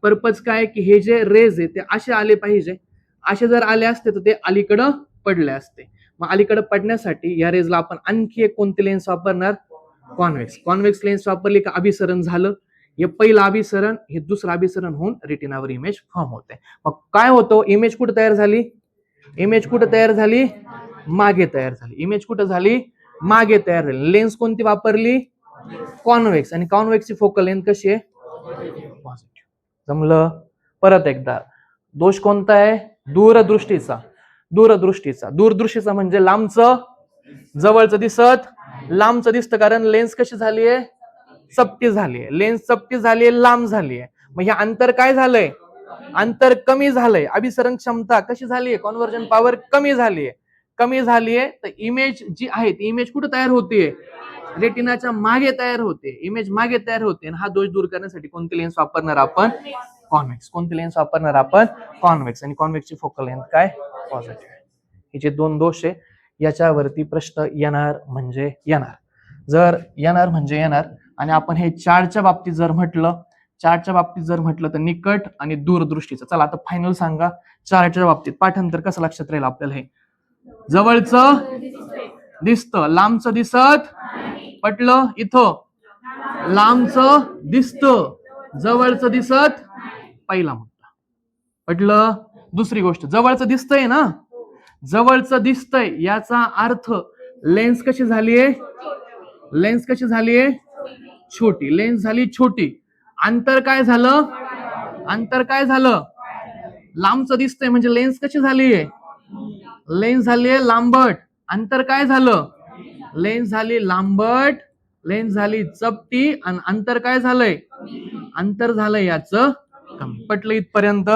Speaker 1: पर्पज काय की हे जे रेज आहे ते असे आले पाहिजे. असे जर आले असते तर ते अलीकडं पडले असते. मग अलीकडे पडण्यासाठी या रेजला आपण आणखी एक कोणती लेन्स वापरणार? कॉन्व्हेक्स लेन्स वापरली का अभिसरण झालं. हे पहिलं अभिसरण, हे दुसरं अभिसरण होऊन रेटिनावर इमेज फॉर्म होते. मग काय होतं? इमेज कुठं तयार झाली? मागे तयार झाली. इमेज कुठं झाली? मागे तयार झाली. लेन्स कोणती वापरली? कॉन्व्हेक्स. आणि कॉन्व्हेक्सची फोकल लेंथ कशी आहे? पॉझिटिव्ह. जमलं? परत एकदा. दोष कोणता आहे? दूरदृष्टीचा म्हणजे लांबचं जवळचं दिसत, लांबचं दिसतं. कारण लेन्स कशी झाली आहे? चपटी झाली आहे. लेन्स चपटी झाली आहे, लांब झाली आहे. मग हे अंतर काय झालंय? अंतर कमी झालंय. अभिसरण क्षमता कशी झालीये? कॉन्व्हर्जन पॉवर कमी झालीये. तर इमेज जी आहे ती इमेज कुठे तयार होतीये? रेटिनाच्या मागे तयार होते. इमेज मागे तयार होते. आणि हा दोष दूर करण्यासाठी कोणती लेन्स वापरणार आपण? कॉन्व्हेक्स. आणि कॉन्व्हेक्सची फोकल लेंथ काय? पॉझिटिव्ह. हे जे दोन दोष आहे याच्यावरती प्रश्न येणार म्हणजे येणार. जर येणार म्हणजे येणार. आणि आपण हे चार्टच्या बाबतीत जर म्हटलं तर निकट आणि दूरदृष्टीचं. चला आता फायनल सांगा चार्टच्या बाबतीत पाठांतर कसं लक्षात राहील आपल्याला. हे जवळचं दिसतं, लांबचं दिसत. पटलं? इथं लांबचं दिसतं, जवळचं दिसत. पहिला मुद्दा पटलं. दुसरी गोष्ट, जवळचं दिसतंय ना, जवळचं दिसतंय याचा अर्थ लेन्स कशी झालीये, लेन्स कशी झालीये, छोटी. लेन्स झाली छोटी. अंतर काय झालं, अंतर काय झालं, लांबचं दिसतंय म्हणजे लेन्स कशी झालीये, लेन्स झालीये लांबट. अंतर काय झालं, लेन्स झाली लांबट, लेन्स झाली चपटी आणि अंतर काय झालंय, अंतर झालंय याचं कमी. पटलं इथपर्यंत?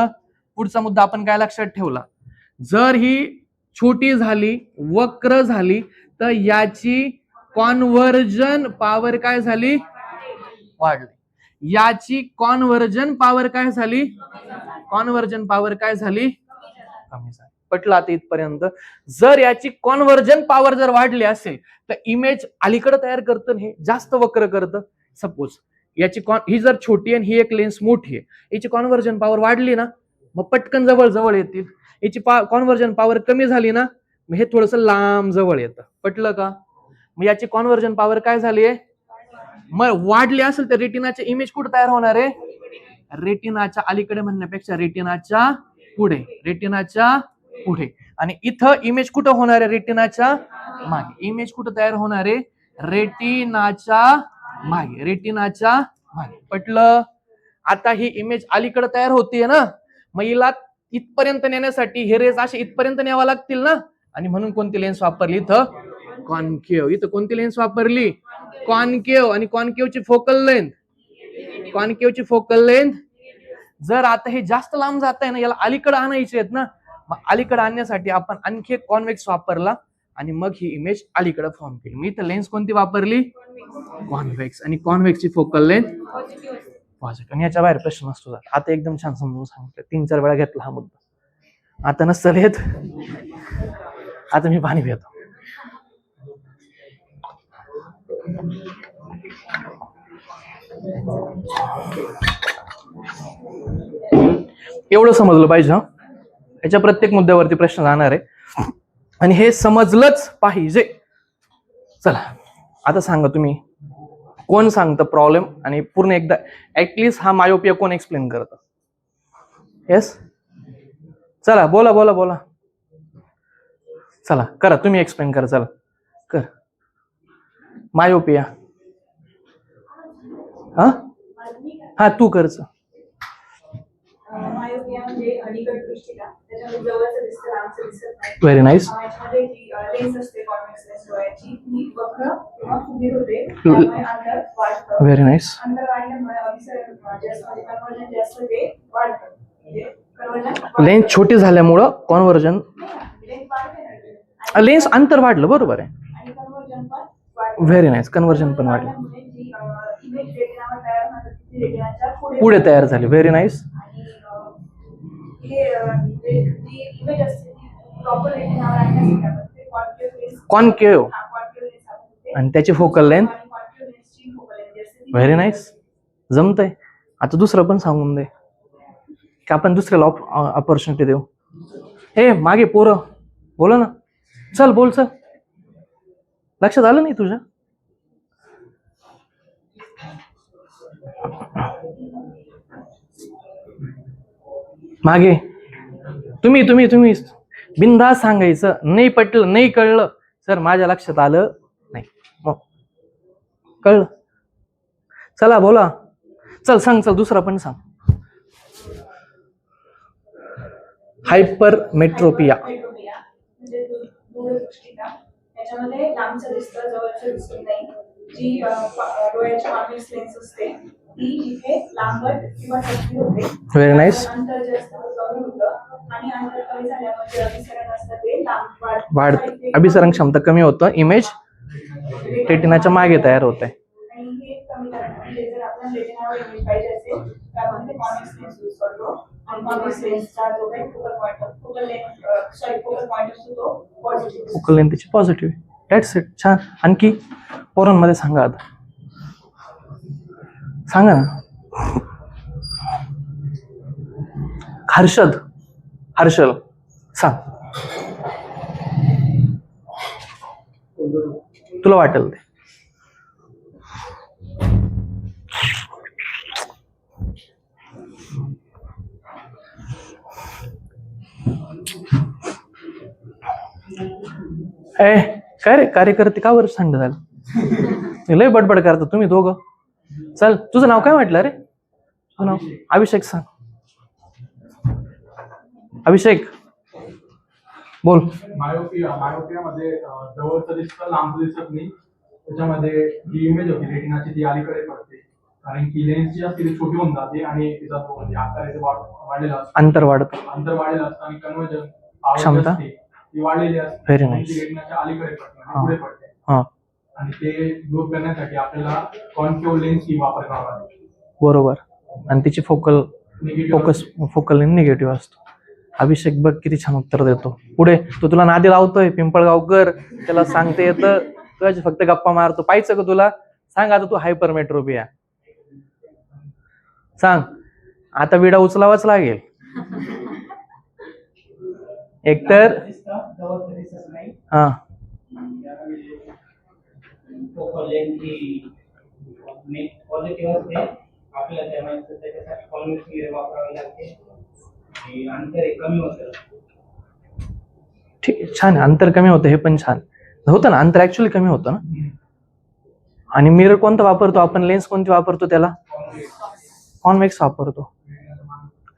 Speaker 1: पुढचा मुद्दा आपण काय लक्षात ठेवला, जर ही छोटी झाली, वक्र झाली, तर याची कॉन्व्हर्जन पॉवर काय झाली, वाढली. याची कॉन्व्हर्जन पॉवर काय झाली, कॉन्व्हर्जन पॉवर काय झाली, कमी झाली. पटलं आता इथपर्यंत? जर याची कॉन्व्हर्जन पॉवर जर वाढली असेल तर इमेज अलीकडे तयार करतं, हे जास्त वक्र करतं. सपोज याची ही जर छोटी आहे ही एक लेन्स मोठी आहे, याची कॉन्व्हर्जन पॉवर वाढली ना मग पटकन जवळ जवळ येतील. याची कॉन्व्हर्जन पॉवर कमी झाली ना मग हे थोडस लांब जवळ येतं. पटलं का? मग याची कॉन्व्हर्जन पॉवर काय झाली आहे, मग वाढली असेल तर रेटिनाचे इमेज कुठे तयार होणार आहे, रेटिनाच्या अलीकडे म्हणण्यापेक्षा रेटिनाच्या पुढे, रेटिनाच्या पुढे. आणि इथं इमेज कुठं होणार आहे, रेटिनाच्या मागे. इमेज कुठं तयार होणार आहे, रेटिनाच्या मागे, रेटिनाच्या मागे. पटलं? आता ही इमेज अलीकडे तयार होतीये ना, मग हिला इथपर्यंत नेण्यासाठी हे रेज असे इथपर्यंत न्यावा लागतील ना. आणि म्हणून कोणती लेन्स वापरली इथं, कॉन्केव. इथं कोणती लेन्स वापरली, कॉन्केव. आणि कॉन्केवची फोकल लेंथ, कॉन्केवची फोकल लेंथ. जर आता हे जास्त लांब जात आहे ना, याला अलीकडे आणायचे आहेत ना, मग अलीकडे आणण्यासाठी आपण आणखी एक कॉन्व्हेक्स वापरला आणि मग ही इमेज अलीकडे फॉर्म केली. मी तर लेन्स कोणती वापरली, कॉन्व्हेक्स. आणि कॉन्व्हेक्सची फोकल लेंथ पॉझिटिव्ह. आणि याच्या बाहेर प्रश्न नसतो जात. आता एकदम छान समजून सांगितलं, 3-4 वेळा घेतला हा मुद्दा. आता नसतं येत, आता मी पाणी पितो. एवढं समजलं पाहिजे. याच्या प्रत्येक मुद्द्यावरती प्रश्न जाणार आहे आणि हे समजलंच पाहिजे. चला आता सांगा तुम्ही, कोण सांगतं प्रॉब्लेम आणि पूर्ण एकदा ऍटलिस्ट हा मायोपिया कोण एक्सप्लेन करतं. येस, चला बोला बोला बोला. चला करा, तुम्ही एक्सप्लेन करा. चला कर. मायोपिया, हा तू करच. Very nice. Very nice. Lens छोटी झाल्यामुळं कॉन्व्हर्जन, लेन्स अंतर वाढलं, बरोबर आहे. व्हेरी नाईस, कन्व्हर्जन पण वाढलं, पुढे तयार झाली. Very nice. कॉन्केव आणि त्याची फोकल लेंथ. व्हेरी नाईस, जमतंय. आता दुसरं पण सांगून दे की आपण दुसऱ्याला ऑपॉर्च्युनिटी देऊ. हे मागे पोरं बोला ना, चल बोल. चल, लक्षात आलं नाही तुझ्या? मागे तुम्ही तुम्ही तुम्ही बिनधास्त सांगायचं. नाही पटलं, नाही कळलं, सर माझ्या लक्षात आलं नाही, मग कळलं. चला बोला. चल सांग, चल दुसरा पण सांग. हायपरमेट्रोपिया. त्याच्यामध्ये लांबचं दिसतं, जवळचं दिसत नाही. जी डोळ्याची कॉन्व्हेक्स लेन्स असते ती इथे लांबट किंवा छोटी होते. Very nice. अंतर जास्त कमी होतं आणि अंतर कमी झाल्यामुळे अभिसरण असतं ते लांब वाढतं. अभिसरण क्षमता कमी होतं, इमेज रेटिनाच्या मागे तयार होत आहे. आणि हे कमी करण्यासाठी जर आपल्याला रेटिनावर इमेज पाहिजे असेल तर आपण ते कॉन्व्हेक्स लेन्स यूज करतो. फोकल लेंथ त्याची पॉझिटिव्ह. That's it. छान. आणखी पोरांमध्ये सांगा आता, सांगा ना. हर्षल सांग, तुला वाटेल ते. काय रे कार्यकर्ते का बरं थंड झालं? लय बडबड करता तुम्ही दोघं. चल, तुझं नाव काय म्हटलं रे? तुझं नाव अभिषेक. सांग अभिषेक, बोल.
Speaker 2: मायोपियामध्ये जवळचं दिसतं, लांब दिसत नाही. त्याच्यामध्ये जी इमेज होती रेटिनाची ती अलीकडे पडते, कारण की लेन्स जी असते ती छोटी होऊन जाते आणि तिचा तो म्हणजे आकार वाढलेला असतो, अंतर वाढलेलं असतं आणि कन्वर्जन
Speaker 1: क्षमता
Speaker 2: ती वाढलेली असते.
Speaker 1: Very nice.
Speaker 2: रेटिनाच्या अलीकडे पडते, पुढे पडते. आणि ते दूर करण्यासाठी आपल्याला कॉन्केव्ह लेन्स ही वापर करावा लागतो.
Speaker 1: बरोबर. आणि तिची फोकल निगेटिव्ह असतो. अभिषेक बघ किती छान उत्तर देतो. पुढे तो तुला नादी लावतोय, पिंपळगावकर, त्याला सांगते येतं, तुझ्या फक्त गप्पा मारतो. पाहिजे का तुला? सांग आता तू हायपरमेट्रोपिया सांग. आता विडा उचलावाच लागेल एकतर. हा, ठीक आहे, छान. अंतर कमी होतं हे पण छान होतं ना. अंतर ऍक्च्युअली कमी होतं ना. आणि मिरर कोणता वापरतो आपण? लेन्स कोणती वापरतो त्याला? कॉन्व्हेक्स वापरतो.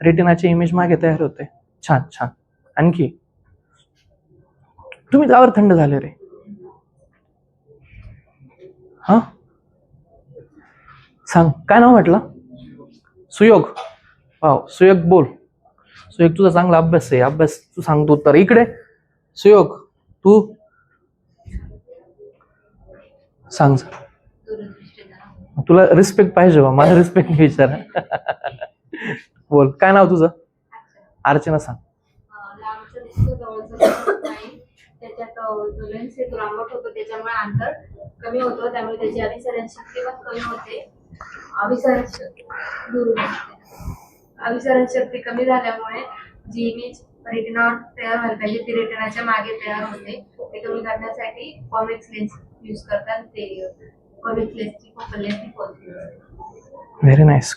Speaker 1: रेटिनाची इमेज मागे तयार होते. छान छान. आणखी तुम्ही त्यावर थंड झाले रे? हा, सांग काय नाव म्हटलं? सुयोग. वाव, सुयोग बोल. सुयोग, तुझा चांगला अभ्यास आहे. अभ्यास तू सांगतो तर. इकडे सुयोग, तू सांग. तुला रिस्पेक्ट पाहिजे बा, मला रिस्पेक्ट नाही विचारा. बोल, काय नाव तुझं? अर्चना. सांग.
Speaker 3: त्याच्यात लेन्स हे लांबट होतो, त्याच्यामुळे अंतर कमी होतं, त्यामुळे त्याची अभिसरण शक्ती पण कमी होते. अभिसरण शक्ती कमी झाल्यामुळे जी इमेज रेटिनावर तयार व्हायला पाहिजे ती रेटिनाच्या मागे तयार होते. ते कमी करण्यासाठी कॉन्व्हेक्स लेन्स यूज करतात. ते कॉन्व्हेक्स लेन्सची फोकल लेंथ पॉझिटिव्ह असते.
Speaker 1: Very nice.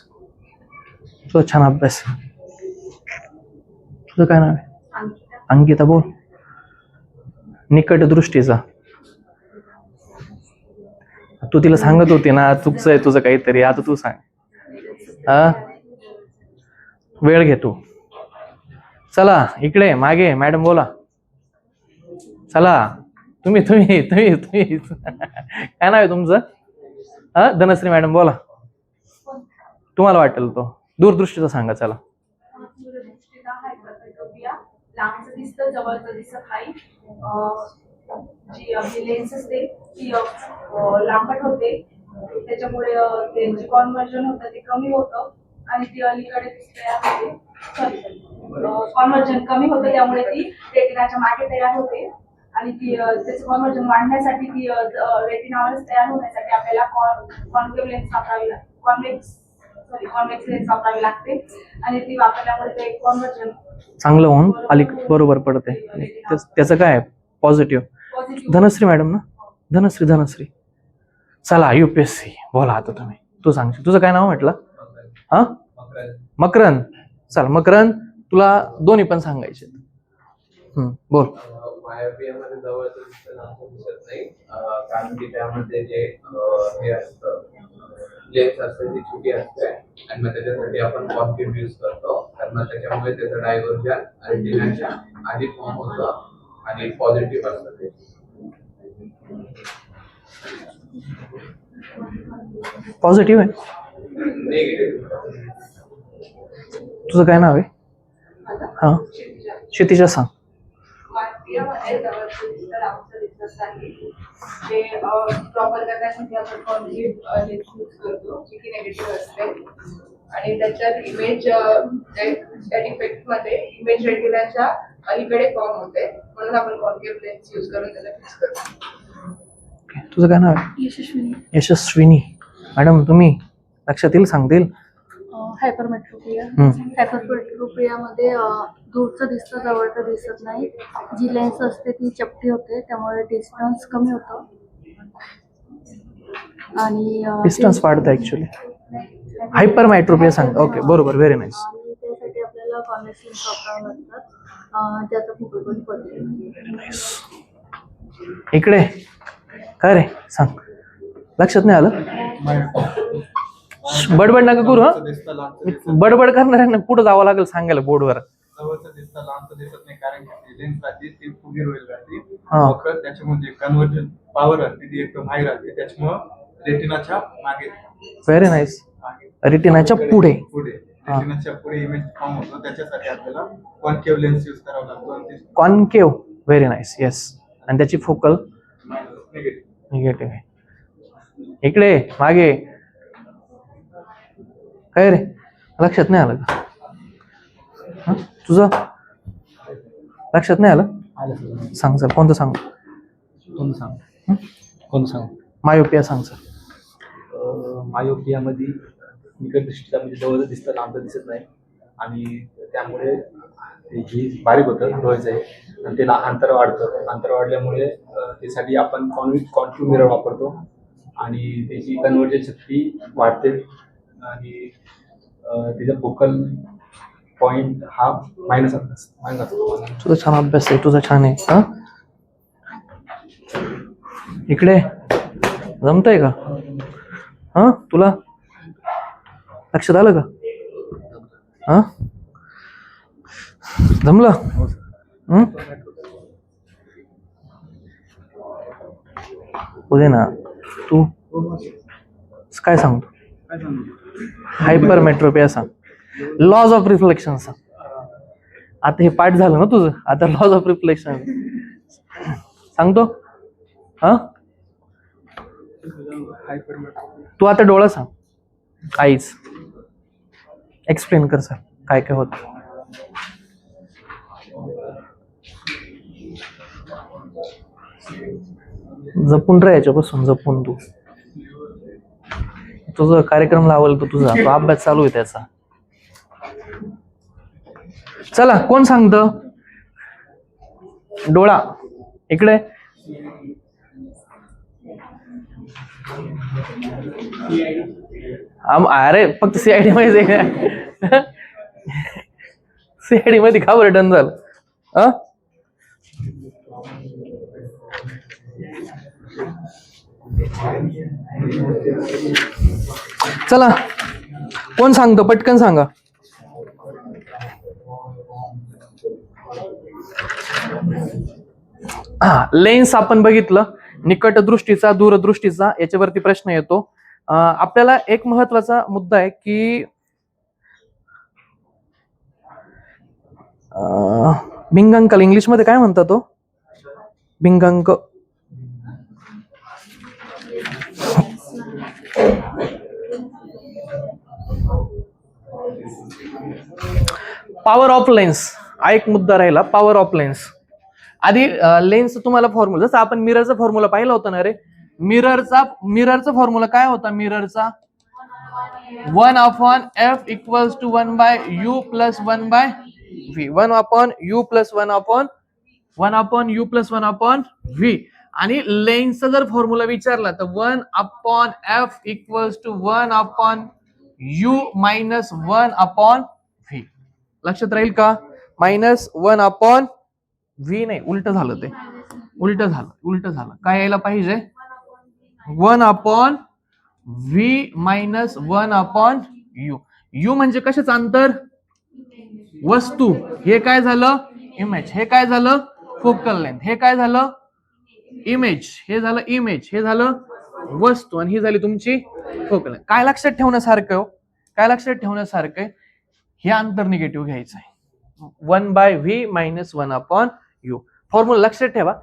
Speaker 1: तुझा छान अभ्यास. तुझं काय नाव आहे? अंकिता. बोल. निकट दृष्टीचा. तू तिला सांगत होती ना चुकचं आहे तुझं काहीतरी, आता तू सांग. वेळ घे तू. चला इकडे मागे, मॅडम बोला. चला, तुम्ही तुम्ही तुम्ही तुम्ही काय नाव आहे तुमचं? धनश्री मॅडम बोला. तुम्हाला वाटेल तो दूरदृष्टीचा सांगा. चला.
Speaker 4: लांबचं दिसतं, जवळचं दिसत नाही. जी आपली लेन्स असते ती लांबट होते, त्याच्यामुळे त्यांची कॉन्व्हर्जन होतं ते कमी होतं आणि ती अलीकडे तयार होते. कॉन्व्हर्जन कमी होतं, त्यामुळे ती रेटिनाच्या मागे तयार होते आणि ती त्याचं कॉन्व्हर्जन वाढण्यासाठी ती रेटिनावरच तयार होण्यासाठी आपल्याला कॉन्व्हेक्स लेन्स वापरावी लागते. कॉन्व्हेक्स लेन्स वापरावी लागते आणि ती वापरल्यामुळे ते कॉन्व्हर्जन
Speaker 1: चांगलं होऊन बरोबर पडते. त्याचं काय पॉझिटिव्ह. धनश्री मॅडम ना? धनश्री. चला युपीएससी बोला आता तुम्ही. तू सांगशील. तुझं काय नाव म्हटलं? हा, मकरंद. चल मकरंद, तुला दोन्ही पण सांगायचे. बोल.
Speaker 5: मायोपियामध्ये जवळचं दिसतं, लांबचं दिसत नाही, कारण की त्यामध्ये जे हे असतं लेन्स असते ती छोटी असते आणि मग त्याच्यासाठी आपण कॉन्केव्ह यूज करतो. तर मग त्याच्यामुळे त्याचं डायव्हर्जन रेटिनाच्या आधी फॉर्म होतं आणि पॉझिटिव्ह असतं ते.
Speaker 1: पॉझिटिव्ह आहे.
Speaker 5: निगेटिव्ह.
Speaker 1: तुझं काय नाव आहे? हा, क्षितिजा सांग.
Speaker 4: ते प्रॉपर करण्यासाठी आपण कॉन्क्रीट लेन्स यूज करतो जी की निगेटिव्ह असते आणि त्याच्यात इमेज इफेक्ट मध्ये इमेज रेटिनाच्या अलीकडे फॉर्म होते म्हणून आपण कॉन्केव्ह लेन्स यूज करून त्याला फिक्स करतो.
Speaker 1: तुझं काय नाव आहे?
Speaker 3: यशस्वी
Speaker 1: यशस्विनी. मॅडम तुम्ही लक्षात येईल सांगतील?
Speaker 3: हायपरमेट्रोपिया.
Speaker 1: हम्म.
Speaker 3: हायपरमेट्रोपियामध्ये दूरचं दिसतं, जवळचं दिसत नाही. जी लेन्स असते ती चपटी होते, त्यामुळे डिस्टन्स कमी होतं आणि
Speaker 1: डिस्टन्स वाढतं ऍक्च्युली. हायपरमेट्रोपिया सांगता. ओके बरोबर, व्हेरी नाईस.
Speaker 3: आणि त्यासाठी आपल्याला कॉन्व्हेक्स लेन्स वापरावे लागतात, ज्याचा फोकल पण पडतो.
Speaker 1: इकडे काय रे सांग, लक्षात नाही आलं? बडबड नका करू. हा बडबड करणाऱ्यांना पुढे जावं लागेल सांगायला बोर्डवर.
Speaker 2: जवळचं दिसतं लांबचं दिसत नाही कारण की लेन्स राहते ती फुगीर होईल राहते
Speaker 1: हा.
Speaker 2: वक्र त्याच्यामध्ये कन्वर्जन पॉवर राहते ती एकदम हाय राहते त्याच्यामुळं रेटिनाच्या मागे
Speaker 1: व्हेरी नाईस.
Speaker 2: मागे
Speaker 1: रेटिनाच्या पुढे.
Speaker 2: पुढे
Speaker 1: हा.
Speaker 2: रेटिनाच्या पुढे इमेज फॉर्म होतो त्याच्यासाठी आपल्याला कॉन्केव्ह लेन्स यूज करावा लागतो आणि ते
Speaker 1: कॉन्केव्ह. Very nice. येस. आणि त्याची फोकल
Speaker 2: निगेटिव्ह
Speaker 1: निगेटिव्ह आहे. इकडे मागे काय रे, लक्षात नाही आलं का? हा? तुझं लक्षात नाही आलं? सांग सर, कोणतं सांग?
Speaker 6: कोण सांग कोण सांग
Speaker 1: मायोपिया सांग सर.
Speaker 6: मायोपियामध्ये निकट दृष्टीला म्हणजे जवळ दिसतं लांब दिसत नाही आणि त्यामुळे हे बारीक होतं डोळ्याचं आहे आणि त्याला अंतर वाढतं. अंतर वाढल्यामुळे त्यासाठी आपण कॉन्क्यू मिरर वापरतो आणि त्याची कन्वर्जन शक्ती वाढते आणि त्याचा फोकल पॉइंट हा मायनस असतो.
Speaker 1: तुझा छान अभ्यास आहे, तुझा छान आहे. हा इकडे जमतंय का? हा तुला लक्षात आलं का? हा जमलं? उदे ना तू काय सांगतो? हायपरमेट्रोपिया सांग. लॉज ऑफ रिफ्लेक्शन सांग. आता हे पाठ झालं ना तुझं, आता लॉज ऑफ रिफ्लेक्शन सांगतो. हा तू आता डोळा सांग. आईच एक्सप्लेन कर सर काय काय होत. जपून राह याच्यापासून, जपून. तू तुझं कार्यक्रम लावल तो तुझा, तो अभ्यास चालू आहे त्याचा. चला कोण सांगत? डोळा इकडे. अरे फक्त सीआयडी मध्ये सीआयडी मध्ये का बरं डन झालं? चला कोण सांगतो पटकन सांगा. हा लेन्स आपण बघितलं, निकट दृष्टीचा, दूरदृष्टीचा, याच्यावरती प्रश्न येतो. आपल्याला एक महत्वाचा मुद्दा आहे की भिंगांकाला इंग्लिश मध्ये काय म्हणतात? तो भिंगांक. पॉवर ऑफ लेन्स हा एक मुद्दा राहिला. Power of lens. आधी लेन्स तुम्हाला फॉर्म्युला, जसं आपण मिररचा फॉर्म्युला पाहिला होता ना रे. मिररचा फॉर्म्युला काय होता? मिररचा 1/f equals to 1/u plus 1/v. 1/u plus 1/u plus 1/v. आणि लेन्सचा जर फॉर्म्युला विचारला तर 1/f equals to 1/u minus 1/v. लक्षात राहील का? मायनस 1/v नाही, उलट झालं ते. उलट झालं. काय यायला पाहिजे? 1/v minus 1/u. u म्हणजे कशाचं अंतर? वस्तू. हे काय झालं? इमेज. हे काय झालं? Focal length. हे काय झालं? इमेज. हे झालं इमेज. हे झालं वस्तू आणि ही झाली तुमची फोकल लेंथ. काय लक्षात ठेवण्यासारखं हो? काय लक्षात ठेवण्यासारखं? हे अंतर निगेटिव्ह घ्यायचं आहे. 1/v minus 1/u. फॉर्म्युला लक्षात ठेवा.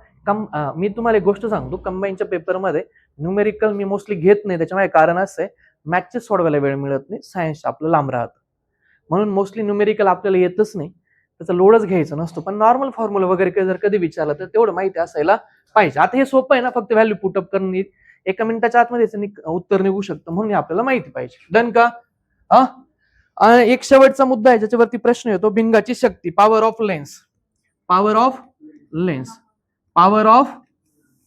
Speaker 1: मी तुम्हाला एक गोष्ट सांगतो, कंबाईनच्या पेपरमध्ये न्यूमेरिकल मी मोस्टली घेत नाही. त्याच्यामुळे कारण असं आहे, मॅथचे सोडवायला वेळ मिळत नाही, सायन्स आपलं लांब राहतं, म्हणून मोस्टली न्यूमेरिकल आपल्याला येतच नाही, त्याचा लोडच घ्यायचा नसतो. पण नॉर्मल फॉर्म्युला वगैरे जर कधी विचारलं तर तेवढं माहिती असायला पाहिजे. आता हे सोपं आहे ना, फक्त व्हॅल्यू पुटअप करणे, 1 मिनिटाच्या आतमध्ये उत्तर निघू शकतं, म्हणून आपल्याला माहिती पाहिजे. डन का? एक शेवटचा मुद्दा आहे ज्याच्यावरती प्रश्न येतो, भिंगाची शक्ती, power of lens. Power of lens, power of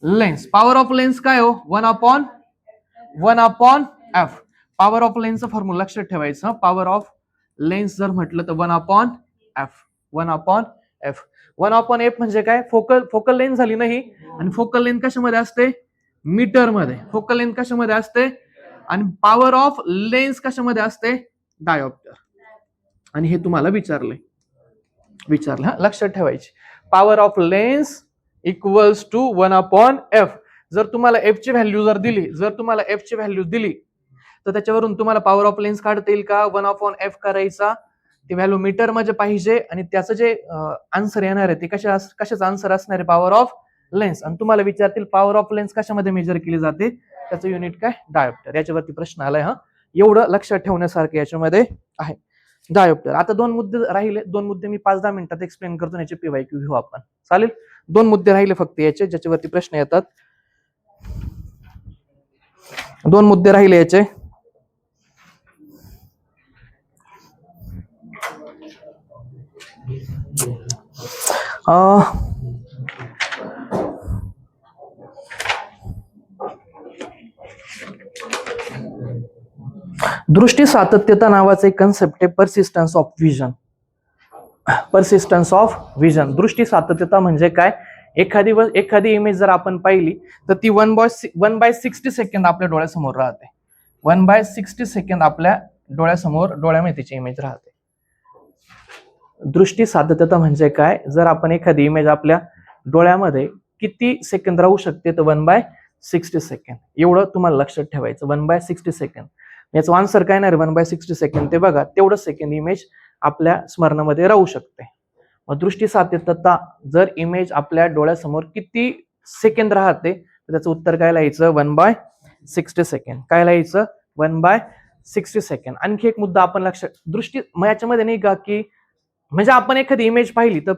Speaker 1: lens, power of lens काय हो? 1/f. पॉवर ऑफ लेन्सचं फॉर्म्युला लक्षात ठेवायचं. पॉवर ऑफ लेन्स जर म्हटलं तर 1/f. 1/f. 1/f म्हणजे काय? फोकल लेंथ झाली नाही, आणि फोकल लेंथ कशामध्ये असते? मीटर मध्ये. फोकल लेंथ कशामध्ये असते? आणि पॉवर ऑफ लेन्स कशामध्ये असते? डायोप्टर. आणि हे तुम्हाला विचारलं, लक्षात ठेवायची. Power of lens equals to 1/f. जर तुम्हाला f ची व्हॅल्यू दिली, तर त्याच्यावरून तुम्हाला पॉवर ऑफ लेन्स काढता येईल का? 1/f करायचा, ती व्हॅल्यू मीटर मध्ये पाहिजे, आणि त्याचं जे आन्सर येणार आहे ते कशाचं आन्सर असणार आहे? Power of lens. आणि तुम्हाला विचारतील पॉवर ऑफ लेन्स कशामध्ये मेजर केली जाते? त्याचं युनिट काय? डायोप्टर. याच्यावरती प्रश्न आलाय. एवढं लक्षात ठेवण्यासारखं याच्यामध्ये आहे, डायोप्टर. आता 2 मुद्दे राहिले, 2 मुद्दे मी 5-10 मिनिटात एक्सप्लेन करतो, याचे PYQ घेऊ आपण, चालेल? 2 मुद्दे राहिले फक्त याचे, ज्याच्यावरती प्रश्न येतात. 2 मुद्दे राहिले याचे. दृष्टी सातत्यता नावाचं एक कन्सेप्ट आहे, परसिस्टन्स ऑफ विजन. परसिस्टन्स ऑफ विजन, दृष्टी सातत्यता म्हणजे काय? एखादी इमेज जर आपण पाहिली तर ती 1/60 सेकंद आपल्या डोळ्यासमोर राहते. 1/60 सेकंद आपल्या डोळ्यासमोर, डोळ्यामध्ये तिची इमेज राहते. दृष्टी सातत्यता म्हणजे काय? जर आपण एखादी इमेज आपल्या डोळ्यामध्ये किती सेकंद राहू शकते, तर 1/60 सेकंद. एवढं तुम्हाला लक्षात ठेवायचं, 1/60 सेकंद. याचं आन्सर काय नाही, 1/60 सेकंद. ते बघा, तेवढं सेकंद इमेज आपल्या स्मरणामध्ये राहू शकते. मग दृष्टी सातत्यता, जर इमेज आपल्या डोळ्यासमोर किती सेकंद राहते, तर त्याचं उत्तर काय लिहायचं? 1/60 सेकंद. काय लिहायचं? 1/60 सेकंद. आणखी एक मुद्दा आपण लक्षात, दृष्टी याच्यामध्ये नाही का, की म्हणजे आपण एखादी इमेज पाहिली तर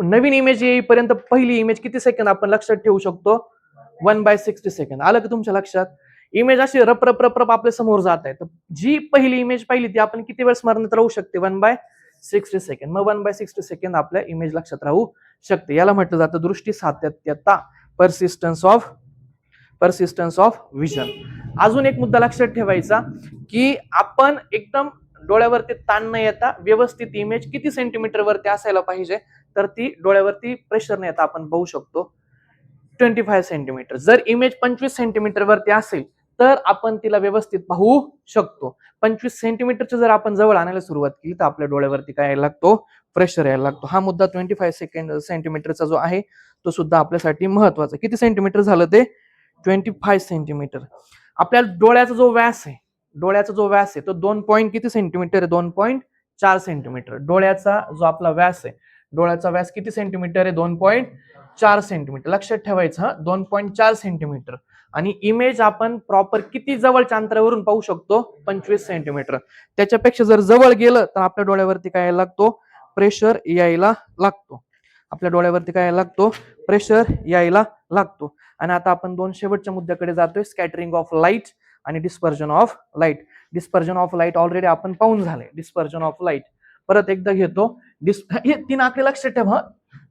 Speaker 1: नवीन इमेज येईपर्यंत पहिली इमेज किती सेकंद आपण लक्षात ठेवू शकतो? 1/60 सेकंद. आलं का तुमच्या लक्षात? इमेज अशी रप आपल्या समोर जात आहे, तर जी पहिली इमेज पाहिली ती आपण किती वेळ स्मरणात राहू शकते? 1/60 सेकंद. मग 1/60 सेकंद आपल्या इमेज लक्षात राहू शकते. याला म्हटलं जातं दृष्टी सातत्यता, परसिस्टन्स ऑफ विजन. अजून एक मुद्दा लक्षात ठेवायचा, की आपण एकदम डोळ्यावरती ताण न येता व्यवस्थित इमेज किती सेंटीमीटर वरती असायला पाहिजे, तर ती डोळ्यावरती प्रेशर न येता आपण पाहू शकतो 25 सेंटीमीटर. जर इमेज 25 सेंटीमीटर वरती असेल तर आपण तिला व्यवस्थित पाहू शकतो. 25 सेंटीमीटरच्या जर आपण जवळ आणायला सुरुवात केली तर आपल्या डोळ्यावरती काय यायला लागतो? प्रेशर यायला लागतो. हा मुद्दा 25 सेंटीमीटरचा जो आहे तो सुद्धा आपल्यासाठी महत्वाचा. किती सेंटीमीटर झालं ते? 25 सेंटीमीटर. आपल्या डोळ्याचा जो व्यास आहे, तो 2 किती सेंटीमीटर आहे? 2.4 सेंटीमीटर. डोळ्याचा जो आपला व्यास आहे, डोळ्याचा व्यास किती सेंटीमीटर आहे? 2.4 सेंटीमीटर. लक्षात ठेवायचं, 2.4 सेंटीमीटर. आणि इमेज आपण प्रॉपर किती जवळच्या अंतरावरून पाहू शकतो? 25 सेंटीमीटर. त्याच्यापेक्षा जर जवळ गेलं तर आपल्या डोळ्यावरती काय यायला लागतो? प्रेशर यायला लागतो. आपल्या डोळ्यावरती काय यायला लागतो? प्रेशर यायला लागतो. आणि आता आपण 2 शेवटच्या मुद्द्याकडे जातोय, स्कॅटरिंग ऑफ लाईट आणि dispersion of light. Dispersion of light already आपण पाहून झाले. डिस्पर्जन ऑफ लाईट परत एकदा घेतो. हे 3 आकडे लक्षात ठेवा.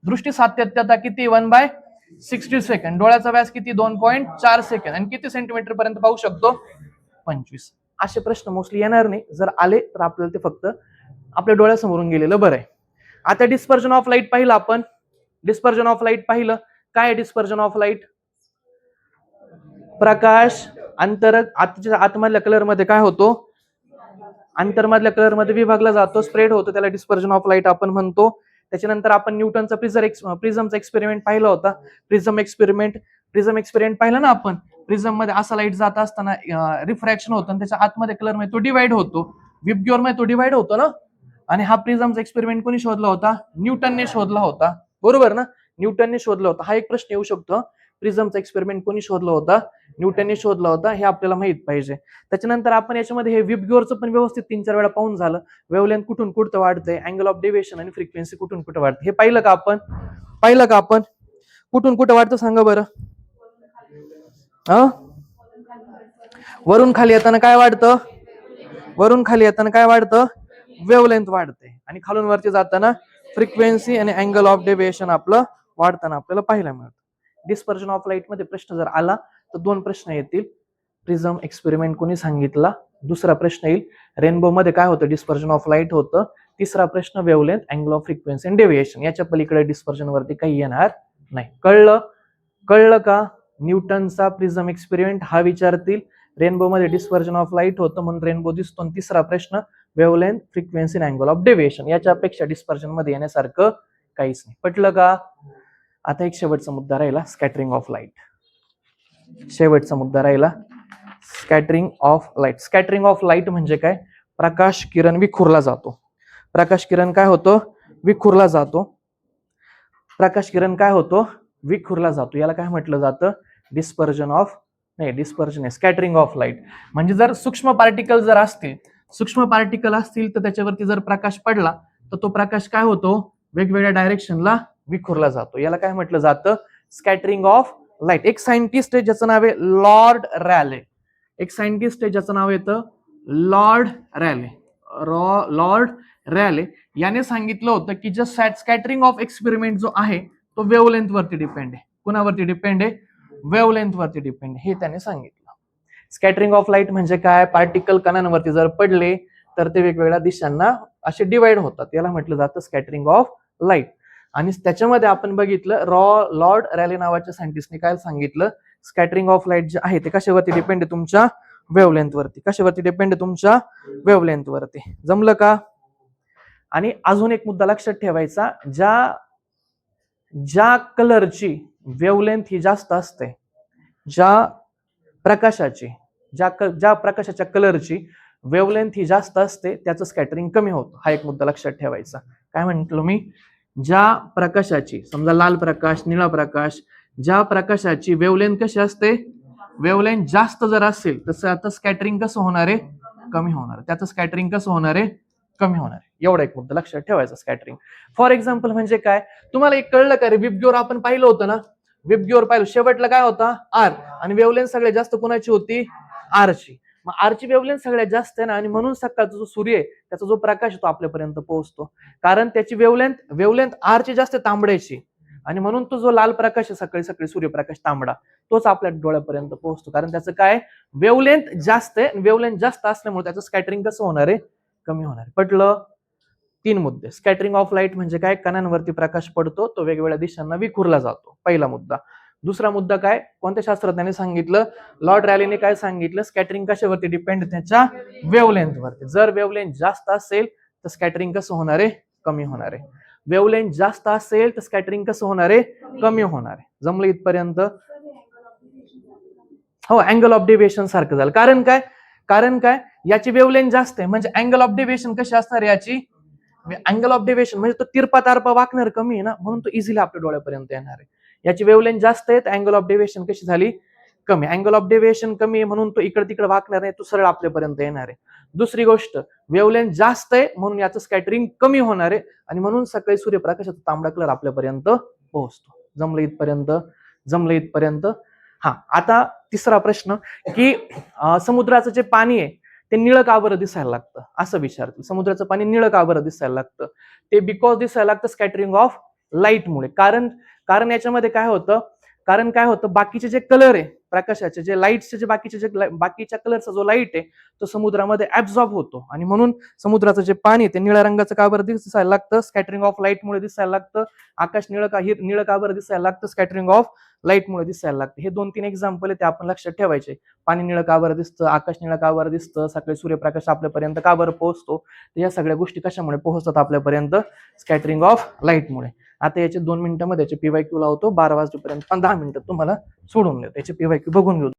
Speaker 1: दृष्टी सातत्यता किती? 1/60 सेकंद. डोळ्याचा व्यास किती? 2.4 सेकंद. आणि किती सेंटीमीटर पर्यंत पाहू शकतो? 25. असे प्रश्न मोस्टली येणार नाही. जर आले तर आपल्याला ते फक्त आपल्या डोळ्यासमोरून गेलेलं बरं आहे. आता डिस्पर्जन ऑफ लाईट पाहिलं आपण. डिस्पर्जन ऑफ लाईट पाहिलं. काय डिस्पर्जन ऑफ लाईट? प्रकाश आतमधल्या कलर मध्ये काय होतो? अंतर्मधल्या कलर मध्ये विभागला जातो, स्प्रेड होतो, त्याला डिस्पर्जन ऑफ लाईट आपण म्हणतो. त्याच्यानंतर आपण न्यूटनचा प्रिझमचा एक्सपेरिमेंट पाहिला होता. प्रिझम एक्सपेरिमेंट पाहिला ना आपण. प्रिझम मध्ये असा लाईट जात असताना रिफ्रॅक्शन होतं आणि त्याच्या आतमध्ये कलर मध्ये तो डिवाइड होतो, विबग्योर मध्ये तो डिवाइड होतो ना. आणि हा प्रिझमचा एक्सपेरिमेंट कोणी शोधला होता? न्यूटनने शोधला होता, बरोबर ना. न्यूटनने शोधलं होतं. हा एक प्रश्न येऊ शकतो. प्रिझमचा एक्सपेरिमेंट कोणी शोधला होता? न्यूटनने शोधला होता. हे आपल्याला माहित पाहिजे. त्याच्यानंतर आपण याच्यामध्ये हे विबग्योरचं पण व्यवस्थित 3-4 वेळा पाहून झालं. वेव्हलेंथ कुठून कुठं वाढते, अँगल ऑफ डेव्हिएशन आणि फ्रिक्वेन्सी कुठून कुठं वाढते हे पाहिलं का आपण? कुठून कुठं वाढतं सांगा बरं. वरून खाली येताना काय वाढतं? वेव्हलेंथ वाढते. आणि खालून वरती जाताना फ्रिक्वेन्सी आणि अँगल ऑफ डेव्हिएशन आपलं वाढताना आपल्याला पाहायला मिळतं. डिस्पर्जन ऑफ लाईट मध्ये प्रश्न जर आला तर 2 प्रश्न येतील. प्रिझम एक्सपेरिमेंट कोणी सांगितला? दुसरा प्रश्न येईल रेनबो मध्ये काय होतं? डिस्पर्जन ऑफ लाईट होतं. तिसरा प्रश्न वेव्हलेंथ, अँगल ऑफ फ्रिक्वेन्सी आणि डेव्हिएशन. याच्या पलीकडे डिस्पर्जन वरती काही येणार नाही. कळलं का? न्यूटनचा प्रिझम एक्सपेरिमेंट हा विचारतील. रेनबो मध्ये डिस्पर्जन ऑफ लाईट होतं म्हणून रेनबो दिसतो. आणि तिसरा प्रश्न वेव्हलेंथ, फ्रिक्वेन्सी आणि अँगल ऑफ डेव्हिएशन. याच्यापेक्षा डिस्पर्जन मध्ये येण्यासारखं काहीच नाही. पटलं का? आता एक शेवटचा मुद्दा राहिला, scattering of light. Scattering of light म्हणजे काय? प्रकाश किरण विखुरला जातो. याला काय म्हटलं जातं? Scattering of light. म्हणजे जर सूक्ष्म पार्टिकल असतील तर त्याच्यावरती जर प्रकाश पडला तर तो प्रकाश काय होतो? वेगवेगळ्या डायरेक्शनला विखुरला जातो. याला काय म्हटलं जातं? Scattering of light. एक सायंटिस्ट आहे ज्याचं नाव आहे लॉर्ड रॅले. याने सांगितलं होतं की जो स्कॅटरिंग ऑफ एक्सपेरिमेंट जो आहे तो वेव्हलेंथ वरती डिपेंड आहे. कुणावरती डिपेंड आहे? वेव्हलेंथ वरती डिपेंड आहे, हे त्याने सांगितलं. स्कॅटरिंग ऑफ लाईट म्हणजे काय? पार्टिकल कणांवरती जर पडले तर ते वेगवेगळ्या दिशांना असे डिवाइड होतात. याला म्हटलं जातं स्कॅटरिंग ऑफ लाईट. आणि त्याच्यामध्ये आपण बघितलं लॉर्ड रॅले नावाच्या सायंटिस्टने काय सांगितलं? स्कॅटरिंग ऑफ लाईट जे आहे ते कशावरती डिपेंड आहे? तुमच्या वेव्हलेंथ वरती. जमलं का? आणि अजून एक मुद्दा लक्षात ठेवायचा, ज्या कलरची वेव्हलेंथ ही जास्त असते, ज्या प्रकाशाच्या कलरची वेव्हलेंथ ही जास्त असते त्याचं स्कॅटरिंग कमी होतं. हा एक मुद्दा लक्षात ठेवायचा. काय म्हंटलो मी? ज्या प्रकाशाची, समजा लाल प्रकाश, निळा प्रकाश, ज्या प्रकाशाची वेव्हलेंथ कशी असते? वेव्हलेंथ जास्त जर असेल तर त्याचं स्कॅटरिंग कसं होणार आहे? कमी होणार आहे. एवढा एक मुद्दा लक्षात ठेवायचा स्कॅटरिंग. फॉर एक्झाम्पल म्हणजे काय? तुम्हाला एक कळलं का रे? विबग्योर आपण पाहिलं होतं ना? शेवटला काय होता? आर. आणि वेव्हलेंथ सगळ्यात जास्त कोणाची होती? आरची. मग आरची वेव्हलेंथ सगळ्यात जास्त आहे ना, आणि म्हणून सकाळचा जो सूर्य आहे त्याचा जो प्रकाश आहे तो आपल्यापर्यंत पोहोचतो. कारण त्याची वेव्हलेंथ आरची जास्त तांबड्याची, आणि म्हणून तो जो लाल प्रकाश आहे सकाळी सूर्यप्रकाश तांबडा, तोच आपल्या डोळ्यापर्यंत पोहोचतो. कारण त्याचं काय? वेव्हलेंथ जास्त आहे. वेव्हलेंथ जास्त असल्यामुळे त्याचं स्कॅटरिंग कसं होणार आहे? कमी होणार आहे. पटलं? 3 मुद्दे. स्कॅटरिंग ऑफ लाईट म्हणजे काय? कणांवरती प्रकाश पडतो, तो वेगवेगळ्या दिशांना विखुरला जातो. पहिला मुद्दा. दुसरा मुद्दा काय? कोणत्या शास्त्रज्ञाने सांगितलं? लॉर्ड रॅलीने काय सांगितलं? स्कॅटरिंग कशावरती डिपेंड? त्याच्या वेव्हलेंथ वरती. जर वेव्हलेंथ जास्त असेल तर स्कॅटरिंग कसं होणार आहे? कमी होणार आहे. वेव्हलेंथ जास्त असेल तर स्कॅटरिंग कसं होणार आहे? कमी होणार आहे. जमलं इथपर्यंत? हो, अँगल ऑफ डेव्हिएशन सारखं झालं. कारण काय? याची वेव्हलेंथ जास्त आहे म्हणजे अँगल ऑफ डेव्हिएशन कशी असणार? याची अँगल ऑफ डेव्हिएशन म्हणजे तो तिरपा तारपा वाकणार कमी आहे ना, म्हणून तो इझिली आपल्या डोळ्यापर्यंत येणार आहे. याची वेव्हलेंथ जास्त आहे तर अँगल ऑफ डेव्हिएशन कशी झाली? कमी. अँगल ऑफ डेव्हिएशन कमी आहे म्हणून तो इकडे तिकडे वाकणार नाही, तो सरळ आपल्यापर्यंत येणार आहे. दुसरी गोष्ट, वेव्हलेंथ जास्त आहे म्हणून याचं स्कॅटरिंग कमी होणार आहे, आणि म्हणून सकाळी सूर्यप्रकाशाचा तांबडा कलर आपल्यापर्यंत पोहोचतो. जमलं इथपर्यंत? हा. आता तिसरा प्रश्न की समुद्राचं जे पाणी आहे ते निळं का बरं दिसायला लागतं? असं विचारतील. समुद्राचं पाणी निळं का बरं दिसायला लागतं? ते बिकॉज दिसायला लागतं स्कॅटरिंग ऑफ लाईटमुळे. कारण याच्यामध्ये काय होतं? बाकीचे जे कलर आहे प्रकाशाचे, जे लाईटचे जे बाकीच्या कलरचा जो लाईट आहे तो समुद्रामध्ये ऍब्झॉर्ब होतो, आणि म्हणून समुद्राचं जे पाणी ते निळ्या रंगाचं का बरं दिसायला लागतं? स्कॅटरिंग ऑफ लाईटमुळे दिसायला लागतं. आकाश निळं का बरं दिसायला लागतं? स्कॅटरिंग ऑफ लाईटमुळे दिसायला लागतं. हे 2-3 एक्झाम्पल आहे ते आपण लक्षात ठेवायचे. पाणी निळं का बरं दिसतं? आकाश निळं का बरं दिसतं? सकाळी सूर्यप्रकाश आपल्यापर्यंत का बरं पोहोचतो? या सगळ्या गोष्टी कशामुळे पोहोचतात आपल्यापर्यंत? स्कॅटरिंग ऑफ लाईटमुळे. आता याचे 2 मिनिटांमध्ये याचे PYQ लावतो. 12 वाजेपर्यंत 10 मिनिटात तुम्हाला सोडून देतो. याचे PYQ बघून घेऊ.